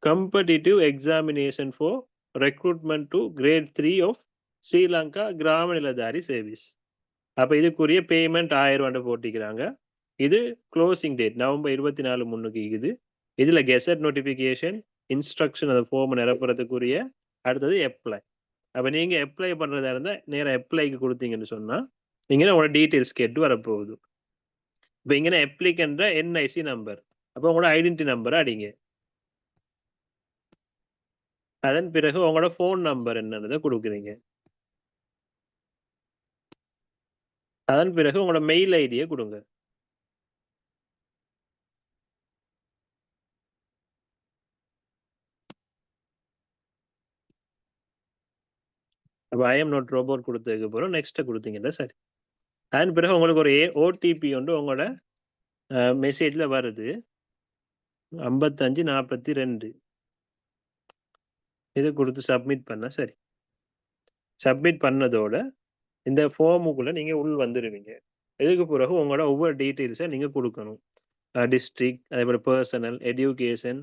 [SPEAKER 2] competitive examination for recruitment to grade 3 of Sri Lanka Grama Niladhari service. அப்ப இதுக்குரிய பேமெண்ட் 1000 ரூபாய் போட்டிக்கிறாங்க. இது க்ளோசிங் டேட் நவம்பர் 24 முன்னுக்கு இருக்குது. இதுல கெசட் நோட்டிபிகேஷன் இன்ஸ்ட்ரக்ஷன் அந்த ஃபார்ம் நிரப்புறதுக்குரிய அடுத்தது அப்ளை. அப்போ நீங்கள் அப்ளை பண்ணுறதா இருந்தால் நேராக அப்ளைக்கு கொடுத்தீங்கன்னு சொன்னால் இங்கே உங்களோட டீட்டெயில்ஸ் கேட்டு வரப்போகுது. இப்போ இங்கே அப்ளிகன்ற என்ஐசி நம்பர், அப்போ உங்களோட ஐடென்டி நம்பரை அடிங்க. அதன் பிறகு உங்களோட ஃபோன் நம்பர் என்னன்றதை கொடுக்குறீங்க. அதன் பிறகு உங்களோட மெயில் ஐடியை கொடுங்க. அப்போ ஐஎம் நாட் ரோபோட் கொடுத்ததுக்கு பிறகு நெக்ஸ்ட்டை கொடுத்தீங்கன்னா சரி. அதன் பிறகு உங்களுக்கு ஒரு ஓடிபி ஒன்று உங்களோட மெசேஜில் வருது, 5542. இது கொடுத்து சப்மிட் பண்ண சரி. சப்மிட் பண்ணதோட இந்த ஃபார்முக்குள்ளே நீங்கள் உள் வந்துடுவீங்க. இதுக்கு பிறகு உங்களோட ஒவ்வொரு டீட்டெயில்ஸை நீங்கள் கொடுக்கணும். டிஸ்ட்ரிக்ட், அதே போல் பர்சனல், எஜுகேஷன்,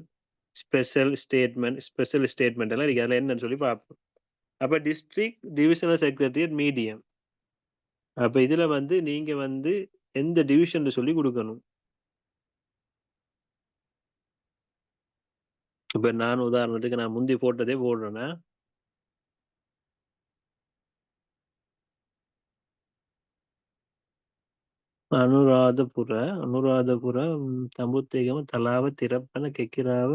[SPEAKER 2] ஸ்பெஷல் ஸ்டேட்மெண்ட் எல்லாம் இருக்குது. அதில் என்னன்னு சொல்லி பார்ப்போம். அப்போ டிஸ்ட்ரிக்ட், டிவிஷனல் செக்ரட்டரியேட், மீடியம். அப்போ இதில் வந்து நீங்கள் வந்து எந்த டிவிஷன் சொல்லி கொடுக்கணும். இப்போ நான் உதாரணத்துக்கு நான் முந்தி போட்டதே போடுறேன்னா, அனுராதபுர தம்புத்தேகம் தலாவ திரப்பன கெக்கிராவ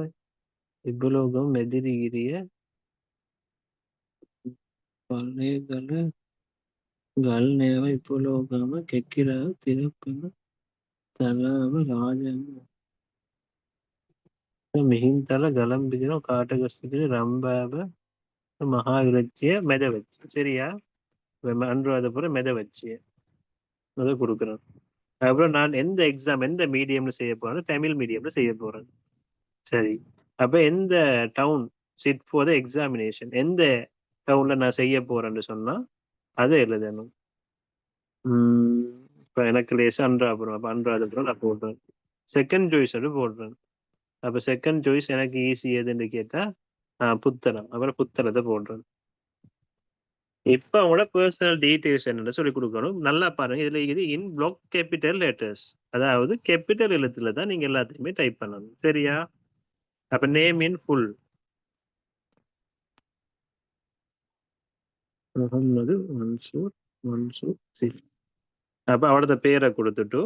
[SPEAKER 2] இவ்வளோகம் மெதிரிகிரிய பல்லேகல கல்நேவ இவ்வளோகம கெக்கிராவ திரப்பன தலாவ ராஜங்க மிහින්තල ගලම්බිදින කාටගස්සිකල රම්බාව මහා විරච්චිය மெத வச்சு. சரியா? அனுராதபுர மெத வச்சு அதை கொடுக்குறேன். அப்புறம் நான் எந்த எக்ஸாம் எந்த மீடியம்ல செய்ய போறேன்? தமிழ் மீடியம்ல செய்ய போறேன். சரி, அப்ப எந்த town sit for the examination, எந்த டவுன்ல நான் செய்ய போறேன்னு சொன்னா அதை எழுதணும். இப்போ எனக்கு லேசா அனுராதபுரம், அப்போ அனுராதபுரம் நான் போடுறேன். செகண்ட் சாய்ஸ் போடுறேன். அப்போ செகண்ட் சாய்ஸ் எனக்கு ஈஸி எதுன்னு கேட்டா புத்தளம், அப்புறம் புத்தளத்தை போடுறேன். இப்போ அவங்களோட பர்சனல் டீட்டெயில்ஸ் என்னன்னு சொல்லி கொடுக்கணும். நல்லா பாருங்க, இதுல இது இன் பிளாக் கேபிட்டல் லெட்டர்ஸ், அதாவது கேபிட்டல் எழுத்துல தான் நீங்க எல்லாத்தையுமே டைப் பண்ணணும். சரியா? அப்ப name in full Mohammed Mansoor சில். அப்ப அவரோட பேரை கொடுத்துட்டு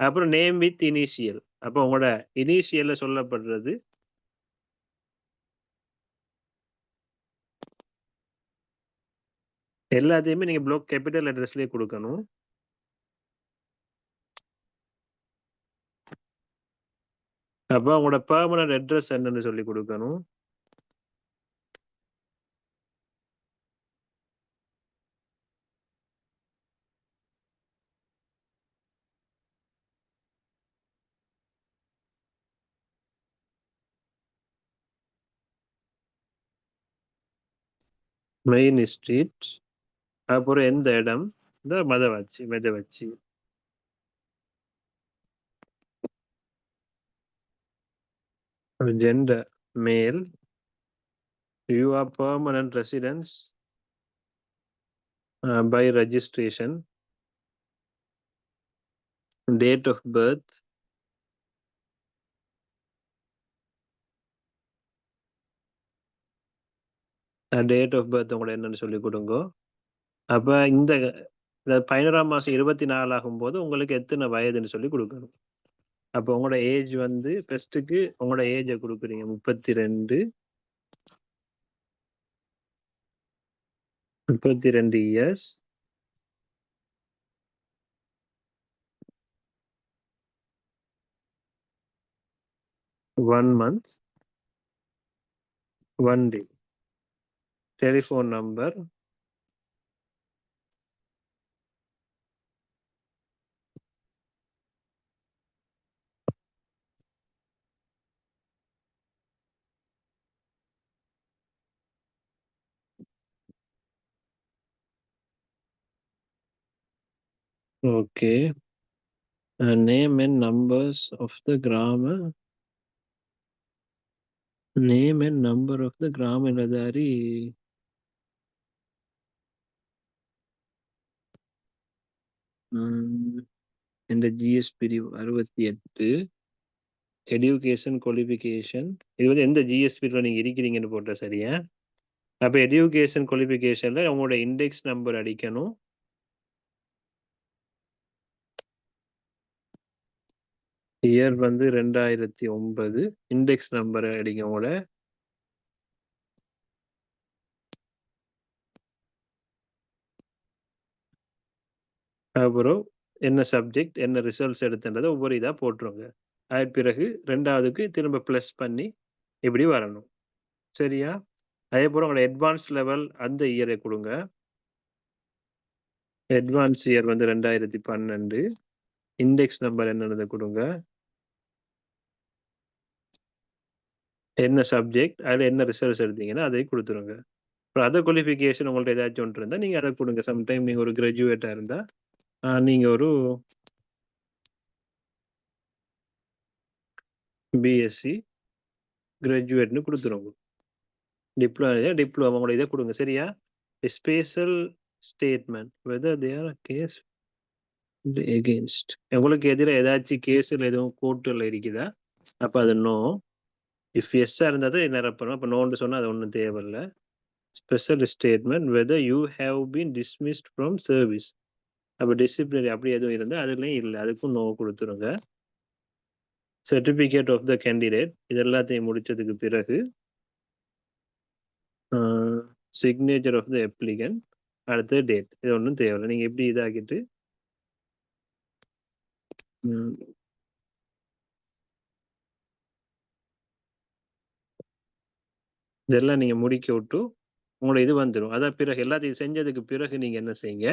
[SPEAKER 2] அப்புறம் நேம் வித் இனிஷியல். அப்போ உங்களோட இனிஷியல்ல சொல்லப்படுறது எல்லாத்தையுமே நீங்க பிளாக் கேபிட்டல் அட்ரஸ்லயே கொடுக்கணும். அப்போ உங்களோட பெர்மனன்ட் அட்ரஸ் என்னன்னு சொல்லி கொடுக்கணும். மெயின் ஸ்ட்ரீட், அப்புறம் எந்த இடம்? இந்த மெதவச்சி. Gender male. You are permanent residents by registration. Date of birth. Date of birth உங்களோட என்னன்னு சொல்லி கொடுங்க. அப்ப இந்த 11ஆம் மாசம் 24 ஆகும்போது உங்களுக்கு எத்தனை வயதுன்னு சொல்லி கொடுக்கணும். அப்போ உங்களோட ஏஜ் வந்து ஃபர்ஸ்ட்டுக்கு உங்களோட ஏஜை கொடுக்குறீங்க 32 years. One month, 1 day. Telephone number. Okay. Name and numbers of the grammar. Name and number of the grammar Radari. இந்த ஜிஎஸ் பிரிவு 68. எஜுகேஷன் குவாலிஃபிகேஷன், இது வந்து எந்த ஜிஎஸ் பிரிவில் நீங்கள் இருக்கிறீங்கன்னு போட்ட சரியா? அப்ப எஜுகேஷன் குவாலிஃபிகேஷன்ல உங்களோட இண்டெக்ஸ் நம்பர் அடிக்கணும். இயர் வந்து 2009. இண்டெக்ஸ் நம்பர் அடிங்க உங்களோட. அப்புறம் என்ன சப்ஜெக்ட் என்ன ரிசல்ட்ஸ் எடுத்துன்றதை ஒவ்வொரு இதா போட்டுருங்க. அதன் பிறகு 2வதுக்கு திரும்ப ப்ளஸ் பண்ணி இப்படி வரணும். சரியா? அதே போல உங்களோட அட்வான்ஸ் லெவல் அந்த இயரை கொடுங்க. அட்வான்ஸ் இயர் வந்து 2012. இண்டெக்ஸ் நம்பர் என்னன்னு கொடுங்க. என்ன சப்ஜெக்ட் அதில் என்ன ரிசல்ட்ஸ் எடுத்தீங்கன்னா அதை கொடுத்துருங்க. அப்புறம் அதர் குவாலிஃபிகேஷன் உங்கள்ட்ட ஏதாச்சும் ஒன்று இருந்தால் நீங்கள் அதை கொடுங்க. சம்டைம் நீங்கள் ஒரு கிராஜுவேட்டாக இருந்தால் நீங்கள் ஒரு பிஎஸ்சி கிராஜுவேட்னு கொடுத்துருங்க. டிப்ளோமா உங்களோட இதை கொடுங்க. சரியா? Special statement whether they are case against. உங்களுக்கு எதிராக ஏதாச்சும் கேஸில் எதுவும் கோர்ட்டில் இருக்குதா? அப்போ அது நோ. இஃப் எஸ்ஸாக இருந்தால் தான் நிரப்பணும். அப்போ நோன்னு சொன்னால் அது ஒன்றும் தேவையில்லை. Special statement whether you have been dismissed from service. அப்போ டிசிப்ளினரி அப்படி எதுவும் இருந்தால் அதுலேயும் இல்லை, அதுக்கும் நோ கொடுத்துருங்க. சர்டிஃபிகேட் ஆஃப் த கேண்டிடேட் இது எல்லாத்தையும் முடிச்சதுக்கு பிறகு சிக்னேச்சர் ஆஃப் த அப்ளிகன்ட், அடுத்த டேட். இது ஒன்றும் தேவையில்லை. நீங்கள் எப்படி இதாகிட்டு இதெல்லாம் நீங்கள் முடிக்க விட்டு உங்களோட இது வந்துடும். அதான் பிறகு எல்லாத்தையும் செஞ்சதுக்கு பிறகு நீங்கள் என்ன செய்யுங்க,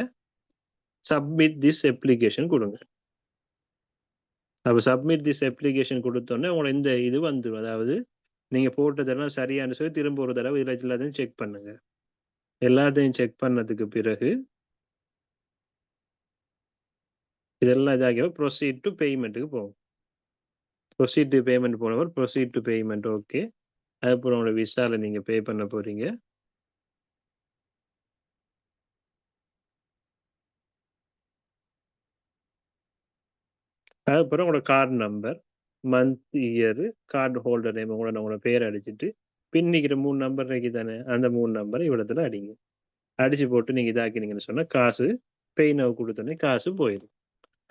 [SPEAKER 2] சப்மிட் திஸ் அப்ளிகேஷன் கொடுங்க. அப்போ சப்மிட் திஸ் அப்ளிகேஷன் கொடுத்தோன்னே உங்களோட இந்த இது வந்துடும். அதாவது நீங்கள் போட்டதெல்லாம் சரியானு சொல்லி திரும்ப ஒரு தடவை இதில் எல்லாத்தையும் செக் பண்ணுங்க. எல்லாத்தையும் செக் பண்ணதுக்கு பிறகு இதெல்லாம் இதாகிய ப்ரொசீட் டு பேமெண்ட்டுக்கு போகும். ப்ரொசீட் டு பேமெண்ட் போனவர் ப்ரொசீட் டு பேமெண்ட் ஓகே. அதுக்கப்புறம் உங்களோட விசாவில் நீங்கள் பே பண்ண போகிறீங்க. அதுக்கப்புறம் உங்களோட card number, month, year, card holder name உங்களோட பேரை அடிச்சுட்டு பின்னிக்கிற 3 நம்பர் இருக்கு தானே, அந்த 3 நம்பரை இவ்வளோத்துல அடிங்க. அடிச்சு போட்டு நீங்கள் இதாக்கினீங்கன்னு சொன்னால் காசு பெயினாக கொடுத்தோன்னே காசு போயிடும்.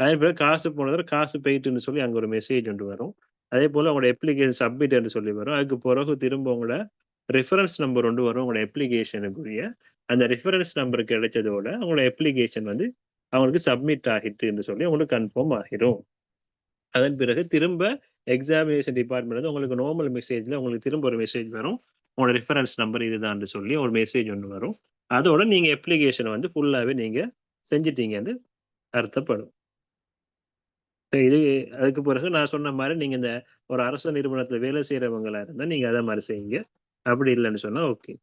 [SPEAKER 2] அதே போல் காசு போனதில் காசு போயிட்டுன்னு சொல்லி அங்கே ஒரு மெசேஜ் ஒன்று வரும். அதே போல் உங்களோட அப்ளிகேஷன் சப்மிட்னு சொல்லி வரும். அதுக்கு பிறகு திரும்ப உங்களோட ரெஃபரன்ஸ் நம்பர் ஒன்று வரும். உங்களோட அப்ளிகேஷனுக்குரிய அந்த ரெஃபரன்ஸ் நம்பருக்கு கிடைச்சதோட உங்களோட அப்ளிகேஷன் வந்து அவங்களுக்கு சப்மிட் ஆகிட்டுன்னு சொல்லி உங்களுக்கு கன்ஃபார்ம் ஆகிடும். அதன் பிறகு திரும்ப எக்ஸாமினேஷன் டிபார்ட்மெண்ட் வந்து உங்களுக்கு நார்மல் மெசேஜில் உங்களுக்கு திரும்ப ஒரு மெசேஜ் வரும். உங்களோட ரெஃபரன்ஸ் நம்பர் இதுதான் சொல்லி ஒரு மெசேஜ் ஒன்று வரும். அதோட நீங்கள் அப்ளிகேஷனை வந்து ஃபுல்லாகவே நீங்கள் செஞ்சிட்டீங்கன்னு அர்த்தப்படும். இது அதுக்கு பிறகு நான் சொன்ன மாதிரி நீங்கள் இந்த ஒரு அரசு நிறுவனத்தில் வேலை செய்கிறவங்களா இருந்தால் நீங்கள் அதை மாதிரி செய்யுங்க. அப்படி இல்லைன்னு சொன்னால் ஓகே.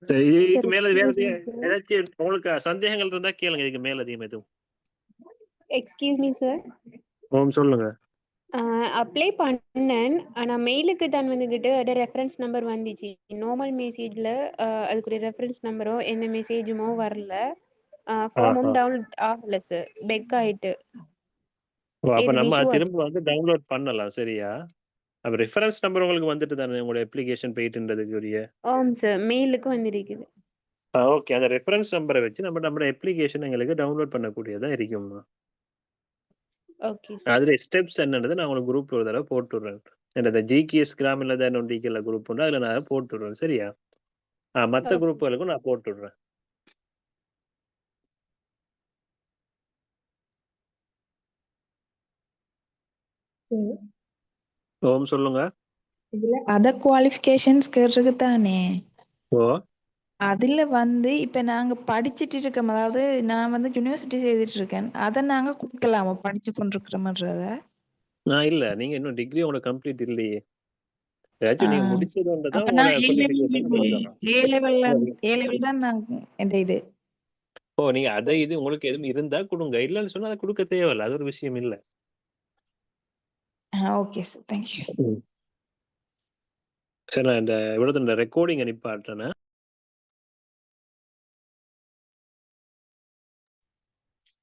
[SPEAKER 2] சரி, இதுக்கு மேல வேற ஏதாச்சும் உங்களுக்கு சந்தேகங்கள் இருந்தா கேளுங்க. இதுக்கு மேல அதிகம் எதுவும்?
[SPEAKER 10] Excuse me sir.
[SPEAKER 2] சொல்லுங்க.
[SPEAKER 10] அப்ளை பண்ணேன். ஆனா மெயிலுக்கு தான் வந்துகிட்டு அது ரெஃபரன்ஸ் நம்பர் வந்துச்சு. நார்மல் மெசேஜ்ல அதுக்குரிய ரெஃபரன்ஸ் நம்பரோ எந்த மெசேஜுமோ வரல. ஃபார்மும் டவுன்லோட் ஆகல சார். பெக் ஆயிட்டு.
[SPEAKER 2] அப்ப நம்ம திரும்ப வந்து டவுன்லோட் பண்ணலாம். சரியா? அப்ப ரெஃபரன்ஸ் நம்பர் உங்களுக்கு வந்துட்டு தானே உங்களோட அப்ளிகேஷன் போயிட்டுன்றதுக்குரிய?
[SPEAKER 10] ஆம் சார், மெயிலுக்கு வந்திருக்குது.
[SPEAKER 2] ஓகே. அந்த ரெஃபரன்ஸ் நம்பரை வச்சு நம்ம அப்ளிகேஷன் எங்களுக்கு டவுன்லோட் பண்ணக்கூடியதா இருக்குமா?
[SPEAKER 10] ஓகே.
[SPEAKER 2] அதுல ஸ்டெப்ஸ் என்னன்றது நான் உங்களுக்கு குரூப்ல ஒரு தடவை போட்டு விடுறேன். இந்த ஜிகேஎஸ் கிராமில் தான் நோண்டிக்கல குரூப் உண்டு, அதுல நான் போட்டு விடுறேன். சரியா? மற்ற குரூப்புகளுக்கும் நான் போட்டு விடுறேன். ஓம் சொல்லுங்க.
[SPEAKER 15] இதுல அதர் குவாலிஃபிகேஷன்ஸ் கேட்டிருக்கு தானே. அதுல வந்து இப்ப நாங்க படிச்சுட்டு இருக்கோம், அதாவது நான் வந்து யூனிவர்சிட்டி செய்துட்டு இருக்கேன். அதை நாங்க கொடுக்கலாமா படிச்சு கொண்டிருக்கிறோம்ன்றத?
[SPEAKER 2] நான் இல்ல, நீங்க இன்னும் டிகிரி உங்களோட கம்ப்ளீட் இல்லையே. ஏதாச்சும் நீங்க முடிச்சதுன்றதா
[SPEAKER 15] அப்ப
[SPEAKER 2] உங்களோட
[SPEAKER 15] நான் ஏ லெவல் தான் நான் என் இது.
[SPEAKER 2] நீங்க அதை இது உங்களுக்கு எதுவும் இருந்தா கொடுங்க, இல்லன்னு சொன்னா அதை கொடுக்க தேவையில்ல. அது ஒரு விஷயம் இல்ல.
[SPEAKER 15] Okay sir, thank you.
[SPEAKER 2] சரி, நான் இந்த இவ்வளவு ரெக்கார்டிங் அனுப்பாட்டேன்.